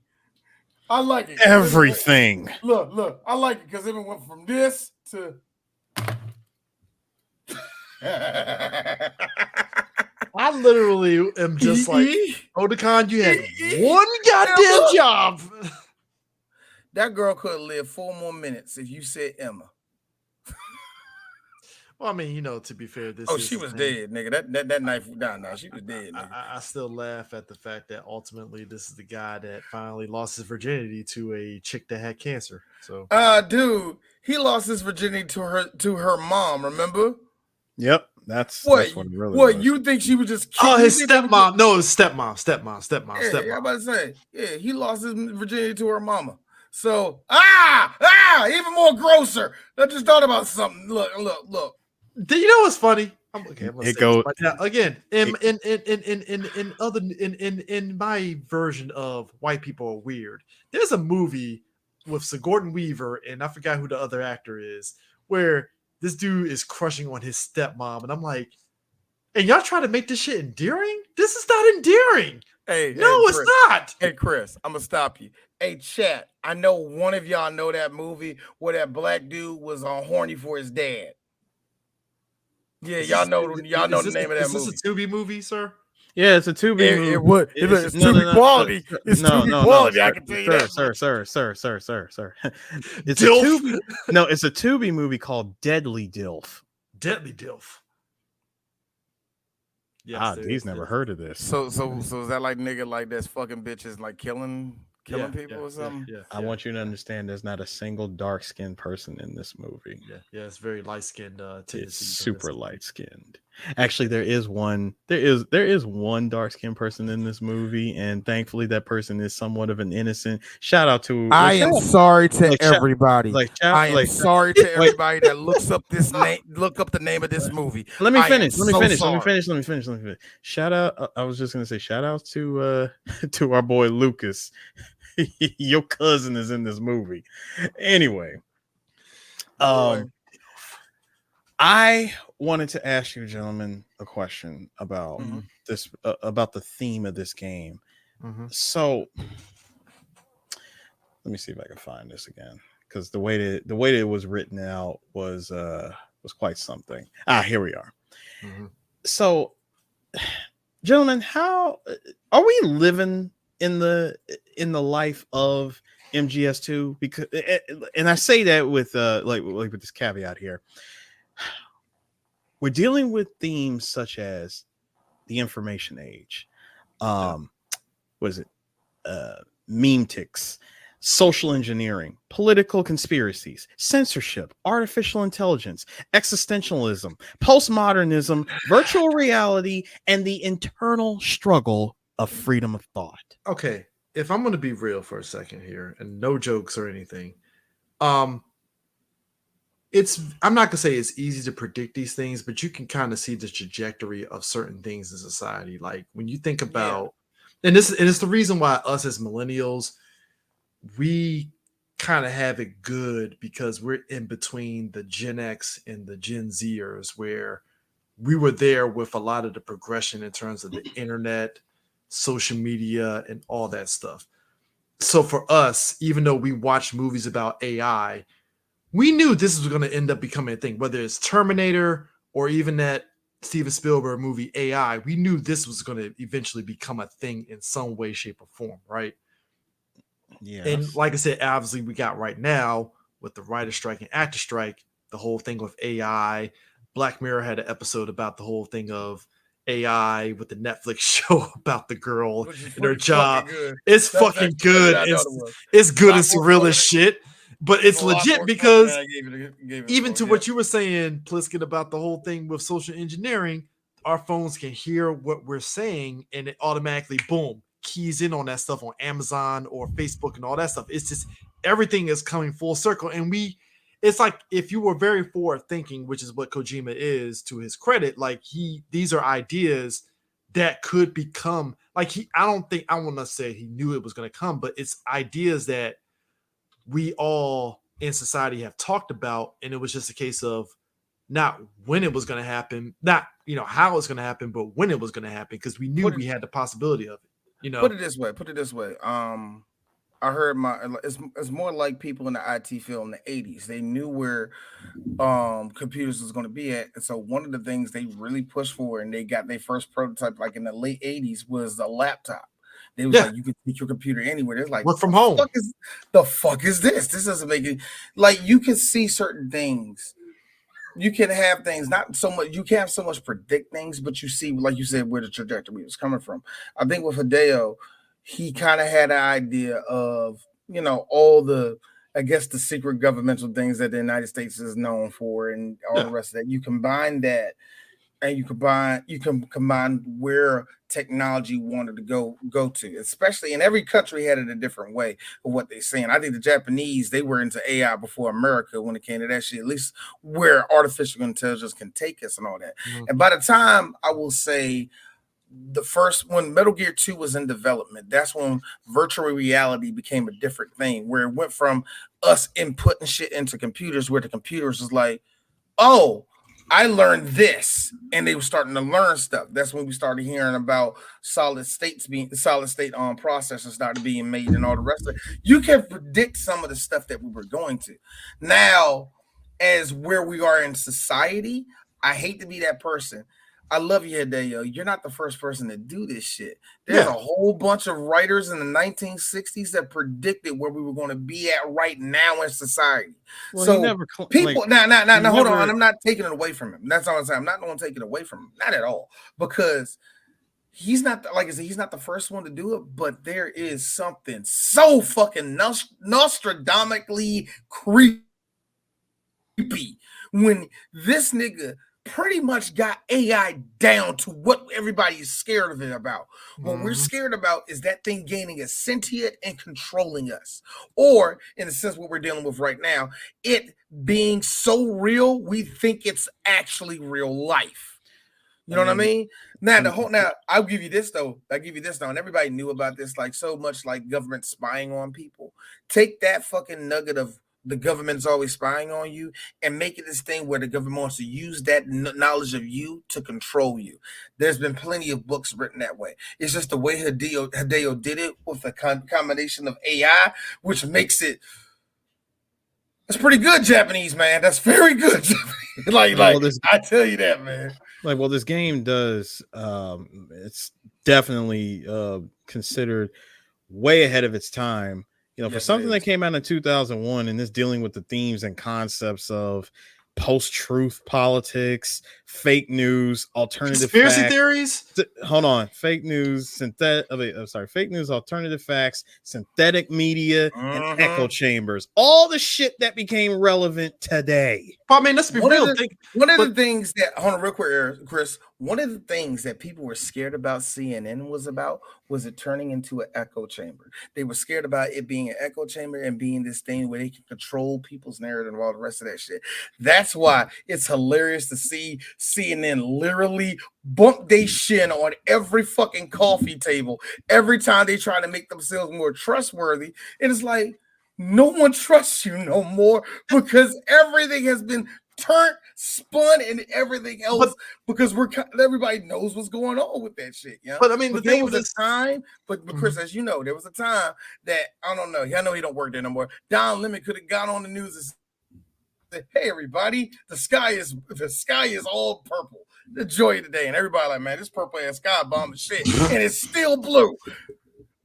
I like it. Everything. Look. I like it because it went from this to. I literally am just like, Otacon, you had one goddamn job. That girl could live 4 more minutes if you said Emma. Well, I mean, to be fair, she was dead, nigga. That knife was down now. She was dead, nigga. I still laugh at the fact that ultimately this is the guy that finally lost his virginity to a chick that had cancer. So, dude, he lost his virginity to her mom. Remember? Yep, that's what it really was. You think she was just? His stepmom? No, his stepmom. Yeah, I'm about to say, he lost his virginity to her mama. So, even more grosser. I just thought about something. Look. Do you know what's funny? Again, in my version of white people are weird. There's a movie with Sigourney Weaver and I forgot who the other actor is, where this dude is crushing on his stepmom, and I'm like, and y'all trying to make this shit endearing? This is not endearing. It's not. Hey, Chris, I'm gonna stop you. Hey, chat. I know one of y'all know that movie where that black dude was on horny for his dad. Yeah, y'all know the name of that movie. Is this a Tubi movie, sir? Yeah, it's a Tubi movie. It's Tubi quality. It's Tubi quality. I can tell you that, sir. It's a Tubi movie called Deadly Dilf. Deadly Dilf. Yes, he's never heard of this. So is that like nigga like that's fucking bitches like killing people or something? Yeah. I want you to understand there's not a single dark-skinned person in this movie. Yeah, it's very light-skinned. It's super light-skinned. Actually, there is one dark-skinned person in this movie, and thankfully that person is somewhat of an innocent. Shout out to I am sorry to everybody. I am sorry to everybody that looks up this name. Look up the name of this movie. Let me finish. Shout out. I was just gonna say shout out to our boy Lucas. Your cousin is in this movie. Anyway, I wanted to ask you gentlemen a question about this, about the theme of this game. So let me see if I can find this again, because the way that it was written out was quite something. Here we are. So, gentlemen, how are we living in the life of MGS2? Because, and I say that with like with this caveat here, we're dealing with themes such as the information age, meme ticks, social engineering, political conspiracies, censorship, artificial intelligence, existentialism, postmodernism, virtual reality, and the internal struggle of freedom of thought. Okay, if I'm going to be real for a second here, and no jokes or anything, I'm not going to say it's easy to predict these things, but you can kind of see the trajectory of certain things in society. Like when you think about, and it's the reason why us as millennials, we kind of have it good, because we're in between the Gen X and the Gen Zers, where we were there with a lot of the progression in terms of the internet, social media, and all that stuff. So for us, even though we watched movies about AI, we knew this was going to end up becoming a thing, whether it's Terminator or even that Steven Spielberg movie AI. We knew this was going to eventually become a thing in some way, shape, or form, right? Yeah. And like I said, obviously we got right now with the writer strike and actor strike, the whole thing with AI. Black Mirror had an episode about the whole thing of AI with the Netflix show about the girl and her job. It's fucking good. It's good and surreal as shit. But it's a lot legit more because content I gave it even for, to yeah. what you were saying, Pliskin, about the whole thing with social engineering, our phones can hear what we're saying and it automatically, boom, keys in on that stuff on Amazon or Facebook and all that stuff. It's just everything is coming full circle. And it's like if you were very forward thinking, which is what Kojima is to his credit, like these are ideas that could become like I don't want to say he knew it was going to come, but it's ideas that we all in society have talked about, and it was just a case of not when it was going to happen, not how it's going to happen, but when it was going to happen, because we knew we had the possibility of it. Put it this way. I heard it's more like people in the IT field in the 80s. They knew where computers was going to be at, and so one of the things they really pushed for, and they got their first prototype like in the late 80s, was the laptop. They was like, you can take your computer anywhere. They're like, work from home. The fuck is this? This doesn't make it. Like, you can see certain things. You can have things, not so much. You can't so much predict things, but you see, like you said, where the trajectory was coming from. I think with Hideo, he kind of had an idea of all the, I guess, the secret governmental things that the United States is known for, and all the rest of that. You combine that, and you can combine where technology wanted to go to, especially in every country had it a different way of what they're saying. I think the Japanese, they were into AI before America when it came to that shit, at least where artificial intelligence can take us and all that. Mm-hmm. And by the time, I will say, when Metal Gear 2 was in development, that's when virtual reality became a different thing, where it went from us inputting shit into computers, where the computers was like, oh, I learned this, and they were starting to learn stuff. That's when we started hearing about solid state processors started being made and all the rest of it. You can predict some of the stuff that we were going to. Now, as where we are in society, I hate to be that person. I love you, Hideo. You're not the first person to do this shit. There's a whole bunch of writers in the 1960s that predicted where we were going to be at right now in society. Well, so people, hold on. I'm not taking it away from him. That's all I'm saying. I'm not going to take it away from him. Not at all. Because he's not, like I said, he's not the first one to do it, but there is something so fucking Nostradamically creepy when this nigga pretty much got AI down to what everybody is scared of it about. What we're scared about is that thing gaining a sentient and controlling us. Or, in a sense, what we're dealing with right now, it being so real, we think it's actually real life. You know what I mean? Now, I'll give you this though. And everybody knew about this, like so much, like government spying on people. Take that fucking nugget of the government's always spying on you and make it this thing where the government wants to use that knowledge of you to control you. There's been plenty of books written that way. It's just the way Hideo did it with a combination of AI, which makes it. That's pretty good, Japanese, man. That's very good. I tell you that, man. This game does. It's definitely considered way ahead of its time. For something that came out in 2001 and this dealing with the themes and concepts of post-truth politics, fake news, alternative conspiracy theories. Hold on, fake news, fake news, alternative facts, synthetic media, and echo chambers. All the shit that became relevant today. I mean, let's be real. One of the things that, hold on real quick, Chris. One of the things that people were scared about CNN was it turning into an echo chamber. They were scared about it being an echo chamber and being this thing where they can control people's narrative and all the rest of that shit. That's why it's hilarious to see CNN literally bump their shin on every fucking coffee table every time they try to make themselves more trustworthy. And it's like, no one trusts you no more because everything has been turned, spun, and everything else because everybody knows what's going on with that shit. Yeah. But I mean, there was a time, but Chris, as you know, there was a time that I don't know. I know he don't work there no more. Don Lemon could have got on the news and said, "Hey, everybody, the sky is all purple. The joy of the day," and everybody like, "Man, this purple ass sky bomb is shit," and it's still blue.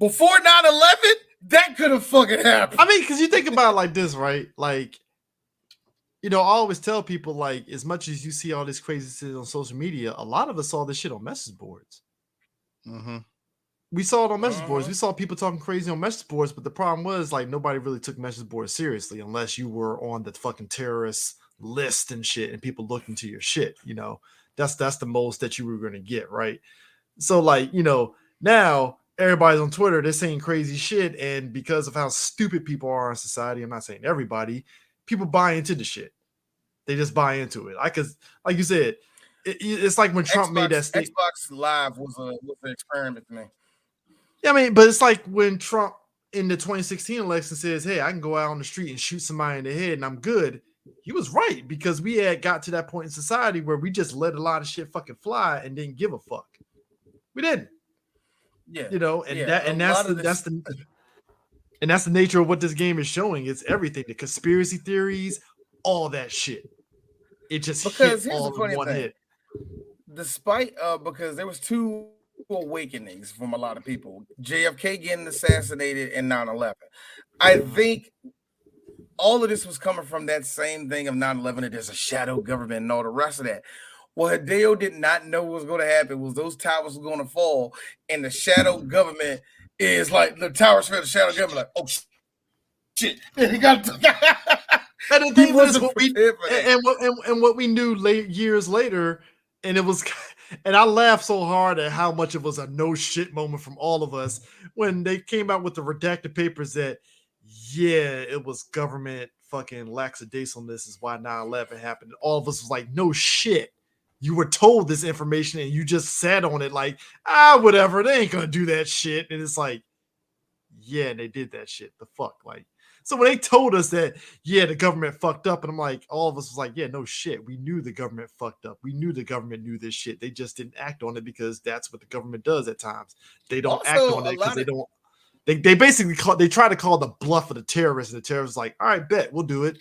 Before 9/11, that could have fucking happened. I mean, because you think about it like this, right? Like, I always tell people, like, as much as you see all this crazy shit on social media, a lot of us saw this shit on message boards. Mm-hmm. We saw it on message boards. Uh-huh. We saw people talking crazy on message boards, but the problem was like nobody really took message boards seriously unless you were on the fucking terrorist list and shit, and people looked into your shit. You know, that's the most that you were going to get, right? So like, you know, now everybody's on Twitter, they're saying crazy shit, and because of how stupid people are in society, I'm not saying everybody, people buy into the shit. They just buy into it. Like you said, it's like when Trump made that statement. Xbox Live was an experiment to me. Yeah, I mean, but it's like when Trump in the 2016 election says, "Hey, I can go out on the street and shoot somebody in the head and I'm good." He was right because we had got to that point in society where we just let a lot of shit fucking fly and didn't give a fuck. We didn't, Yeah, you know, and yeah. that's the nature of what this game is showing. It's everything, the conspiracy theories, all that shit. It just because hit here's the all in funny one thing. hit. Despite because there was two awakenings from a lot of people, JFK getting assassinated and 9/11. I think all of this was coming from that same thing of 9/11, that there's a shadow government and all the rest of that. What Hideo did not know was going to happen was those towers were going to fall, and the shadow government is like the towers fell. The shadow government like, oh shit, he got. And the He thing is, wasn't prepared for that. and what we knew years later, and it was, and I laughed so hard at how much it was a no shit moment from all of us when they came out with the redacted papers that, yeah, it was government fucking lackadaisicalness is why 9/11 happened. And all of us was like, no shit. You were told this information and you just sat on it like, whatever. They ain't gonna do that shit. And it's like, yeah, they did that shit. The fuck, like. So when they told us that, yeah, the government fucked up, and I'm like, all of us was like, yeah, no shit. We knew the government fucked up. We knew the government knew this shit. They just didn't act on it because that's what the government does at times. They don't act Also, on a it because lot they of don't. They basically they try to call the bluff of the terrorists, and the terrorists like, all right, bet we'll do it.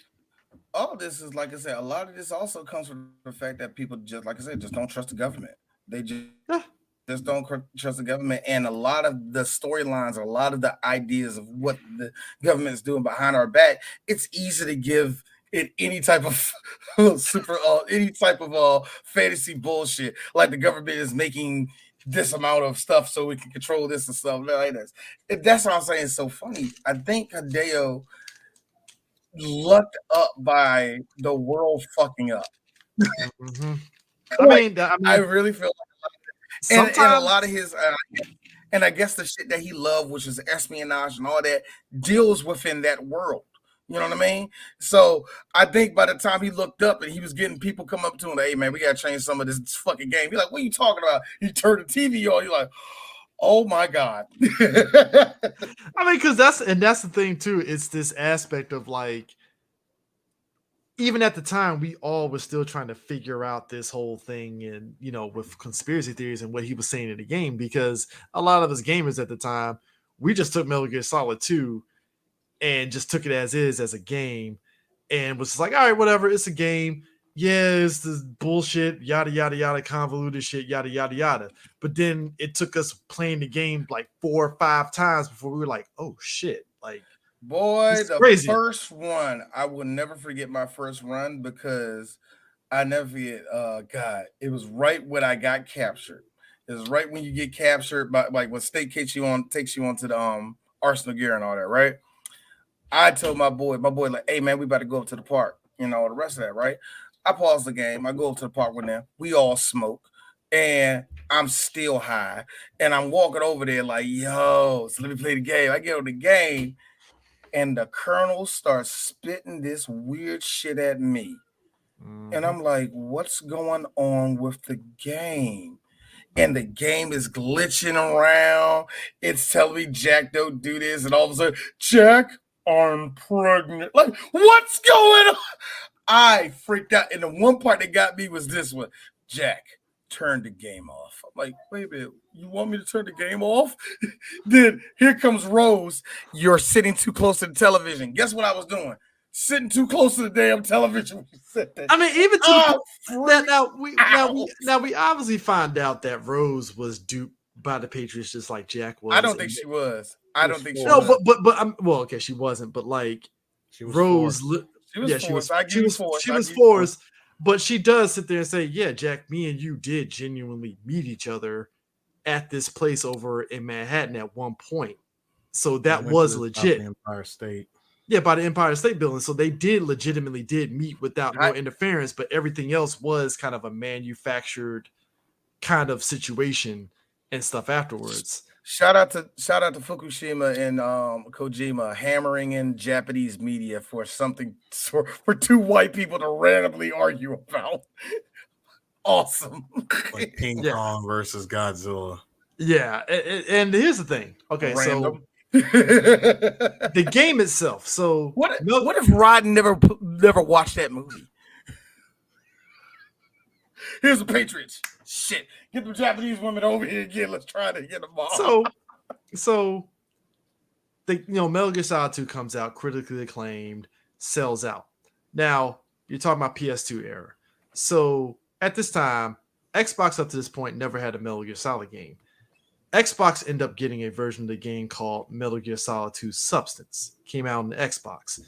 all this is, like I said, a lot of this also comes from the fact that people just, like I said, just don't trust the government. They Yeah. just don't trust the government, and a lot of the storylines, a lot of the ideas of what the government is doing behind our back, it's easy to give it any type of any type of fantasy bullshit, like the government is making this amount of stuff so we can control this and stuff like this. That's what I'm saying. It's so funny. I think Hideo lucked up by the world fucking up. Mm-hmm. Like, I I mean, really feel and a sometimes lot of his and I guess the shit that he loved, which is espionage and all that, deals within that world. You know what I mean? So I think by the time he looked up and he was getting people come up to him, like, hey man, we gotta change some of this fucking game. You're like, what are you talking about? You turn the TV on, you're like, oh my god. I mean, because that's the thing too. It's this aspect of like, even at the time, we all were still trying to figure out this whole thing, and you know, with conspiracy theories and what he was saying in the game, because a lot of us gamers at the time, we just took Metal Gear Solid 2 and just took it as is as a game, and was just like, all right, whatever, it's a game. Yeah, it's this bullshit, yada yada yada, convoluted shit, yada yada yada. But then it took us playing the game like 4 or 5 times before we were like, oh shit, like Boy, it's the crazy. first one, I will never forget my first run because I never forget. God, it was right when I got captured. It was right when you get captured by, like, when state takes you onto the arsenal gear and all that, right? I told my boy, like, hey man, we about to go up to the park, you know, the rest of that, right? I pause the game, I go up to the park with them, we all smoke, and I'm still high, and I'm walking over there like, yo, so let me play the game. I get on the game, and the colonel starts spitting this weird shit at me. And I'm like, what's going on with the game? And the game is glitching around. It's telling me, Jack, don't do this. And all of a sudden, Jack, I'm pregnant. Like, what's going on? I freaked out. And the one part that got me was this one: Jack, turn the game off. I'm like, wait a minute, you want me to turn the game off? Then here comes Rose. You're sitting too close to the television. Guess what I was doing? Sitting too close to the damn television. I mean, even to the point that now we obviously find out that Rose was duped by the Patriots just like Jack was. I don't think she was. I don't think she no, was. but well, okay, she wasn't, but like She was Rose, She was she was forced, but she does sit there and say, yeah, Jack, me and you did genuinely meet each other at this place over in Manhattan at one point. So that Went to was the legit. Empire State. Yeah, by the Empire State Building. So they legitimately meet without no I- interference, but everything else was kind of a manufactured kind of situation and stuff afterwards. Shout out to Fukushima and Kojima hammering in Japanese media for something for two white people to randomly argue about. Awesome. Like King Kong versus Godzilla. Yeah, and here's the thing. Okay, Random. so the game itself. So what if Raiden never watched that movie? Here's the Patriots. Shit, get the Japanese women over here again. Let's try to get them all. So the Metal Gear Solid 2 comes out, critically acclaimed, sells out. Now you're talking about PS2 era. So at this time, Xbox up to this point never had a Metal Gear Solid game. Xbox ended up getting a version of the game called Metal Gear Solid 2 Substance. Came out on the Xbox.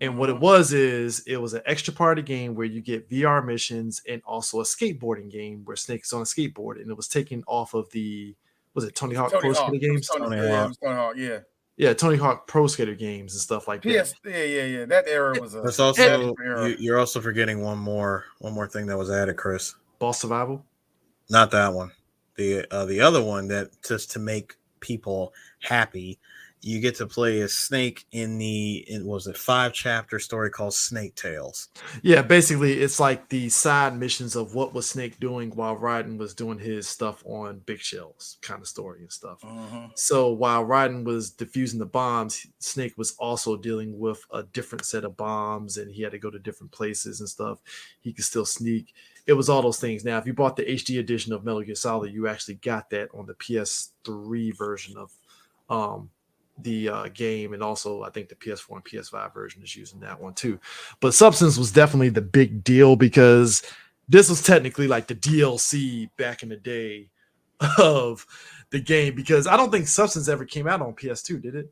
And what it was an extra part of the game where you get VR missions and also a skateboarding game where Snake is on a skateboard. And it was taken off of was it Tony Hawk Pro Skater games? Tony Hawk, yeah. Yeah, Tony Hawk Pro Skater games and stuff like that. Yeah. That era was a. There's also you're also forgetting one more thing that was added, Chris. Boss Survival? Not that one. The other one that just to make people happy, you get to play as Snake in was it 5-chapter story called Snake Tales. Yeah, basically it's like the side missions of what was Snake doing while Raiden was doing his stuff on Big Shells kind of story and stuff. So while Raiden was defusing the bombs, Snake was also dealing with a different set of bombs and he had to go to different places and stuff. He could still sneak. It was all those things. Now, if you bought the HD edition of Metal Gear Solid, you actually got that on the PS3 version of the game, and also I think the PS4 and PS5 version is using that one too. But Substance was definitely the big deal because this was technically like the DLC back in the day of the game, because I don't think Substance ever came out on PS2, did it?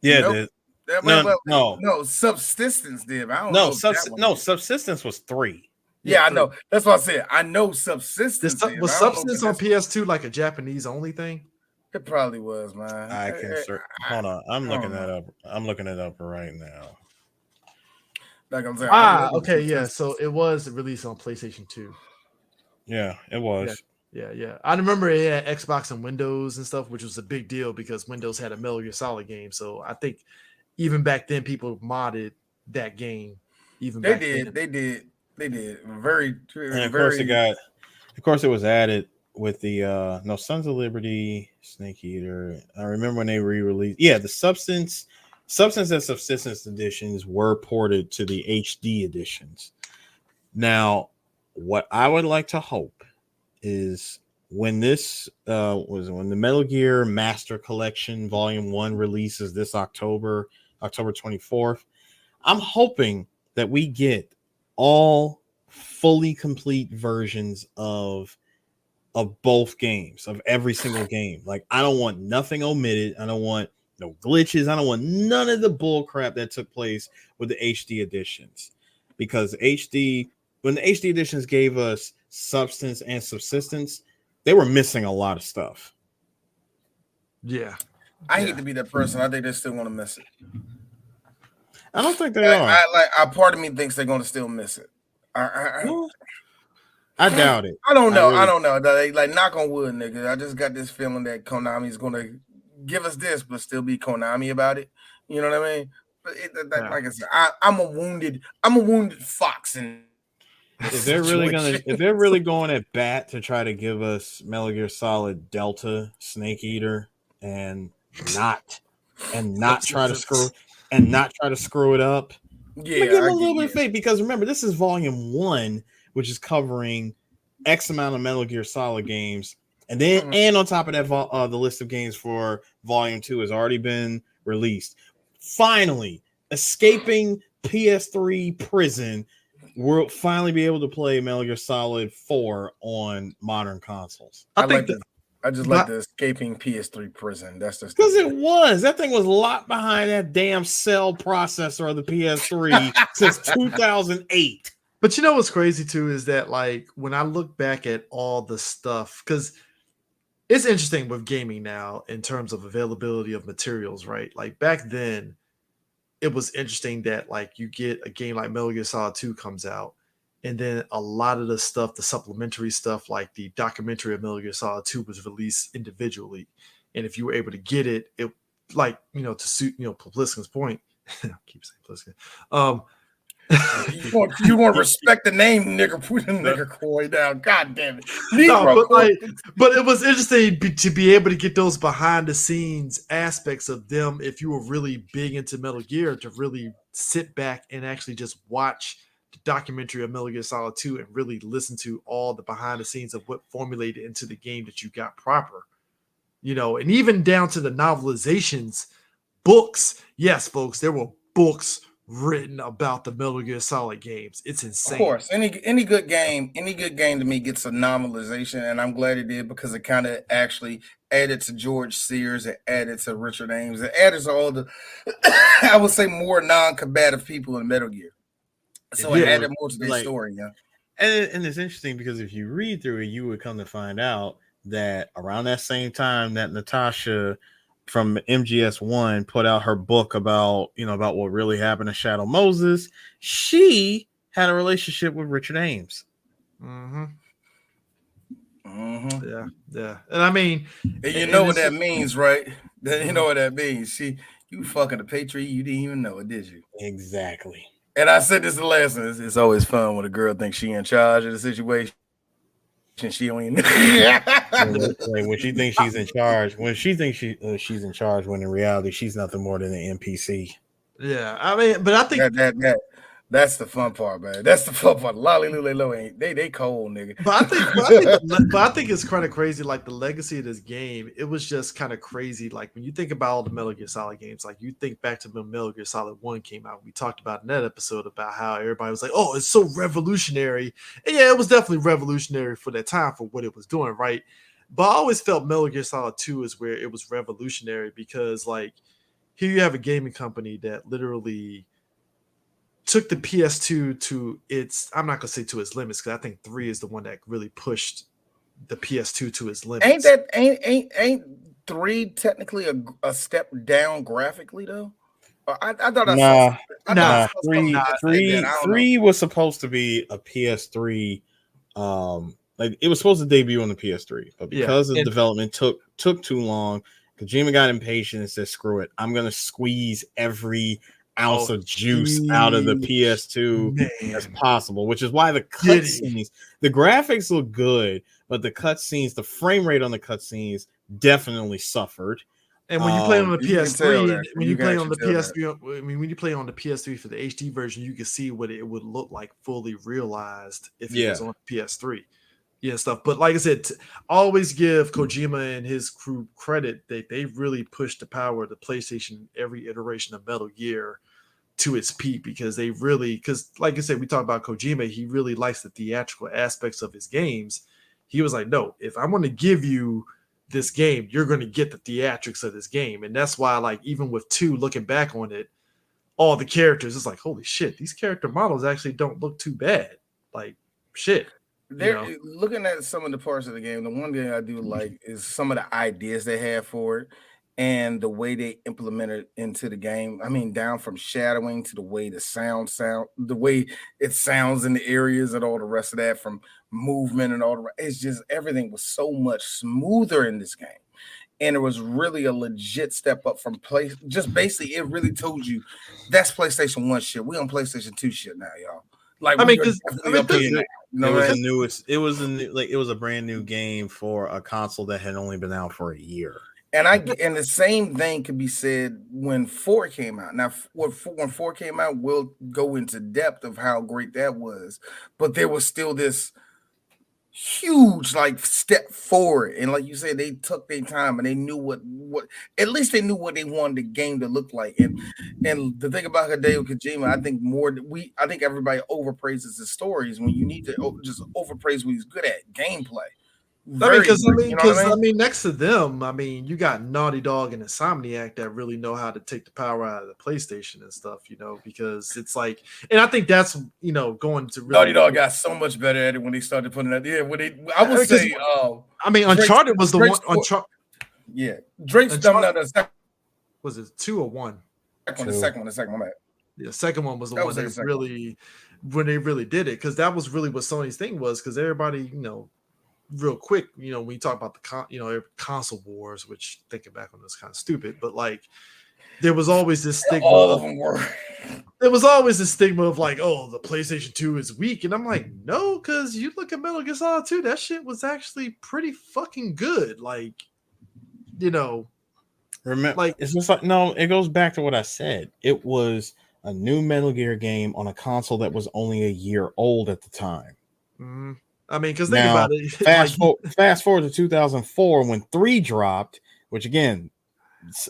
Yeah, nope. it did. No, Subsistence did. I don't know. Subsistence was 3. Yeah, I know. That's what I said. I know Subsistence. Was Substance on PS2 like a Japanese only thing? It probably was, man. I can hold on. I'm looking that up. I'm looking it up right now. Like I'm saying. Okay, yeah. So it was released on PlayStation 2. Yeah, it was. Yeah. I remember it had Xbox and Windows and stuff, which was a big deal because Windows had a Metal Gear Solid game. So I think even back then people modded that game. They did. Very, and of course it was added with the Sons of Liberty, Snake Eater. I remember when they re-released. Yeah, the Substance and Subsistence editions were ported to the HD editions. Now, what I would like to hope is when this when the Metal Gear Master Collection Volume 1 releases this October 24th, I'm hoping that we get all fully complete versions of both games, of every single game. Like, I don't want nothing omitted. I don't want no glitches. I don't want none of the bull crap that took place with the HD editions, because when the HD editions gave us Substance and Subsistence, they were missing a lot of stuff. Yeah. I hate to be that person. I think they still want to miss it. I don't think they are. Part of me thinks they're going to still miss it. I doubt it. I don't know. I don't know. Like, knock on wood, nigga. I just got this feeling that Konami's going to give us this, but still be Konami about it. You know what I mean? But like I said, I'm a wounded fox. And if they're really going at bat to try to give us Metal Gear Solid Delta Snake Eater and not try to screw it up. Yeah, give them a little bit of faith, because remember, this is Volume 1, which is covering X amount of Metal Gear Solid games, and then and on top of that, the list of games for Volume 2 has already been released. Finally, escaping PS3 prison, we'll finally be able to play Metal Gear Solid 4 on modern consoles. I just like the escaping PS3 prison. That's just because that thing was locked behind that damn cell processor of the PS3 since 2008. But you know what's crazy too is that, like, when I look back at all the stuff, because it's interesting with gaming now in terms of availability of materials, right? Like back then, it was interesting that like you get a game like Metal Gear Solid 2 comes out, and then a lot of the stuff, the supplementary stuff, like the documentary of Metal Gear Solid 2 was released individually. And if you were able to get it, it like, to suit, Publiskin's point, I keep saying Pliskin. You want to respect the name, nigga. Put the nigger Croy down. God damn it. No, but it was interesting to be able to get those behind the scenes aspects of them. If you were really big into Metal Gear, to really sit back and actually just watch the documentary of Metal Gear Solid 2 and really listen to all the behind the scenes of what formulated into the game that you got proper, and even down to the novelizations, books. Yes, folks, there were books written about the Metal Gear Solid games. It's insane. Of course, any good game to me gets a novelization, and I'm glad it did because it kind of actually added to George Sears, it added to Richard Ames, it added to all the, I would say, more non-combative people in Metal Gear. So it added more to their story, yeah. And it's interesting because if you read through it, you would come to find out that around that same time that Natasha from MGS1 put out her book about what really happened to Shadow Moses, she had a relationship with Richard Ames. Mm-hmm. Mm-hmm. Yeah. And I mean, and you know what that means, right? You know what that means. You fucking a patriot, you didn't even know it, did you? Exactly. And I said this the last one. It's always fun when a girl thinks she in charge of the situation. She don't even when she thinks she's in charge, when she thinks she's in charge, when in reality she's nothing more than an NPC. Yeah, I mean, but I think that's the fun part, man. That's the fun part. Lolly Lulu ain't they cold, nigga. But I think it's kind of crazy. Like the legacy of this game, it was just kind of crazy. Like when you think about all the Metal Gear Solid games, like you think back to when Metal Gear Solid 1 came out. We talked about in that episode about how everybody was like, "Oh, it's so revolutionary." And yeah, it was definitely revolutionary for that time for what it was doing, right? But I always felt Metal Gear Solid 2 is where it was revolutionary because, like, here you have a gaming company that literally took the PS2 to its, I'm not gonna say to its limits because I think 3 is the one that really pushed the PS2 to its limits. Ain't 3 technically a step down graphically though? I thought three was supposed to be a PS3. Like it was supposed to debut on the PS3, but because the development took too long, Kojima got impatient and said, "Screw it! I'm gonna squeeze every ounce of juice out of the PS2 as possible," which is why the cutscenes, the graphics look good, but the cutscenes, the frame rate on the cutscenes definitely suffered. And when you play on the PS3, when you play on the PS3, I mean, when you play on the PS3 for the HD version, you can see what it would look like fully realized if it was on PS3. Yeah, stuff. But like I said, always give Kojima and his crew credit that they really pushed the power of the PlayStation every iteration of Metal Gear to its peak because like I said, we talk about Kojima, he really likes the theatrical aspects of his games. He was like, no, if I'm going to give you this game, you're going to get the theatrics of this game. And that's why, like, even with 2, looking back on it, all the characters, it's like, holy shit, these character models actually don't look too bad. Like, shit. They're looking at some of the parts of the game. The one thing I do like is some of the ideas they have for it and the way they implement it into the game. I mean, down from shadowing to the way the sound, the way it sounds in the areas and all the rest of that, from movement and all the. It's just everything was so much smoother in this game, and it was really a legit step up from play. Just basically, it really told you that's PlayStation 1 shit. We on PlayStation 2 shit now, y'all. Like, I mean, it was a brand new game for a console that had only been out for a year. And the same thing could be said when 4 came out. Now, when 4 came out, we'll go into depth of how great that was. But there was still this huge step forward, and like you said, they took their time and they knew what at least they knew what they wanted the game to look like. And the thing about Hideo Kojima, I think everybody overpraises his stories when you need to just overpraise what he's good at, gameplay. Next to them, you got Naughty Dog and Insomniac that really know how to take the power out of the PlayStation and stuff, because it's like, and I think that's going to really. Naughty Dog got so much better at it when they started putting that. Yeah, I would say, Uncharted was the one. Yeah, Drake's done that. Was it 2 or 1? The second one. My bad. The second one was the one that really, when they really did it, because that was really what Sony's thing was, because everybody, real quick, when you talk about the console wars, which thinking back on this kind of stupid, but like there was always this stigma. All of them were. There was always this stigma of like, oh, the PlayStation 2 is weak, and I'm like, no, because you look at Metal Gear Solid 2, that shit was actually pretty fucking good. Like, remember, like it's just like no, it goes back to what I said. It was a new Metal Gear game on a console that was only a year old at the time. Mm-hmm. Because think about it. Fast forward to 2004 when 3 dropped, which again,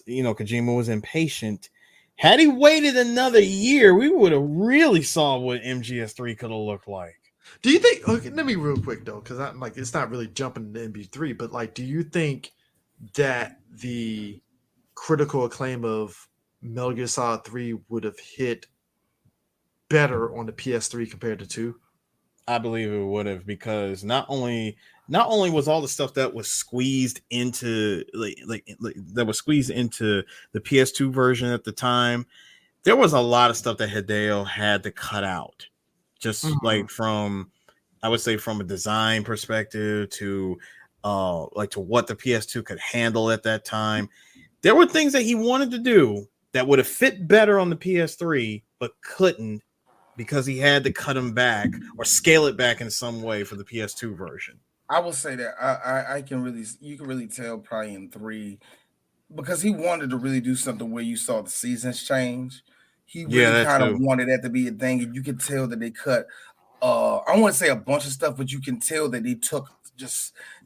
Kojima was impatient. Had he waited another year, we would have really saw what MGS3 could have looked like. Do you think? Okay, let me real quick though, because I'm like, it's not really jumping into MGS3, but like, do you think that the critical acclaim of Metal Gear Solid 3 would have hit better on the PS3 compared to 2? I believe it would have, because not only was all the stuff that was squeezed into that was squeezed into the PS2 version at the time, there was a lot of stuff that Hideo had to cut out, just like from, I would say, from a design perspective to to what the PS2 could handle at that time. There were things that he wanted to do that would have fit better on the PS3, but couldn't, because he had to cut them back or scale it back in some way for the PS2 version. I will say that you can really tell probably in 3, because he wanted to really do something where you saw the seasons change. He really kind of wanted that to be a thing, and you could tell that they cut. I don't want to say a bunch of stuff, but you can tell that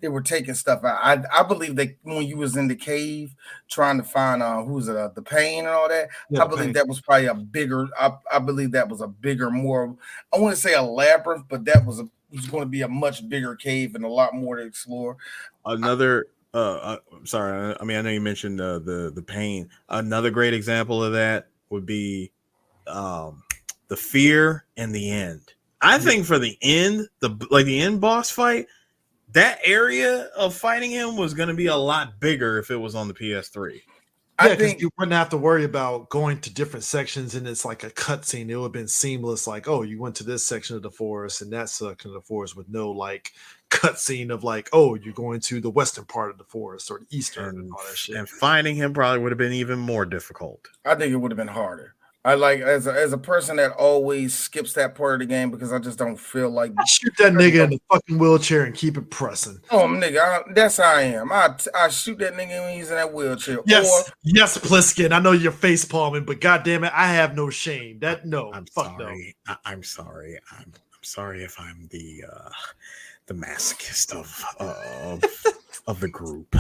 they were taking stuff out. I believe that when you was in the cave trying to find the pain and all that, I believe that was probably a bigger. I believe that was a bigger, more. I want to say a labyrinth, but that was going to be a much bigger cave and a lot more to explore. Another. Sorry, I know you mentioned the pain. Another great example of that would be the fear and the end. I think for the end, the end boss fight, that area of fighting him was going to be a lot bigger if it was on the PS3. Yeah, because you wouldn't have to worry about going to different sections and it's like a cutscene. It would have been seamless, like, oh, you went to this section of the forest and that section of the forest with no like cutscene of like, oh, you're going to the western part of the forest or the eastern and all that shit. And finding him probably would have been even more difficult. I think it would have been harder. I like as a person that always skips that part of the game because I just don't feel like shoot that nigga in the fucking wheelchair and keep it pressing. Oh, nigga, that's how I am. I shoot that nigga when he's in that wheelchair. Yes, yes, Pliskin. I know you're face palming, but goddamn it, I have no shame. I'm sorry. No. I'm sorry. I'm sorry if I'm the masochist of the group.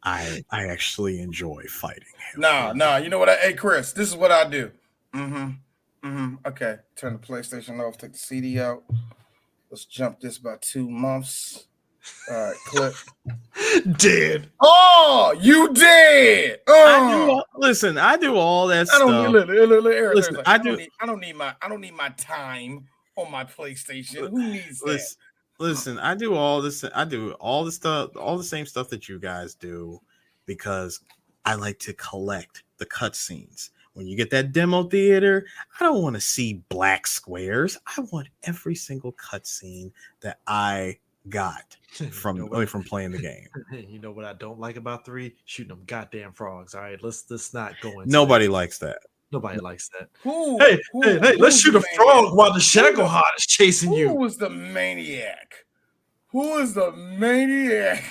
I actually enjoy fighting him. Nah. You know what? Hey, Chris, this is what I do. Okay. Turn the PlayStation off. Take the CD out. Let's jump this by 2 months. All right, clip. Dead. Oh, you did. Oh. I do all that stuff. I don't need my time on my PlayStation. Who needs that? Listen, I do all this. I do all the stuff, all the same stuff that you guys do, because I like to collect the cutscenes. When you get that demo theater, I don't want to see black squares. I want every single cutscene that I got from playing the game. You know what I don't like about 3? Shooting them goddamn frogs. All right, let's not go into Nobody likes that. Nobody likes that. Hey, let's shoot a frog while the Shackleheart is chasing you. Who is the maniac? Who is the maniac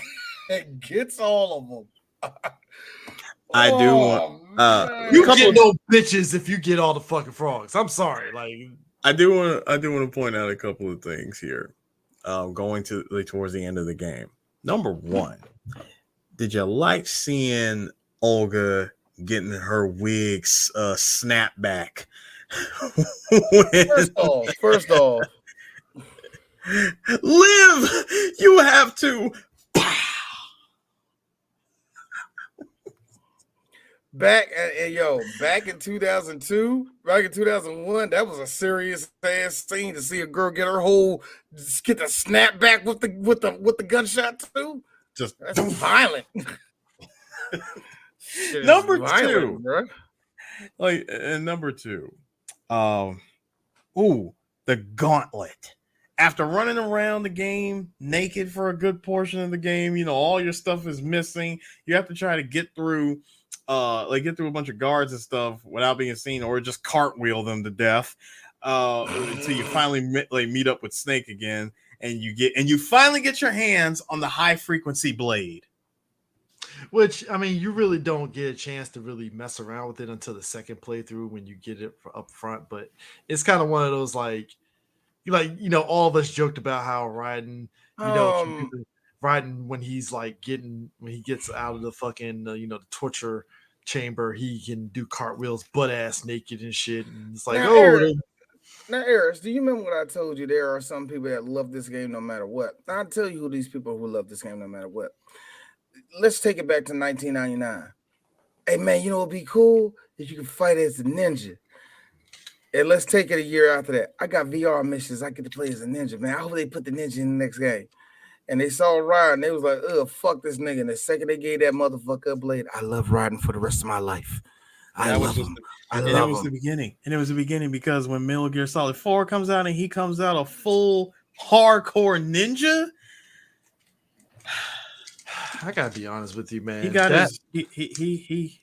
that gets all of them? I do want. You get no bitches if you get all the fucking frogs. I'm sorry. Like, I do want to point out a couple of things here. Going to towards the end of the game. Number 1, did you like seeing Olga getting her wig snapped back? First off, Liv, you have to back in 2002, back in 2001, that was a serious ass scene to see a girl get the snap back with the gunshot too. Just That's violent. Shit is number violent, two, bro. like and number two, the gauntlet. After running around the game naked for a good portion of the game, all your stuff is missing. You have to try to get through get through a bunch of guards and stuff without being seen, or just cartwheel them to death until you finally meet up with Snake again, and you finally get your hands on the high frequency blade. Which, I mean, you really don't get a chance to really mess around with it until the second playthrough when you get it up front. But it's kind of one of those all of us joked about how Raiden, can do the Raiden when he gets out of the fucking the torture chamber, he can do cartwheels butt ass naked and shit. And it's like, now, Eris, do you remember what I told you? There are some people that love this game no matter what. I'll tell you who these people who love this game no matter what. Let's take it back to 1999. Hey, man, you know what'd be cool? If you can fight as a ninja. And let's take it a year after that. I got VR missions. I get to play as a ninja, man. I hope they put the ninja in the next game. And they saw Raiden. They was like, ugh, fuck this nigga. And the second they gave that motherfucker a blade, I love Raiden for the rest of my life. I love him. It was the beginning. And it was the beginning because when Metal Gear Solid 4 comes out and he comes out a full hardcore ninja, I gotta be honest with you, man. He got he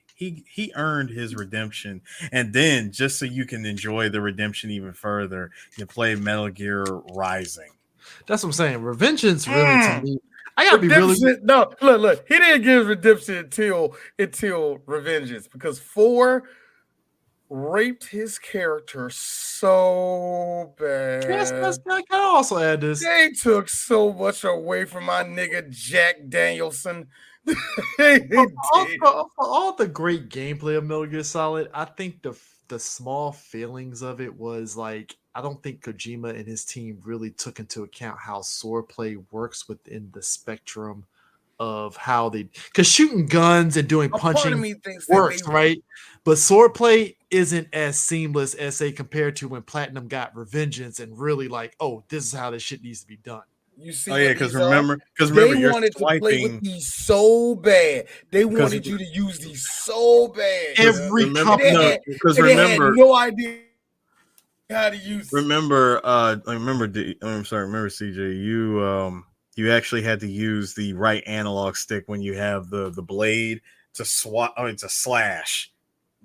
earned his redemption. And then just so you can enjoy the redemption even further, you play Metal Gear Rising. That's what I'm saying. Revengeance really to me. I gotta be really no. Look. He didn't give redemption until Revengeance because 4 raped his character so bad. Yes, I can also add this. They took so much away from my nigga Jack Danielson. For all the great gameplay of Metal Gear Solid, I think the small failings of it was like, I don't think Kojima and his team really took into account how swordplay works within the spectrum of how because shooting guns and doing punching works, right? But swordplay isn't as seamless as say compared to when Platinum got Revengeance and really like, oh, this is how this shit needs to be done. You see, because they remember, wanted to play with these so bad. They wanted you to use these so bad. Every company, because remember, no idea how to use. Remember, remember CJ, you actually had to use the right analog stick when you have the blade to to slash,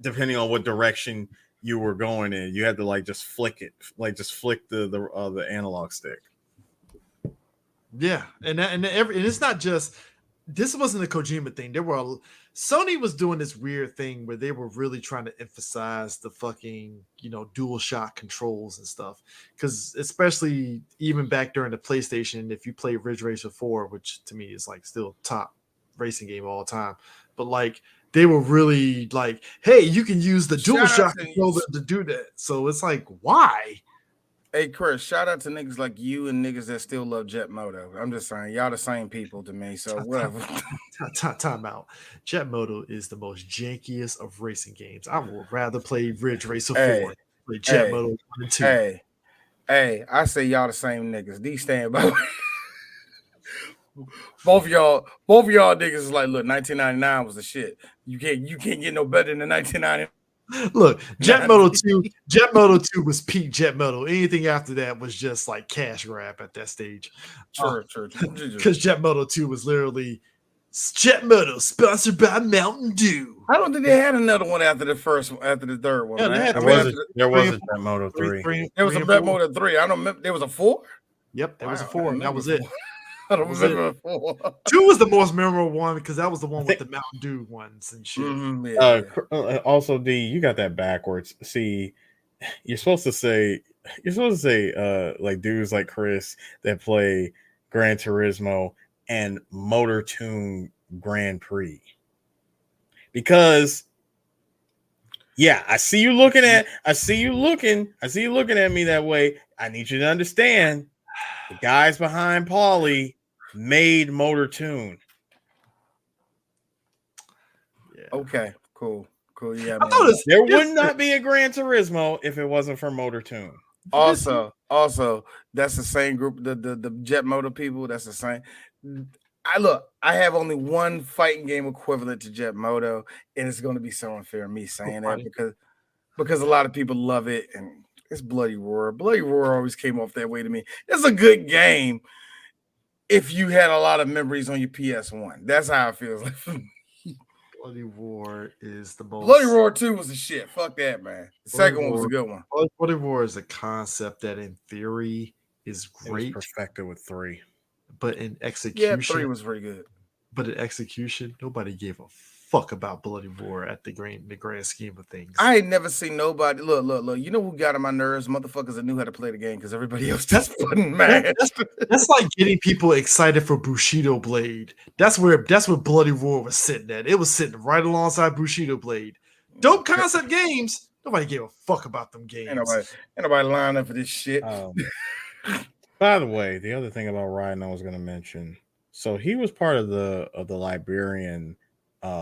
depending on what direction you were going in. You had to just flick it, just flick the analog stick. Yeah, and it's not just this wasn't a Kojima thing. Sony was doing this weird thing where they were really trying to emphasize the fucking dual shock controls and stuff. Because especially even back during the PlayStation, if you play Ridge Racer 4, which to me is still top racing game of all time, but they were really like, hey, you can use the dual shock controller to do that. So it's like, why? Hey, Chris, shout out to niggas like you and niggas that still love Jet Moto. I'm just saying, y'all the same people to me, so whatever. Time out. Jet Moto is the most jankiest of racing games. I would rather play Ridge Racer 4 than Jet Moto 1 and 2. Hey, I say y'all the same niggas. These stand by. Both of y'all niggas is like, look, 1999 was the shit. You can't get no better than 1999. Look, Jet Moto 2 was peak Jet Moto. Anything after that was just like cash grab at that stage. True. Because Jet Moto 2 was literally Jet Moto sponsored by Mountain Dew. I don't think they had another one after the third one. Yeah, right? There was a Jet Moto 3. There was a Jet Moto 3. I don't remember. There was a 4? Yep, there was a 4, and that was it. I don't remember a 4. 2 was the most memorable one because that was the one with the Mountain Dew ones and shit. Mm-hmm, also, D, you got that backwards. See, you're supposed to say like dudes like Chris that play Gran Turismo and Motor Tune Grand Prix. Because I see you looking at me that way. I need you to understand the guys behind Paulie made Motor Tune. Yeah. Okay, cool. cool. Yeah, I thought there would not be a Gran Turismo if it wasn't for Motor Tune. Also, that's the same group, the Jet Moto people. That's the same. I have only one fighting game equivalent to Jet Moto, and it's going to be so unfair me saying that because a lot of people love it, and it's Bloody Roar. Bloody Roar always came off that way to me. It's a good game if you had a lot of memories on your PS1. That's how it feels like for me. Bloody Roar is the most. Bloody Roar 2 was the shit. Fuck that, man. The second one was a good one. Bloody Roar is a concept that, in theory, is great. It was perfected with 3, but in execution, 3 was pretty good. But in execution, nobody gave a fuck about Bloody Roar at the grand scheme of things. I ain't never seen nobody. Look. You know who got on my nerves? Motherfuckers that knew how to play the game because everybody else just wasn't mad. That's like getting people excited for Bushido Blade. That's where Bloody Roar was sitting at. It was sitting right alongside Bushido Blade. Dope concept games. Nobody gave a fuck about them games. Ain't nobody lining up for this shit. By the way, the other thing about Raiden I was going to mention. So he was part of the Liberian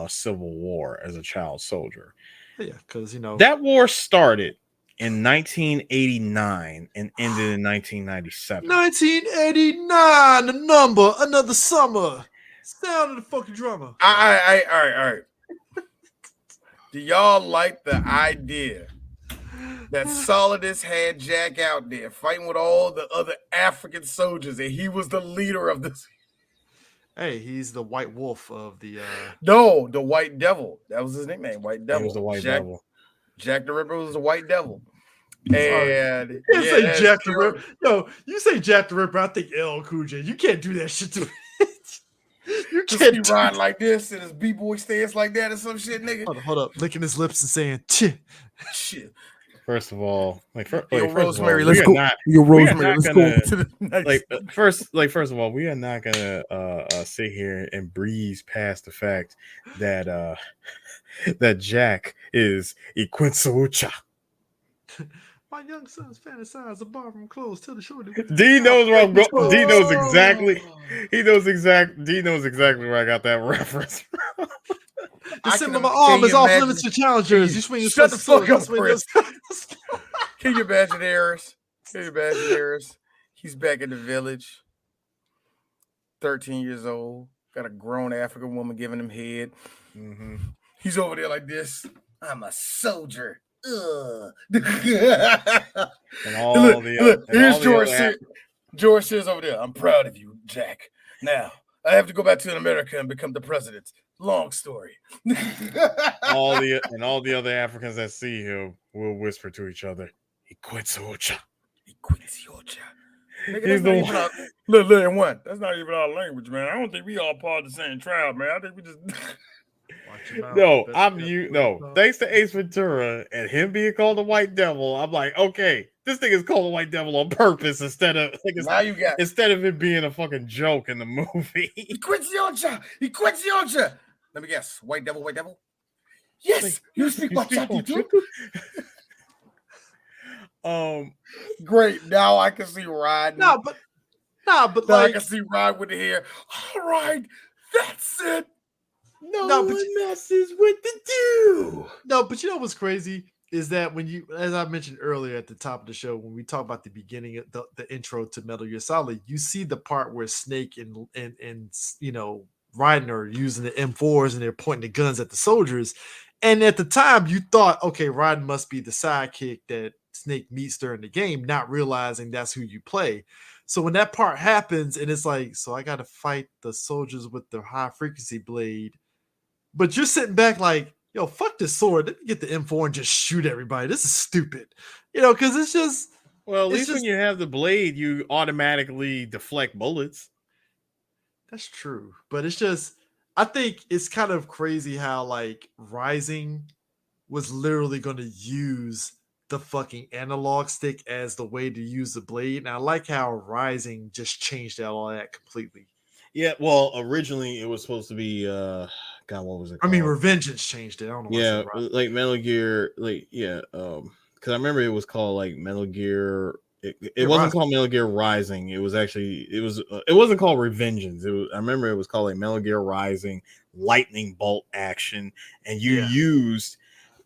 Civil War as a child soldier. Yeah, because that war started in 1989 and ended in 1997. 1989, the number, another summer. Sound of the fucking drummer. All right. Do y'all like the idea that Solidus had Jack out there fighting with all the other African soldiers, and he was the leader of this? Hey, he's the White Wolf of the. No, the White Devil. That was his nickname, White Devil. He was the White Devil. Jack the Ripper was the White Devil. And you say Jack the Ripper. Yo, you say Jack the Ripper. I think LL Cool J. You can't do that shit to me. You can't be riding like this and his b-boy stance like that or some shit, nigga. Hold up, licking his lips and saying shit. First of all, Rosemary, let's go. Rosemary, let's go to the next. First of all, we are not gonna sit here and breeze past the fact that that Jack is Iquinsucha. My young son's fantasize of barroom clothes till the shorty. D knows where I'm going. D knows exactly. D knows exactly where I got that reference from. The symbol of my arm is off limits to challengers. You swing your shut the fuck up, Chris. Can you imagine Harris? He's back in the village. 13 years old. Got a grown African woman giving him head. Mm-hmm. He's over there like this. I'm a soldier. And here's George. George says over there, I'm proud of you, Jack. Now, I have to go back to America and become the president. Long story. all the other Africans that see him will whisper to each other, Iquinsucha. Look, that's not even our language, man. I don't think we all part of the same tribe, man. I think we just thanks to Ace Ventura and him being called the White Devil, I'm like, okay, this thing is called the White Devil on purpose instead of it being a fucking joke in the movie. Iquinsucha. Let me guess. White Devil. Yes, you speak Wachati too. Great. Now I can see Raiden. But I can see Raiden with the hair. All right, that's it. No one messes with the do. No, but you know what's crazy is that when you, as I mentioned earlier at the top of the show, when we talk about the beginning of the intro to Metal Gear Solid, you see the part where Snake and Raiden are using the M4s and they're pointing the guns at the soldiers. And at the time, you thought, okay, Raiden must be the sidekick that Snake meets during the game, not realizing that's who you play. So when that part happens and it's like, so I got to fight the soldiers with the high frequency blade, but you're sitting back like, yo, fuck this sword. Let me get the M4 and just shoot everybody. This is stupid. Because it's just... Well, at least when you have the blade, you automatically deflect bullets. That's true. But it's just... I think it's kind of crazy how, like, Rising was literally going to use the fucking analog stick as the way to use the blade. And I like how Rising just changed out all that completely. Yeah, well, originally it was supposed to be... God, what was it called? I mean, Revengeance changed it. I don't know. Yeah, like Metal Gear, because I remember it was called like Metal Gear. It wasn't called Metal Gear Rising. It was actually it wasn't called Revengeance. I remember it was called like Metal Gear Rising Lightning Bolt Action, and you used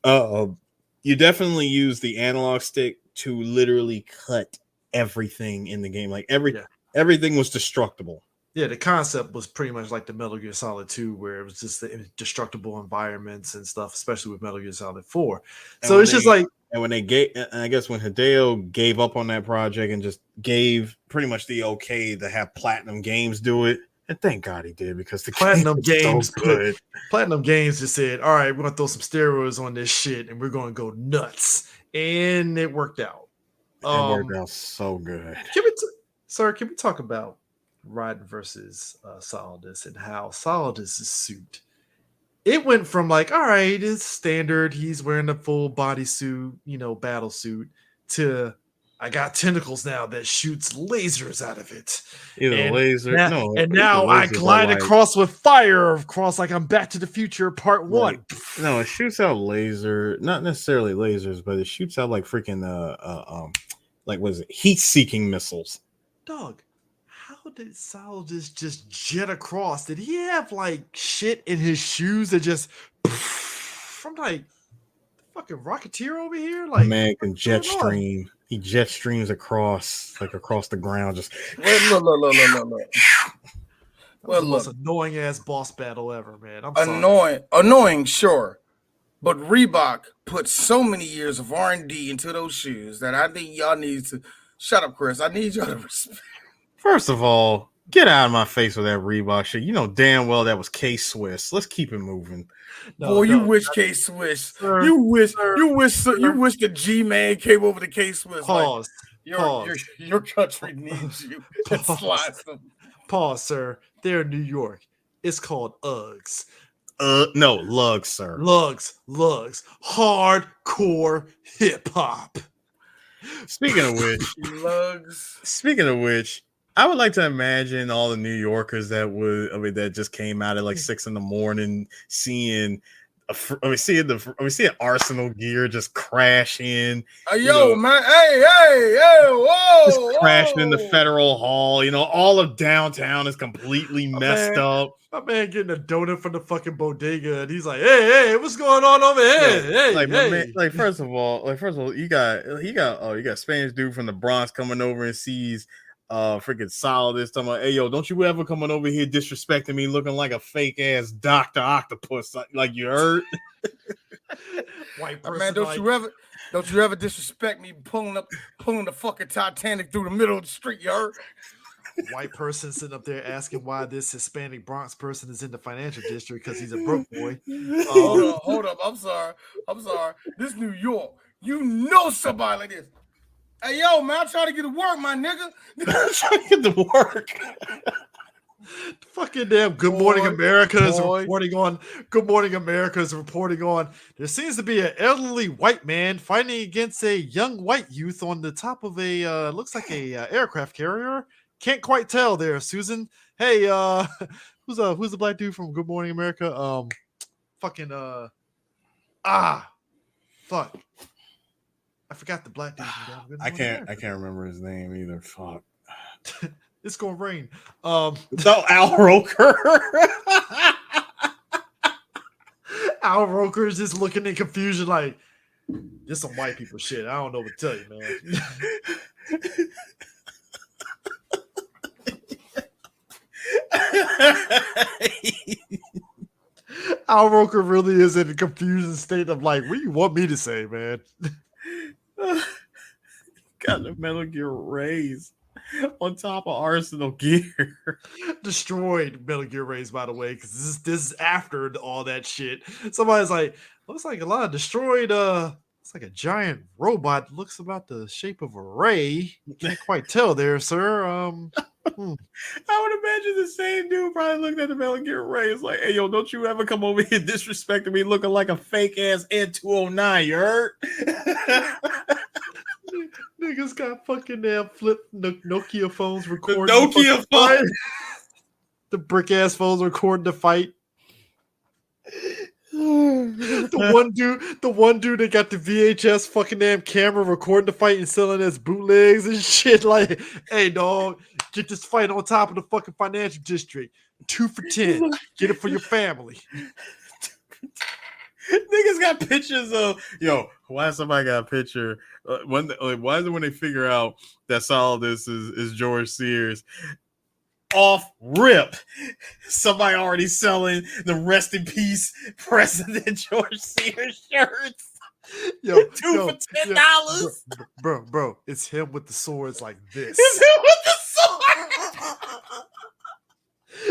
You definitely use the analog stick to literally cut everything in the game. Like everything was destructible. Yeah, the concept was pretty much like the Metal Gear Solid 2, where it was just the indestructible environments and stuff, especially with Metal Gear Solid 4. So it's just like, and when they gave, I guess when Hideo gave up on that project and just gave pretty much the okay to have Platinum Games do it, and thank God he did, because the Platinum Games so good. Platinum Games just said, all right, we're gonna throw some steroids on this shit and we're gonna go nuts. And it worked out. It worked out so good. Can we talk about Raiden versus Solidus and how Solidus' suit, it went from like, all right, it's standard, he's wearing a full bodysuit, battle suit, to I got tentacles now that shoots lasers out of it. Now I glide across with fire, across like I'm Back to the Future Part 1. No, it shoots out not necessarily lasers, but it shoots out like freaking like was it heat-seeking missiles. Dog, how did Solidus just jet across? Did he have like shit in his shoes that just from like fucking Rocketeer over here? Like, man can jet stream. He jet streams across the ground. Just look. Well, the most annoying ass boss battle ever, man. I'm annoying, sure, but Reebok put so many years of R&D into those shoes that I think y'all need to shut up, Chris. I need y'all to respect. First of all, get out of my face with that Reebok shit. You know damn well that was K-Swiss. Let's keep it moving. You wish K-Swiss. You wish the G-Man came over to K-Swiss. Pause. Your country needs you. Pause, sir. They're in New York. It's called Uggs. No, lugs, sir. Lugs. Hardcore hip hop. Speaking of which, I would like to imagine all the New Yorkers that just came out at like 6 a.m, seeing Arsenal gear just crash in. Man! Hey! Whoa! Just crashing in the Federal Hall. All of downtown is completely messed up. My man getting a donut from the fucking bodega, and he's like, "Hey, what's going on over here?" Man, first of all, you got Spanish dude from the Bronx coming over and sees freaking Solidus talking about, hey yo, don't you ever coming over here disrespecting me, looking like a fake ass Dr. Octopus, like you heard. White person, man, don't you ever disrespect me pulling the fucking Titanic through the middle of the street, you heard? White person sitting up there asking why this Hispanic Bronx person is in the financial district because he's a broke boy. Hold up. I'm sorry. This New York. Somebody like this. Hey, yo, man, I'm trying to get to work, my nigga. I'm trying to get to work. Fucking damn Good Morning America is reporting on. Good Morning America is reporting on. There seems to be an elderly white man fighting against a young white youth on the top of a looks like a aircraft carrier. Can't quite tell there, Susan. Hey, who's the black dude from Good Morning America? Fuck. I forgot the black dude. I can't remember his name either. Fuck. It's gonna rain. No, Al Roker. Al Roker is just looking in confusion, like this some white people shit. I don't know what to tell you, man. Al Roker really is in a confused state of like, what do you want me to say, man? Got the Metal Gear raise on top of Arsenal gear. Destroyed Metal Gear raise, by the way, because this is after all that shit. Somebody's like, looks like a lot of destroyed. It's like a giant robot. Looks about the shape of a ray. Can't quite tell there, sir. I would imagine the same dude probably looked at the Metal Gear Ray. It's like, hey, yo, don't you ever come over here disrespecting me looking like a fake ass N209, you heard? Niggas got fucking damn flip Nokia phones recording. The Nokia phone. The brick ass phones recording the fight. The one dude that got the VHS fucking damn camera recording the fight and selling his bootlegs and shit. Like, hey dog, get this fight on top of the fucking financial district. 2 for $10. Get it for your family. Niggas got pictures of Why somebody got a picture? Why is it when they figure out that Solidus is George Sears? Off rip, somebody already selling the rest in peace President George Sears shirts. Yo, Two for $10. Bro, it's him with the swords like this. It's him with the sword.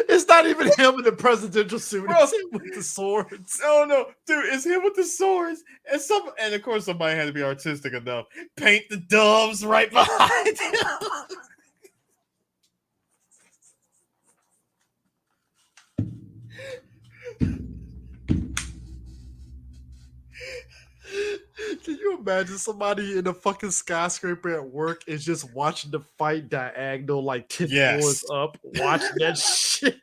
It's not even him in the presidential suit. Bro. It's him with the swords. No, dude, it's him with the swords, and of course somebody had to be artistic enough. Paint the doves right behind him. Can you imagine somebody in a fucking skyscraper at work is just watching the fight diagonal like 10 floors up, watching that shit?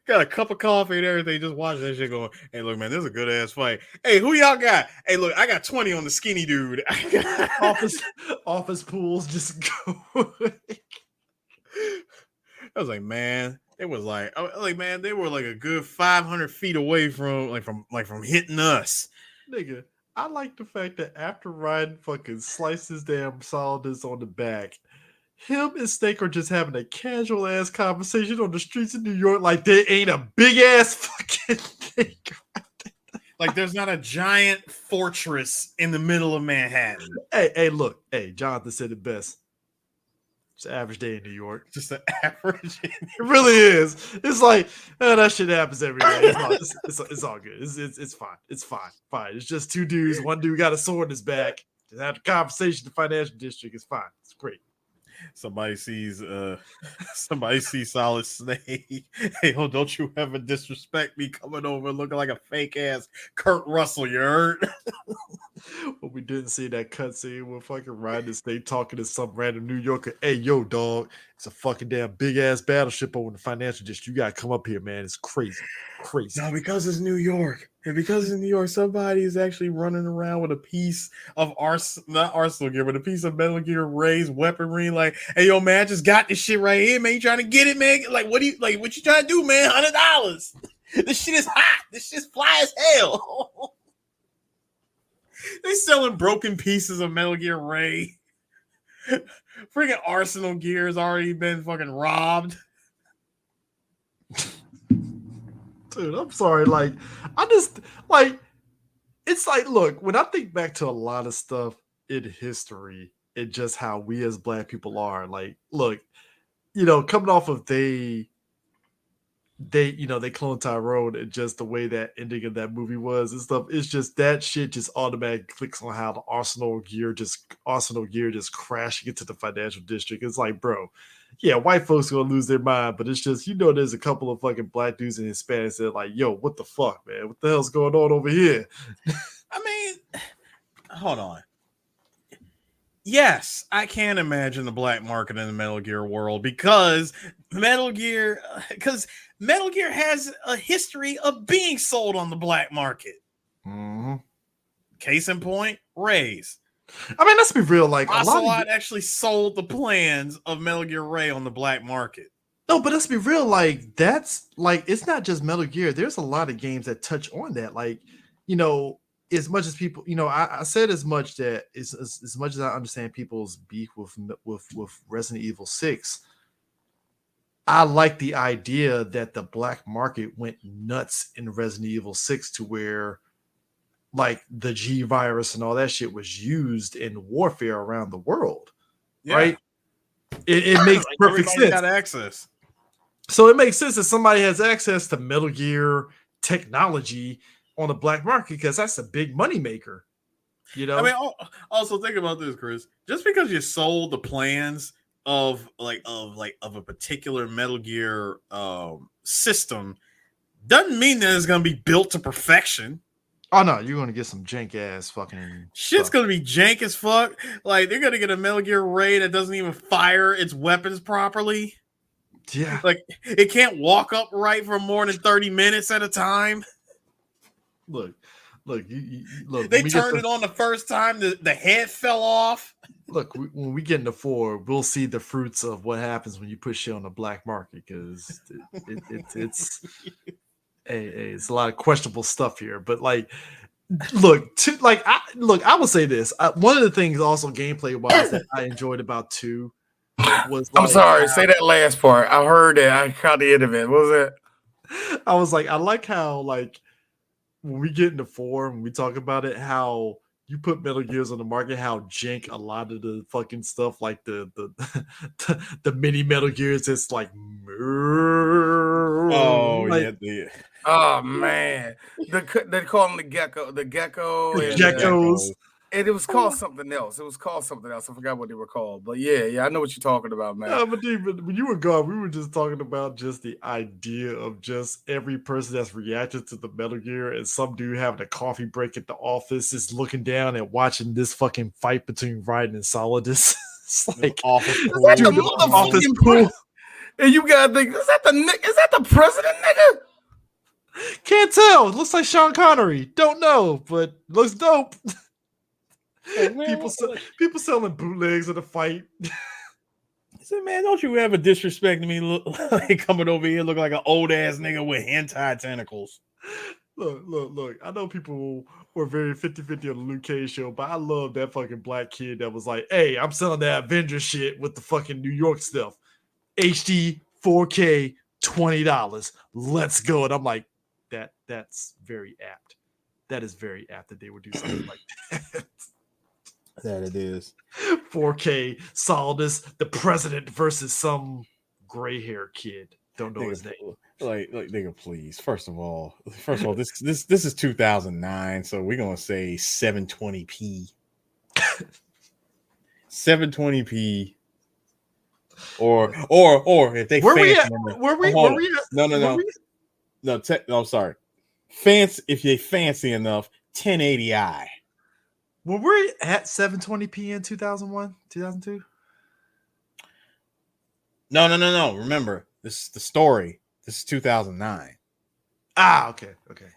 Got a cup of coffee and everything, just watching that shit going, hey, look, man, this is a good ass fight. Hey, who y'all got? Hey, look, I got 20 on the skinny dude. office pools just go. I was like, man, they were like a good 500 feet away from hitting us. Nigga, I like the fact that after Raiden fucking slices damn Solidus on the back, him and Snake are just having a casual ass conversation on the streets of New York like there ain't a big ass fucking thing. Like there's not a giant fortress in the middle of Manhattan. Hey, look. Hey, Jonathan said it best. It's an average day in New York. Just an average. It really is. It's like, that shit happens every day. It's all good. It's fine. It's fine. It's just two dudes. One dude got a sword in his back. Just had a conversation in the financial district. It's fine. It's great. Somebody sees Solid Snake. Hey, don't you ever disrespect me coming over looking like a fake ass Kurt Russell, you heard? But we didn't see that cutscene with fucking Raiden Snake talking to some random New Yorker. Hey, yo, dog, it's a fucking damn big ass battleship over in the financial district. You gotta come up here, man. It's crazy. No, because it's New York. And because it's New York, somebody is actually running around with a piece of not Arsenal gear, but a piece of Metal Gear Ray's weaponry. Like, hey, yo, man, I just got this shit right here, man. You trying to get it, man? Like, what you trying to do, man? $100. This shit is hot. This shit's fly as hell. They selling broken pieces of Metal Gear Ray. Freaking Arsenal gear has already been fucking robbed. Dude, I'm sorry. Like, I just like it's like, look, when I think back to a lot of stuff in history and just how we as Black people are, like, look, coming off of they cloned Tyrone and just the way that ending of that movie was and stuff, it's just that shit just automatically clicks on how the Arsenal gear just crashing into the financial district. It's like, bro, yeah, white folks are gonna lose their mind, but it's just, there's a couple of fucking Black dudes and Hispanics that are like, yo, what the fuck, man? What the hell's going on over here? I mean, hold on. Yes, I can imagine the black market in the Metal Gear world because Metal Gear has a history of being sold on the black market. Mm-hmm. Case in point, Rays. I mean, let's be real. Like, Ocelot actually sold the plans of Metal Gear Ray on the black market. No, but let's be real. Like, that's like, it's not just Metal Gear. There's a lot of games that touch on that. Like, as much as people, I said as much that as much as I understand people's beef with Resident Evil 6, I like the idea that the black market went nuts in Resident Evil 6 to where, like, the G virus and all that shit was used in warfare around the world, right? It makes like perfect sense. Got access. So it makes sense that somebody has access to Metal Gear technology on the black market because that's a big money maker. I mean, also think about this, Chris. Just because you sold the plans of a particular Metal Gear system doesn't mean that it's going to be built to perfection. Oh no, you're going to get some jank ass fucking shit's going to be jank as fuck. Like, they're going to get a Metal Gear Ray that doesn't even fire its weapons properly. Yeah, like it can't walk upright for more than 30 minutes at a time. Look. They turned it on the first time. The head fell off. Look, when we get into 4, we'll see the fruits of what happens when you put shit on the black market because it's it's a lot of questionable stuff here, but like, look, I will say this. One of the things also gameplay wise that I enjoyed about 2 was I'm like sorry. Say that last part. I heard that. I caught the end of it. What was it? I was like, I like how like when we get into 4 and we talk about it, how you put Metal Gears on the market, how jank a lot of the fucking stuff, like the the mini Metal Gears, it's like, Oh like yeah, Oh man, they call him the gecko, the and geckos. it was called something else. It was called something else. I forgot what they were called. But yeah, I know what you're talking about, man. But dude, when you were gone, we were just talking about just the idea of just every person that's reacted to the Metal Gear, and some dude having a coffee break at the office is looking down and watching this fucking fight between Raiden and Solidus. It's like office Is that dude, the the office motherfucking pool. And you gotta think, is that the president, nigga? Can't tell. It looks like Sean Connery. Don't know, but looks dope. Like, man, People selling bootlegs of the fight. I said, man, don't you ever disrespect me? Look like coming over here, look like an old ass nigga with hentai tentacles. Look. I know people were very 50-50 on the Luke Cage show, but I love that fucking black kid that was like, hey, I'm selling that Avenger shit with the fucking New York stuff. HD 4K, $20. Let's go. And I'm like, that's very apt. That is very apt that they would do something like that. That it is. 4K Solidus, the president versus some gray hair kid. Don't know his name. Like, nigga, please. First of all, this is 2009, so we're gonna say 720p, 720p, or if they where we fancy at? Where we at? no, sorry, fancy if they fancy enough, 1080i. Were we at 720p in 2001, 2002? No. Remember, this is the story. This is 2009. Okay.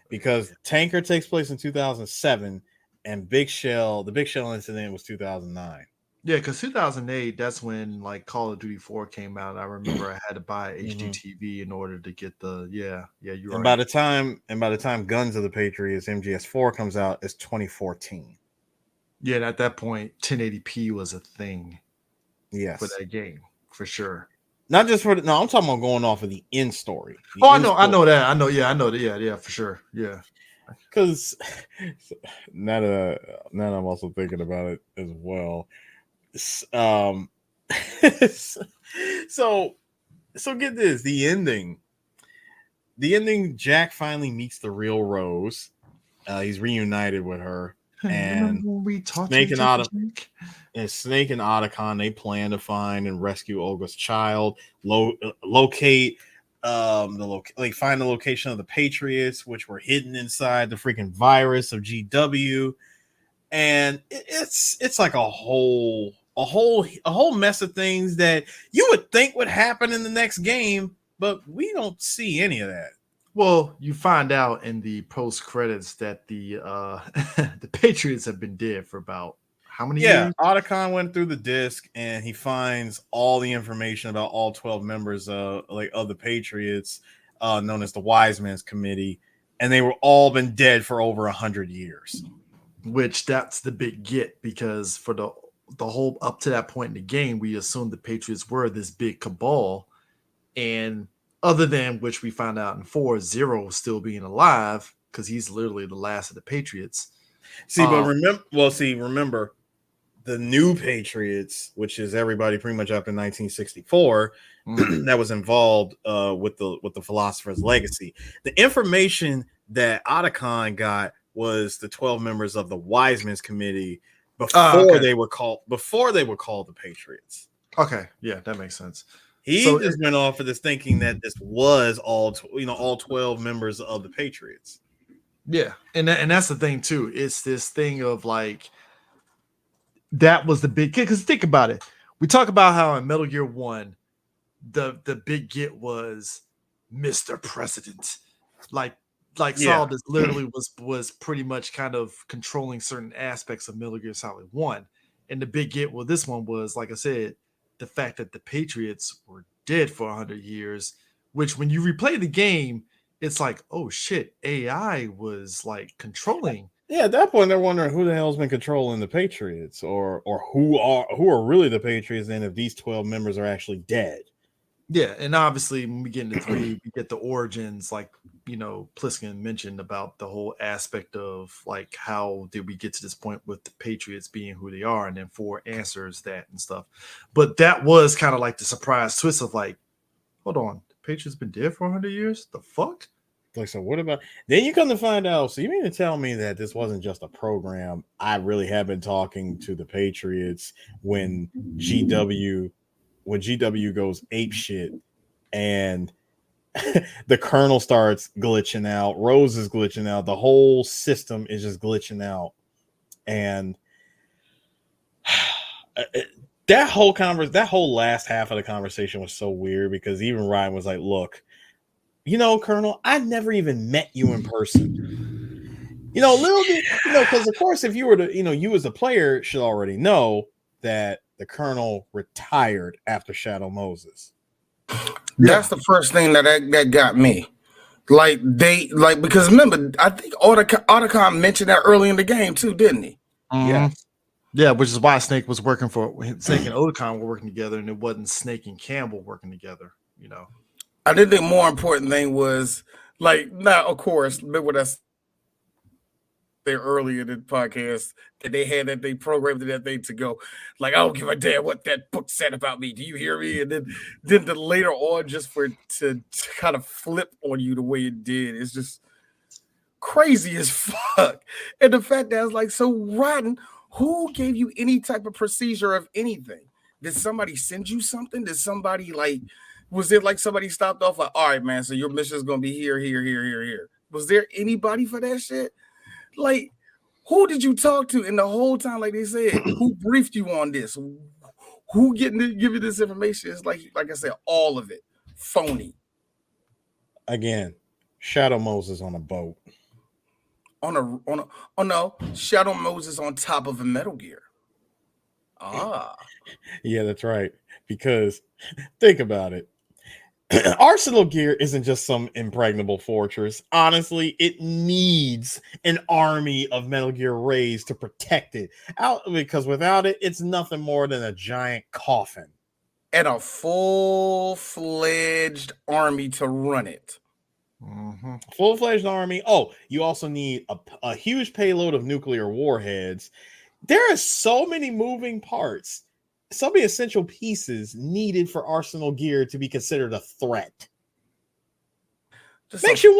Because Tanker takes place in 2007, and the Big Shell incident was 2009. Yeah, because 2008, that's when like Call of Duty 4 came out. I remember I had to buy HD TV in order to get the you're and right. By the time Guns of the Patriots MGS4 comes out, it's 2014. Yeah, and at that point, 1080p was a thing. Yes, for that game for sure. Not just for I'm talking about going off of the end story. I know that. I know that. Yeah, for sure. Yeah. Because now that I'm also thinking about it as well. So get this, the ending, Jack finally meets the real Rose. He's reunited with her, and Snake and Otacon, they plan to find and rescue Olga's child, locate find the location of the Patriots, which were hidden inside the freaking virus of GW, and it's like a whole mess of things that you would think would happen in the next game, but we don't see any of that. Well, you find out in the post credits that the the Patriots have been dead for about how many years? Otacon went through the disc and he finds all the information about all 12 members of the Patriots, known as the Wise Men's Committee, and they were all been dead for over 100 years. Which that's the big get, because for the whole up to that point in the game, we assumed the Patriots were this big cabal, and other than which we found out in 4, Zero still being alive because he's literally the last of the Patriots. Remember the new Patriots, which is everybody pretty much after 1964, that was involved with the Philosopher's Legacy. The information that Otacon got was the 12 members of the Wise Men's Committee before they were called the Patriots. Okay, yeah, that makes sense. He just went off of this thinking that this was all 12 members of the Patriots. Yeah, and that's the thing too. It's this thing of like that was the big get, because think about it. We talk about how in Metal Gear 1, the big get was Mr. President. Like Solid literally was pretty much kind of controlling certain aspects of Metal Gear Solid 1. And the big get with this one was, like I said, the fact that the Patriots were dead for 100 years, which when you replay the game, it's like, oh shit, AI was like controlling. Yeah, at that point they're wondering who the hell's been controlling the Patriots, or who are really the Patriots, and if these 12 members are actually dead. Yeah, and obviously when we get into 3, we get the origins, like Pliskin mentioned about the whole aspect of like how did we get to this point with the Patriots being who they are, and then 4 answers that and stuff. But that was kind of like the surprise twist of like, hold on, the Patriots been dead for 100 years? The fuck? Like, so what about then you come to find out? So you mean to tell me that this wasn't just a program? I really have been talking to the Patriots when GW goes ape shit, and the Colonel starts glitching out, Rose is glitching out, the whole system is just glitching out, and that whole last half of the conversation was so weird because even Ryan was like, "Look, Colonel, I never even met you in person. Little bit, because of course, if you were to, you as a player should already know that the Colonel retired after Shadow Moses." That's the first thing that got me. Because remember, I think Otacon mentioned that early in the game too, didn't he? Yes. Yeah, which is why Snake was working for Snake and Otacon were working together, and it wasn't Snake and Campbell working together. I think the more important thing was now, of course, remember what I said earlier in the podcast that they had that they programmed that thing to go like, I don't give a damn what that book said about me. Do you hear me? And then the later on, just for to kind of flip on you the way it did, it's just crazy as fuck. And the fact that I was like, so Raiden, who gave you any type of procedure of anything? Did somebody send you something? Did somebody was it like somebody stopped off like, all right, man, so your mission is gonna be here, here, here, here, here? Was there anybody for that shit? Like, who did you talk to in the whole time? Like they said, who briefed you on this? Who give you this information? It's like I said, all of it phony. Again, Shadow Moses on a boat. Oh no, Shadow Moses on top of a Metal Gear. Yeah, that's right. Because think about it. Arsenal Gear isn't just some impregnable fortress. Honestly, it needs an army of Metal Gear Rays to protect it. Because without it, it's nothing more than a giant coffin. And a full-fledged army to run it. Mm-hmm. Full-fledged army. Oh, you also need a huge payload of nuclear warheads. There are so many moving parts. So many essential pieces needed for Arsenal Gear to be considered a threat. Makes you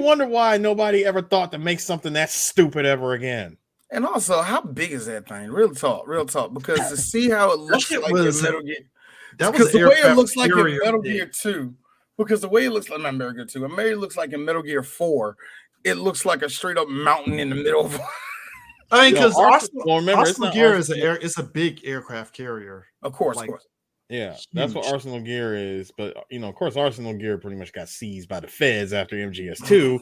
wonder why nobody ever thought to make something that stupid ever again. And also, how big is that thing? Real talk. Because to see how it looks like in Metal Gear, because the way it looks like in Metal Gear 2, because the way it looks like not Metal Gear 2, it maybe looks like in Metal Gear 4, it looks like a straight up mountain in the middle of. I mean, because Arsenal Gear is a big aircraft carrier. Of course. Yeah, that's what Arsenal Gear is. But, of course, Arsenal Gear pretty much got seized by the feds after MGS2.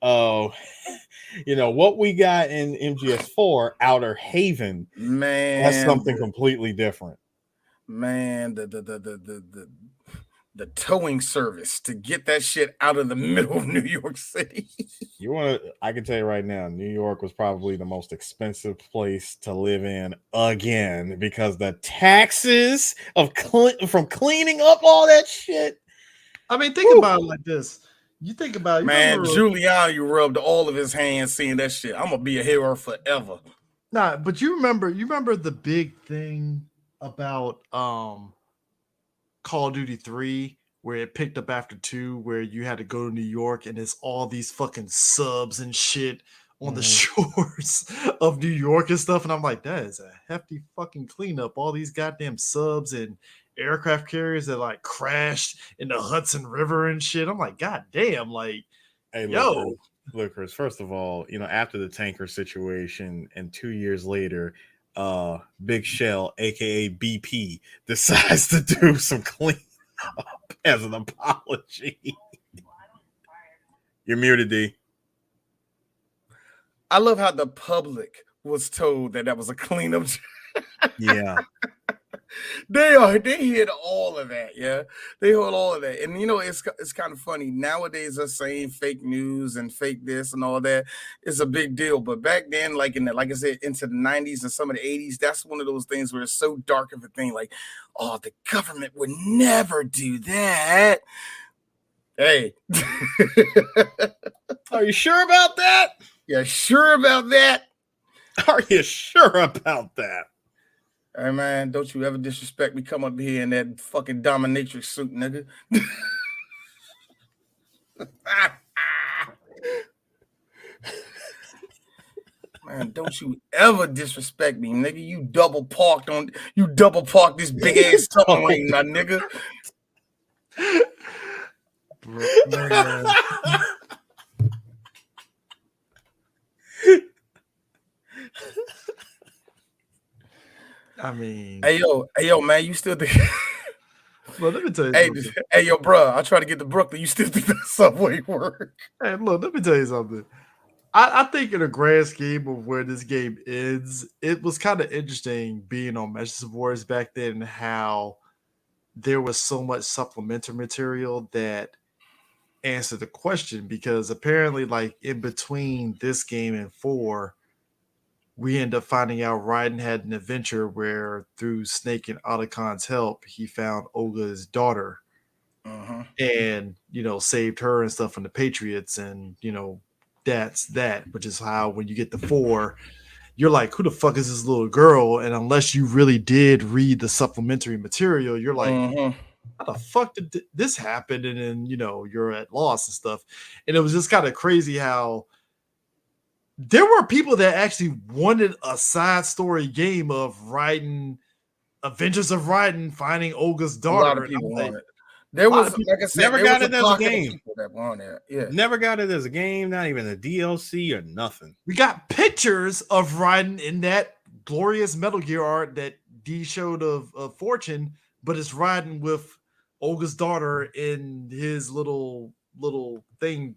What we got in MGS4, Outer Haven, man, that's something completely different. Man, the towing service to get that shit out of the middle of New York City. I can tell you right now, New York was probably the most expensive place to live in again because the taxes from cleaning up all that shit. I mean, think about it like this. You think about it, man, Giuliani rubbed all of his hands seeing that shit. I'm gonna be a hero forever. Nah, but you remember the big thing about Call of Duty 3 where it picked up after 2 where you had to go to New York and it's all these fucking subs and shit on the shores of New York and stuff, and I'm like, that is a hefty fucking cleanup. All these goddamn subs and aircraft carriers that like crashed in the Hudson River and shit. I'm like, god damn, like, hey, yo. Look, Chris, first of all, after the tanker situation and 2 years later, Big Shell, aka BP, decides to do some cleanup as an apology. You're muted, D. I love how the public was told that was a cleanup. Yeah. They hit all of that, yeah. They hit all of that, and it's kind of funny nowadays. Us saying fake news and fake this and all that is a big deal, but back then, like like I said, into the 90s and some of the 80s, that's one of those things where it's so dark of a thing. Like, oh, the government would never do that. Hey, Are you sure about that? yeah, sure about that? Are you sure about that? Hey man, don't you ever disrespect me. Come up here in that fucking dominatrix suit, nigga. Man, don't you ever disrespect me, nigga. You double parked this big ass submarine, my nigga. Man. I mean, Hey yo, man, you still think? well, let me tell you something. Hey, yo, bro, I try to get to Brooklyn. You still think that subway work? Hey, look, let me tell you something. I think in the grand scheme of where this game ends, it was kind of interesting being on Messages of Wars back then and how there was so much supplementary material that answered the question, because apparently, like, in between this game and 4, we end up finding out Raiden had an adventure where through Snake and Otacon's help, he found Olga's daughter and, saved her and stuff from the Patriots. And, that's that, which is how when you get to 4, you're like, who the fuck is this little girl? And unless you really did read the supplementary material, you're like, how the fuck did this happen? And then, you're at loss and stuff. And it was just kind of crazy how there were people that actually wanted a side story game of Raiden, Adventures of Raiden finding Olga's daughter. A lot of people wanted it. There was, like I said, never got it as a game. Yeah. Never got it as a game, not even a DLC or nothing. We got pictures of Raiden in that glorious Metal Gear art that D showed of Fortune, but it's Raiden with Olga's daughter in his little thing,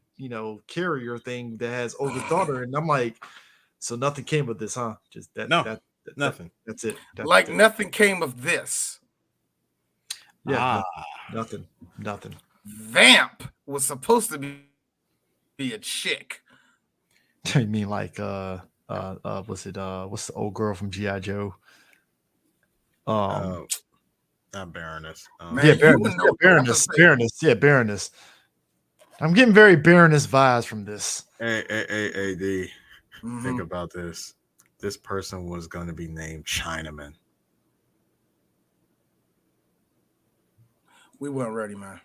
carrier thing that has Olga's daughter. And I'm like, so nothing came of this, huh? Just that. No, nothing. That's it. Nothing came of this. Yeah, nothing. Vamp was supposed to be a chick. You mean like what's the old girl from G.I. Joe? Not Baroness. Baroness. Yeah, Baroness. I'm getting very Baroness vibes from this. Hey, D. Think about this. This person was going to be named Chinaman. We weren't ready, man.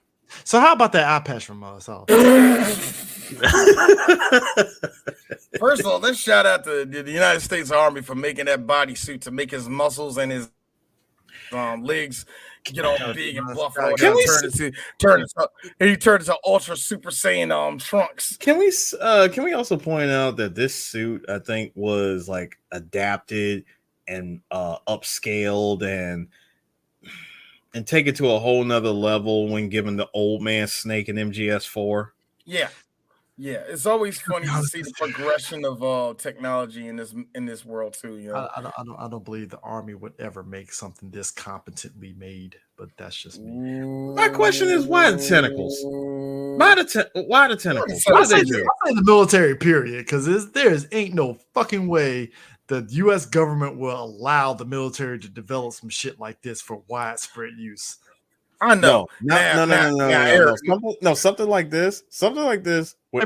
So how about that eye patch from us all? First of all, let's shout out to the United States Army for making that bodysuit to make his muscles and his legs get all big and buff. He turned into Ultra Super Saiyan Trunks. Can we also point out that this suit, I think, was like adapted and upscaled and take it to a whole nother level when given the old man Snake and MGS4? Yeah. It's always funny to see the progression of technology in this world too. I don't believe the Army would ever make something this competently made, but that's just me. My question is, why the tentacles? Why the tentacles? I say the military period, because there's ain't no fucking way the U.S. government will allow the military to develop some shit like this for widespread use. I know. No, something like this. Hey,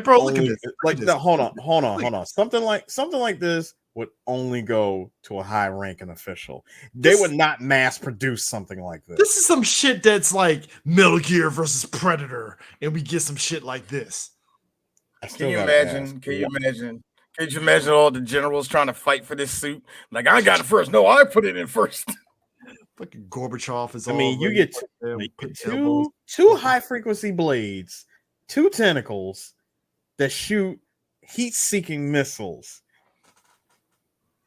bro, look at this. Hold on. Something like this would only go to a high-ranking official. They would not mass produce something like this. This is some shit that's like Metal Gear versus Predator, and we get some shit like this. Can you imagine? Can you imagine all the generals trying to fight for this suit? Like, I got it first. No, I put it in first. Fucking Gorbachev is. You get two high-frequency blades, 2 tentacles that shoot heat-seeking missiles.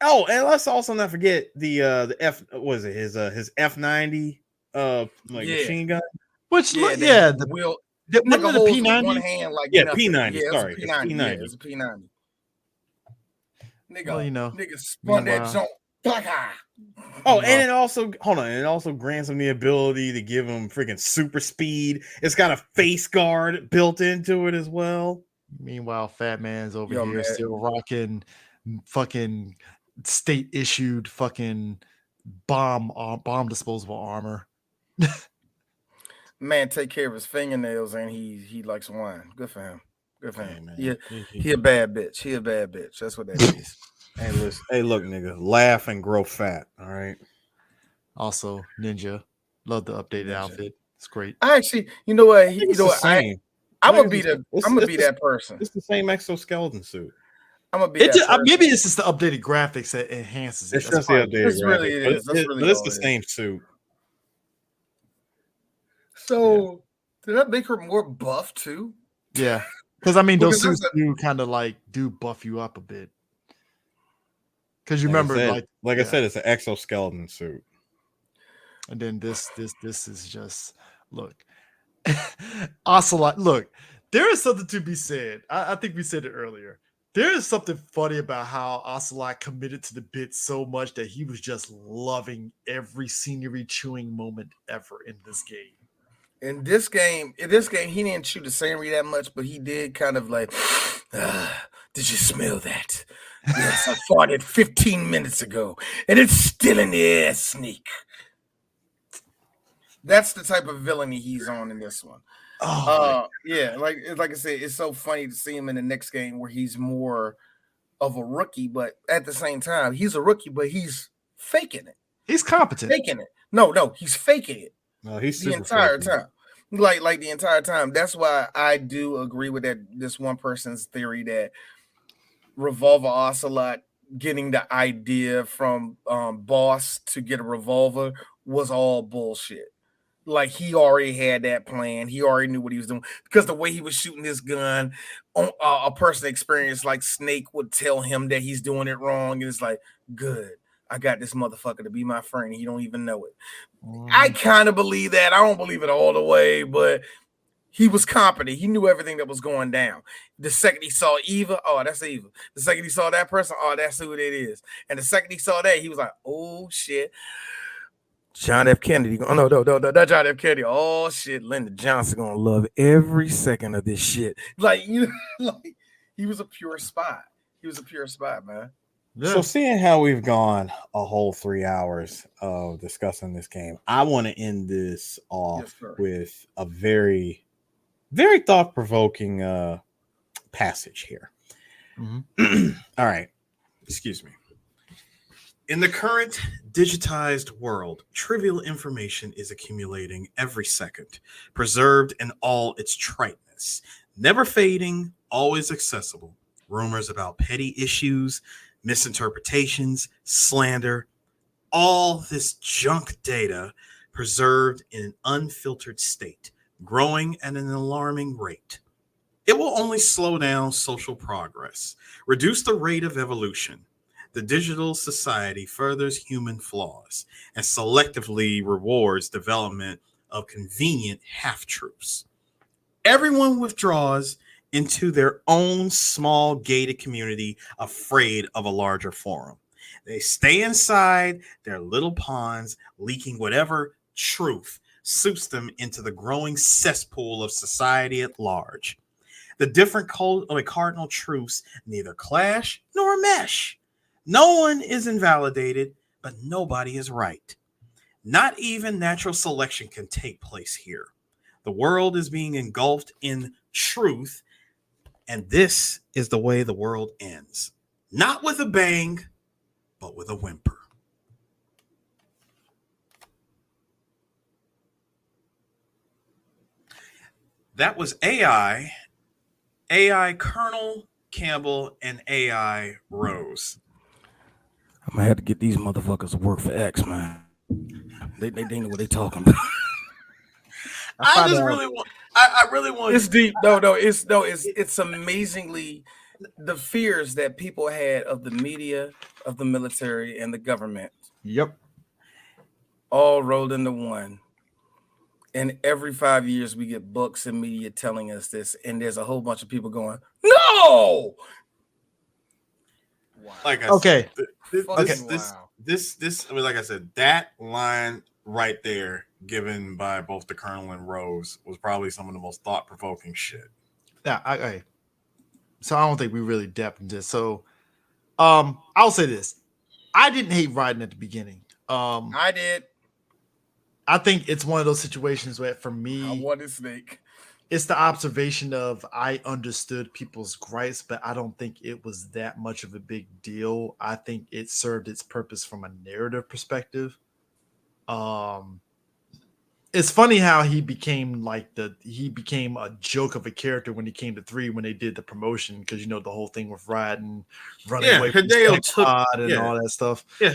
Oh, and let's also not forget the his F90 machine gun. Which the P90. One hand, like P90. Sorry, P90. P90. It's a P90. Nigga, Well, nigga spun that jump Oh, and it also grants him the ability to give him freaking super speed. It's got a face guard built into it as well. Meanwhile, Fat Man's over Yo, here man. still rocking fucking state issued fucking bomb disposable armor. Man, take care of his fingernails, and he likes wine. Good for him. Good for him. Man. He a bad bitch. He a bad bitch. That's what that is. Hey, listen. Hey, look, nigga. Laugh and grow fat. All right. Also, Ninja. Love the updated Ninja. outfit. It's great. I actually, you know what? I'm gonna be that person. It's the same exoskeleton suit. I'm gonna be that person. Maybe it's just the updated graphics that enhances it. It's just the updated It's really graphics, it is. That's really it's all the it is. same suit. So did that make her more buff too? Yeah. Because I mean those Because suits do kind of like do buff you up a bit. Because you Like remember, I said, it's an exoskeleton suit. And then this is just look. Ocelot, look, there is something to be said. I think we said it earlier. There is something funny about how Ocelot committed to the bit so much that he was just loving every scenery chewing moment ever in this game. In this game, he didn't chew the scenery that much, but he did kind of like, did you smell that? Yes, I farted 15 minutes ago, and it's still in the air, Sneak. That's the type of villainy he's on in this one. Yeah, like I said, it's so funny to see him in the next game where he's more of a rookie, but at the same time, he's a rookie, but he's faking it. He's competent. Faking it. No, he's faking it. No, he's the entire time. Like the entire time. That's why I do agree with that. This one person's theory that Revolver Ocelot getting the idea from Boss to get a revolver was all bullshit. Like he already had that plan. He already knew what he was doing because the way he was shooting his gun, a person experienced like Snake would tell him that he's doing it wrong. And it's like, good. I got this motherfucker to be my friend. He don't even know it. I kind of believe that. I don't believe it all the way, but he was competent. He knew everything that was going down. The second he saw Eva, oh, that's Eva. The second he saw that person, oh, that's who it is. And the second he saw that, he was like, oh, shit. John F. Kennedy. Oh, no, not John F. Kennedy. Oh, shit. Lyndon Johnson going to love every second of this shit. Like, like he was a pure spy. He was a pure spy, man. Yeah. So seeing how we've gone a whole 3 hours of discussing this game, I want to end this off with a very, very thought-provoking passage here. Mm-hmm. All right. Excuse me. In the current digitized world, trivial information is accumulating every second, preserved in all its triteness, never fading, always accessible. Rumors about petty issues, misinterpretations, slander, all this junk data preserved in an unfiltered state, growing at an alarming rate. It will only slow down social progress, reduce the rate of evolution. The digital society furthers human flaws and selectively rewards development of convenient half-truths. Everyone withdraws into their own small gated community, afraid of a larger forum. They stay inside their little ponds, leaking whatever truth suits them into the growing cesspool of society at large. The different cardinal truths neither clash nor mesh. No one is invalidated, but nobody is right. Not even natural selection can take place here. The world is being engulfed in truth, and this is the way the world ends. Not with a bang, but with a whimper. That was AI Colonel Campbell, and AI Rose. I'm gonna have to get these motherfuckers to work for X, man. They know what they talking about. I really want. It's deep. It's amazingly the fears that people had of the media, of the military, and the government. Yep. All rolled into one. And every 5 years we get books and media telling us this, and there's a whole bunch of people going, no. Like okay. I mean, like I said, that line right there, given by both the Colonel and Rose, was probably some of the most thought provoking shit. Yeah, so I don't think we really depth into this. So, I'll say this: I didn't hate Raiden at the beginning. I did. I think it's one of those situations where, for I me, wanted Snake. it's the observation of I understood people's gripes, but I don't think it was that much of a big deal. I think it served its purpose from a narrative perspective. Um, it's funny how he became a joke of a character when he came to 3 when they did the promotion, because the whole thing with Raiden running away from Hideo and all that stuff. Yeah,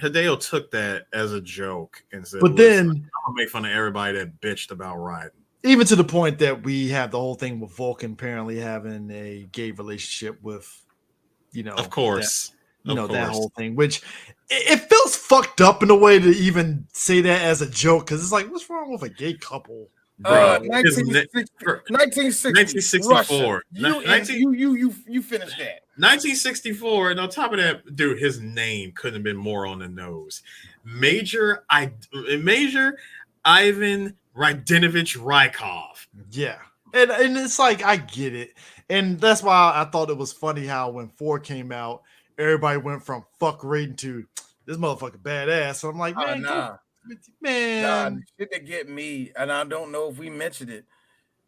Hideo took that as a joke and said, But then I'm gonna make fun of everybody that bitched about Raiden. Even to the point that we have the whole thing with Vulcan apparently having a gay relationship with, of course, that whole thing, which it feels fucked up in a way to even say that as a joke, because it's like, what's wrong with a gay couple? 1964. You finished that. 1964, and on top of that, dude, his name couldn't have been more on the nose. Major Ivan Raidinovich Rykov. Yeah. And it's like, I get it. And that's why I thought it was funny how when 4 came out, everybody went from fuck Raiden to this motherfucker badass. So I'm like, man, the shit that get me, and I don't know if we mentioned it.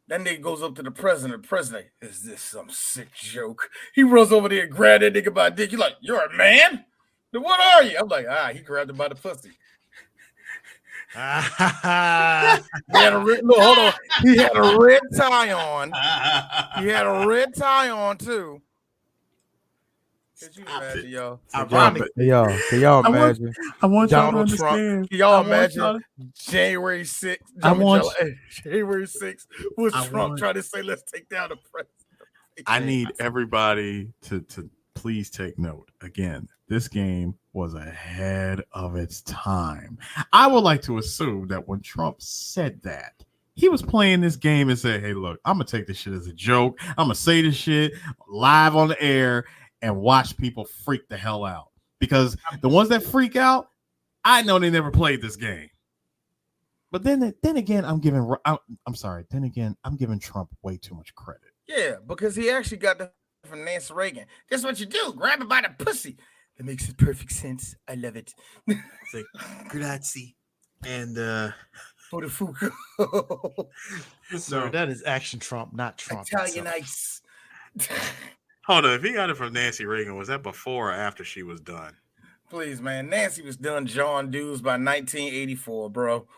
That nigga goes up to the president. President, is this some sick joke? He runs over there and grabs that nigga by the dick. He's like, you're a man? Then what are you? I'm like, he grabbed him by the pussy. He had a red, look, hold on. He had a red tie on. He had a red tie on too. Could you imagine, y'all? Can y'all imagine? I want y'all Donald to understand. Trump. Y'all imagine January 6th. January 6th was Trump trying to say, let's take down the president. I need everybody to please take note. Again, this game was ahead of its time. I would like to assume that when Trump said that, he was playing this game and said, hey, look, I'm going to take this shit as a joke. I'm going to say this shit live on the air and watch people freak the hell out. Because the ones that freak out, I know they never played this game. But then again, I'm giving Trump way too much credit. Yeah, because he actually got that from Nancy Reagan. That's what you do. Grab it by the pussy. It makes perfect sense. I love it. It's like, grazie. And for the Foucault. So that is action Trump, not Trump. Italian ice. Hold on, if he got it from Nancy Reagan, was that before or after she was done? Please, man. Nancy was done John Dews by 1984, bro.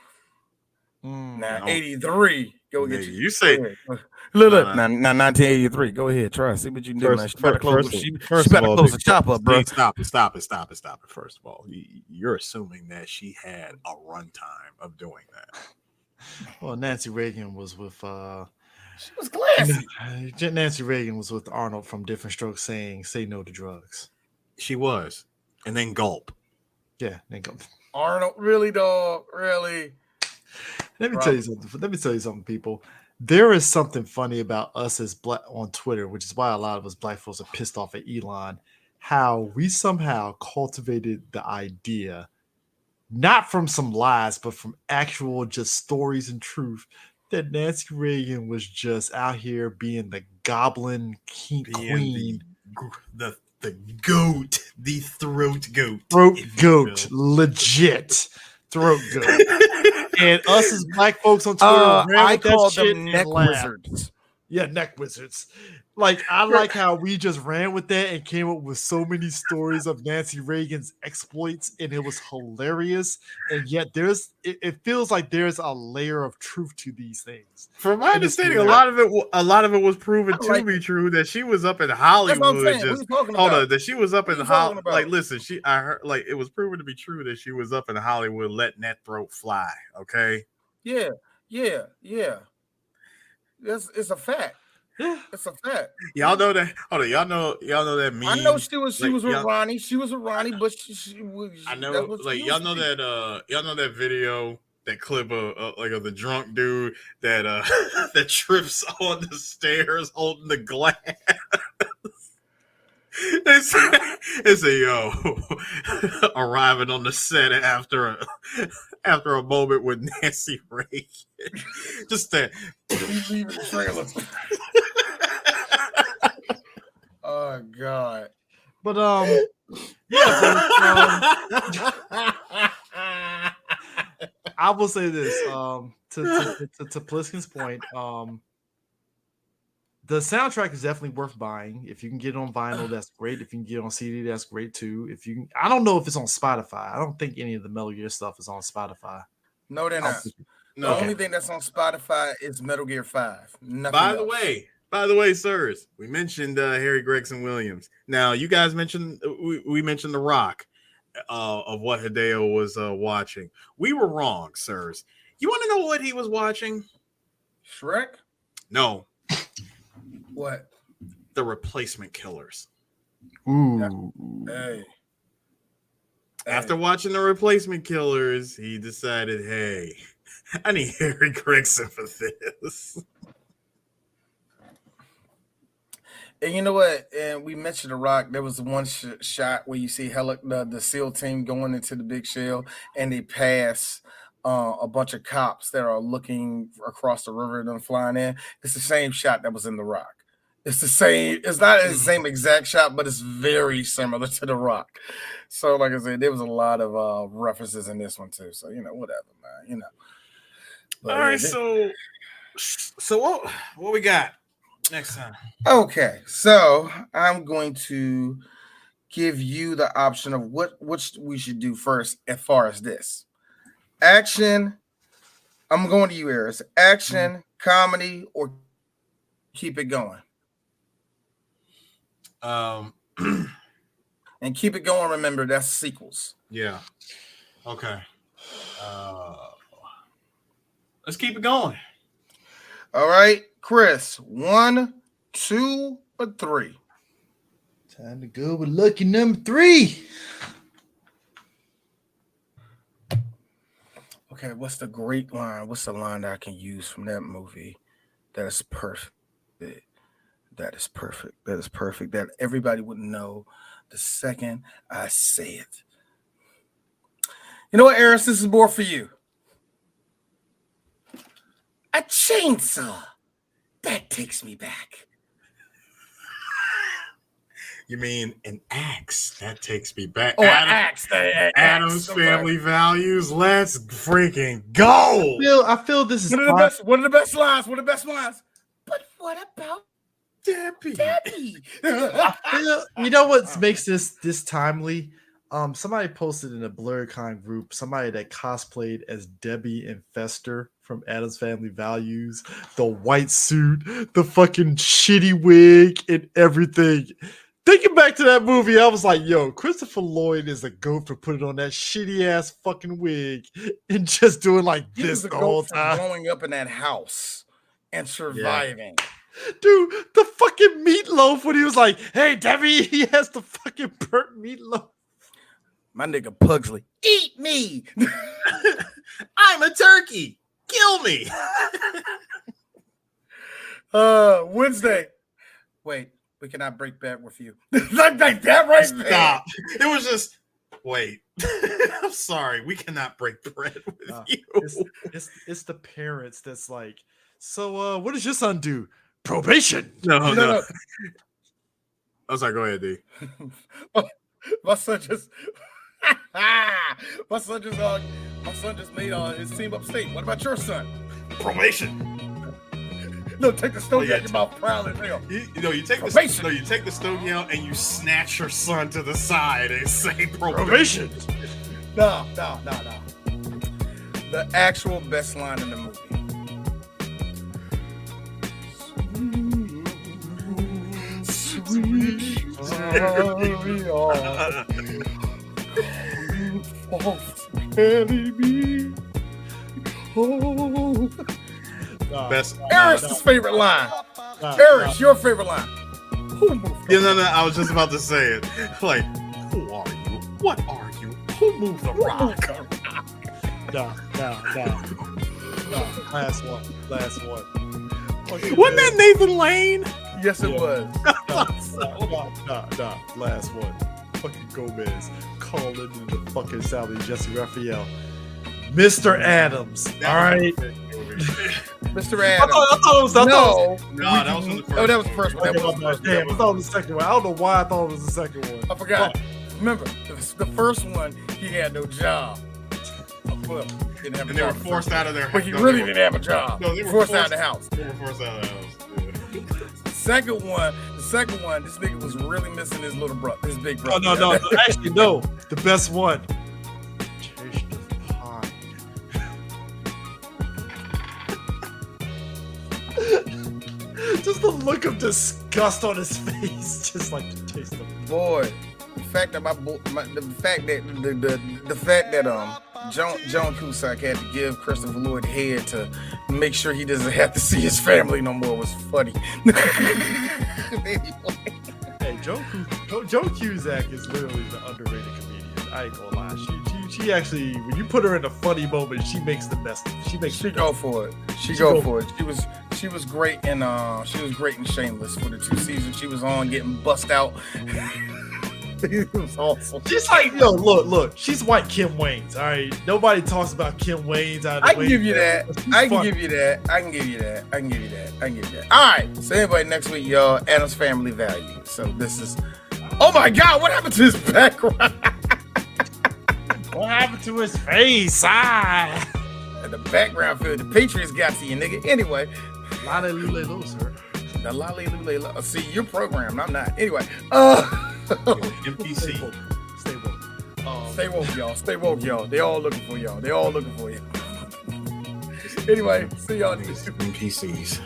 Now 83. Go get you say. Look, now 1983. Go ahead, try. See what you can do. She better close the shop up, bro. Stop it. First of all, you're assuming that she had a runtime of doing that. Well, Nancy Reagan was with she was classy. Nancy Reagan was with Arnold from Different Strokes saying, say no to drugs. She was. And then gulp. Yeah, then gulp. Arnold, really, dog? Really? Let me tell you something, people. There is something funny about us as black on Twitter, which is why a lot of us black folks are pissed off at Elon, how we somehow cultivated the idea, not from some lies, but from actual just stories and truth, that Nancy Reagan was just out here being the goblin queen. The goat, the throat goat. Legit throat goat. And us as black folks on Twitter, I call them neck wizards. Yeah, neck wizards. Like, I like how we just ran with that and came up with so many stories of Nancy Reagan's exploits, and it was hilarious. And yet it feels like there's a layer of truth to these things. From my understanding, a lot of it was proven to be true. That she was up in Hollywood. That she was up in Hollywood. Like, listen, I heard, like, it was proven to be true that she was up in Hollywood letting that throat fly. Okay. Yeah. It's a fact. Yeah, it's a fact. Y'all know that. Hold on, y'all know that meme. I know she was with Ronnie. She was with Ronnie, but she was. I know, like, y'all know that video, that clip of the drunk dude that that trips on the stairs holding the glass. It's a yo arriving on the set after a moment with Nancy Reagan. Just that. He's leaving the trailer. Oh God. But yeah, I will say this. To Pliskin's point, the soundtrack is definitely worth buying. If you can get it on vinyl, that's great. If you can get it on CD, that's great too. If you, I don't know if it's on Spotify. I don't think any of the Metal Gear stuff is on Spotify. No, they're not. The only thing that's on Spotify is Metal Gear 5. By the way, sirs, we mentioned Harry Gregson Williams. Now, you guys mentioned we mentioned The Rock of what Hideo was watching. We were wrong, sirs. You want to know what he was watching? Shrek? No. What? The Replacement Killers. Ooh. Hey. After watching The Replacement Killers, he decided, hey, I need Harry Gregson for this. And you know what? And we mentioned The Rock. There was one shot where you see the SEAL team going into the big shell, and they pass a bunch of cops that are looking across the river and them flying in. It's the same shot that was in The Rock. It's the same. It's not the same exact shot, but it's very similar to The Rock. So, like I said, there was a lot of references in this one too. So, whatever, man. But, all right. So what we got next time? Okay, so I'm going to give you the option of which we should do first as far as this. Action. I'm going to you, Eris. Action, comedy, or keep it going. And keep it going. Remember, that's sequels. Yeah. Okay. Let's keep it going. All right, Chris. 1, 2, or 3? Time to go with lucky number 3. Okay, what's the great line? What's the line that I can use from that movie? That is perfect. That is perfect. That is perfect. That everybody would know the second I say it. You know what, Eris? This is more for you. A chainsaw. That takes me back. You mean an axe? That takes me back. Oh, axe. Adam's Family Values. Let's freaking go. I feel this is one of the best lines. One of the best lines. But what about Debbie? You know what makes this timely? Somebody posted in a BlurredCon group, somebody that cosplayed as Debbie and Fester from Addams Family Values, the white suit, the fucking shitty wig, and everything. Thinking back to that movie, I was like, yo, Christopher Lloyd is a goat for putting on that shitty ass fucking wig and just doing like this the whole time. Growing up in that house and surviving. Yeah. Dude, the fucking meatloaf when he was like, hey, Debbie, he has the fucking burnt meatloaf. My nigga Pugsley, eat me. I'm a turkey. Kill me. Wednesday. Wait, we cannot break bread with you. like that right there. Stop. It was just, wait. I'm sorry. We cannot break bread with you. It's the parents that's like, so what does your son do? Probation. No. I'm sorry. Go ahead, D. My son just made his team upstate. What about your son? Probation. No, take the stogie out your mouth proudly. You take the stogie out and you snatch your son to the side and say probation. No. The actual best line in the movie. Sweet Best. Eris' favorite line. Eris, your favorite line. No. I was just about to say it. Like, who are you? What are you? Who moved the rock? No. Last one. Wasn't that Nathan Lane? Yes, it was. Nah. Last one. Fucking Gomez calling in the fucking salary. Jesse Raphael. Mr. Adams. All right. Mr. Adams. I thought it was. No, that was in the first. Oh, that was the first one. Damn, I thought it was the second one. I don't know why I thought it was the second one. I forgot. Remember, the first one, he had no job. Well, didn't have a And they job were forced out of their house. But he really didn't have a job. No, they were forced out of the house. They were forced out of the house. The second one, this nigga was really missing his little brother, his big brother. No. Actually, no. The best one. Taste of pine. Just the look of disgust on his face, just like the taste of. Boy, the fact that John Cusack had to give Christopher Lloyd head to make sure he doesn't have to see his family no more was funny. Hey, Joan Cusack is literally the underrated comedian. I ain't gonna lie. She actually, when you put her in a funny moment, she makes the best. She go for it. She was great in Shameless for the 2 seasons she was on, getting bust out. It was awesome. She's like, yo, look. She's white Kim Waynes. All right, nobody talks about Kim Waynes. I can give you that. I can give you that. All right. So anyway, next week, y'all, Adam's Family Value. So this is. Oh my God! What happened to his background? What happened to his face? And the background feel the Patriots got to you, nigga. Anyway. Lale Lule, sir. The Lale Lule. See, you're programmed. I'm not. Anyway. MPC. Stay woke, y'all. Stay woke, y'all. They all looking for y'all. Anyway, see y'all niggas. MPCs.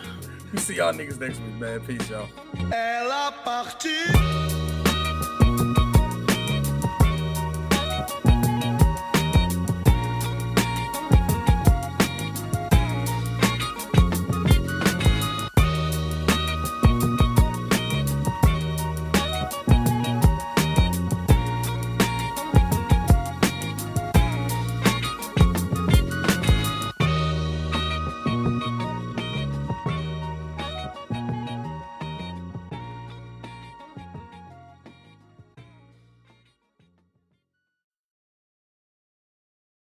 We see y'all niggas next week, man. Peace, y'all. Elle a parti.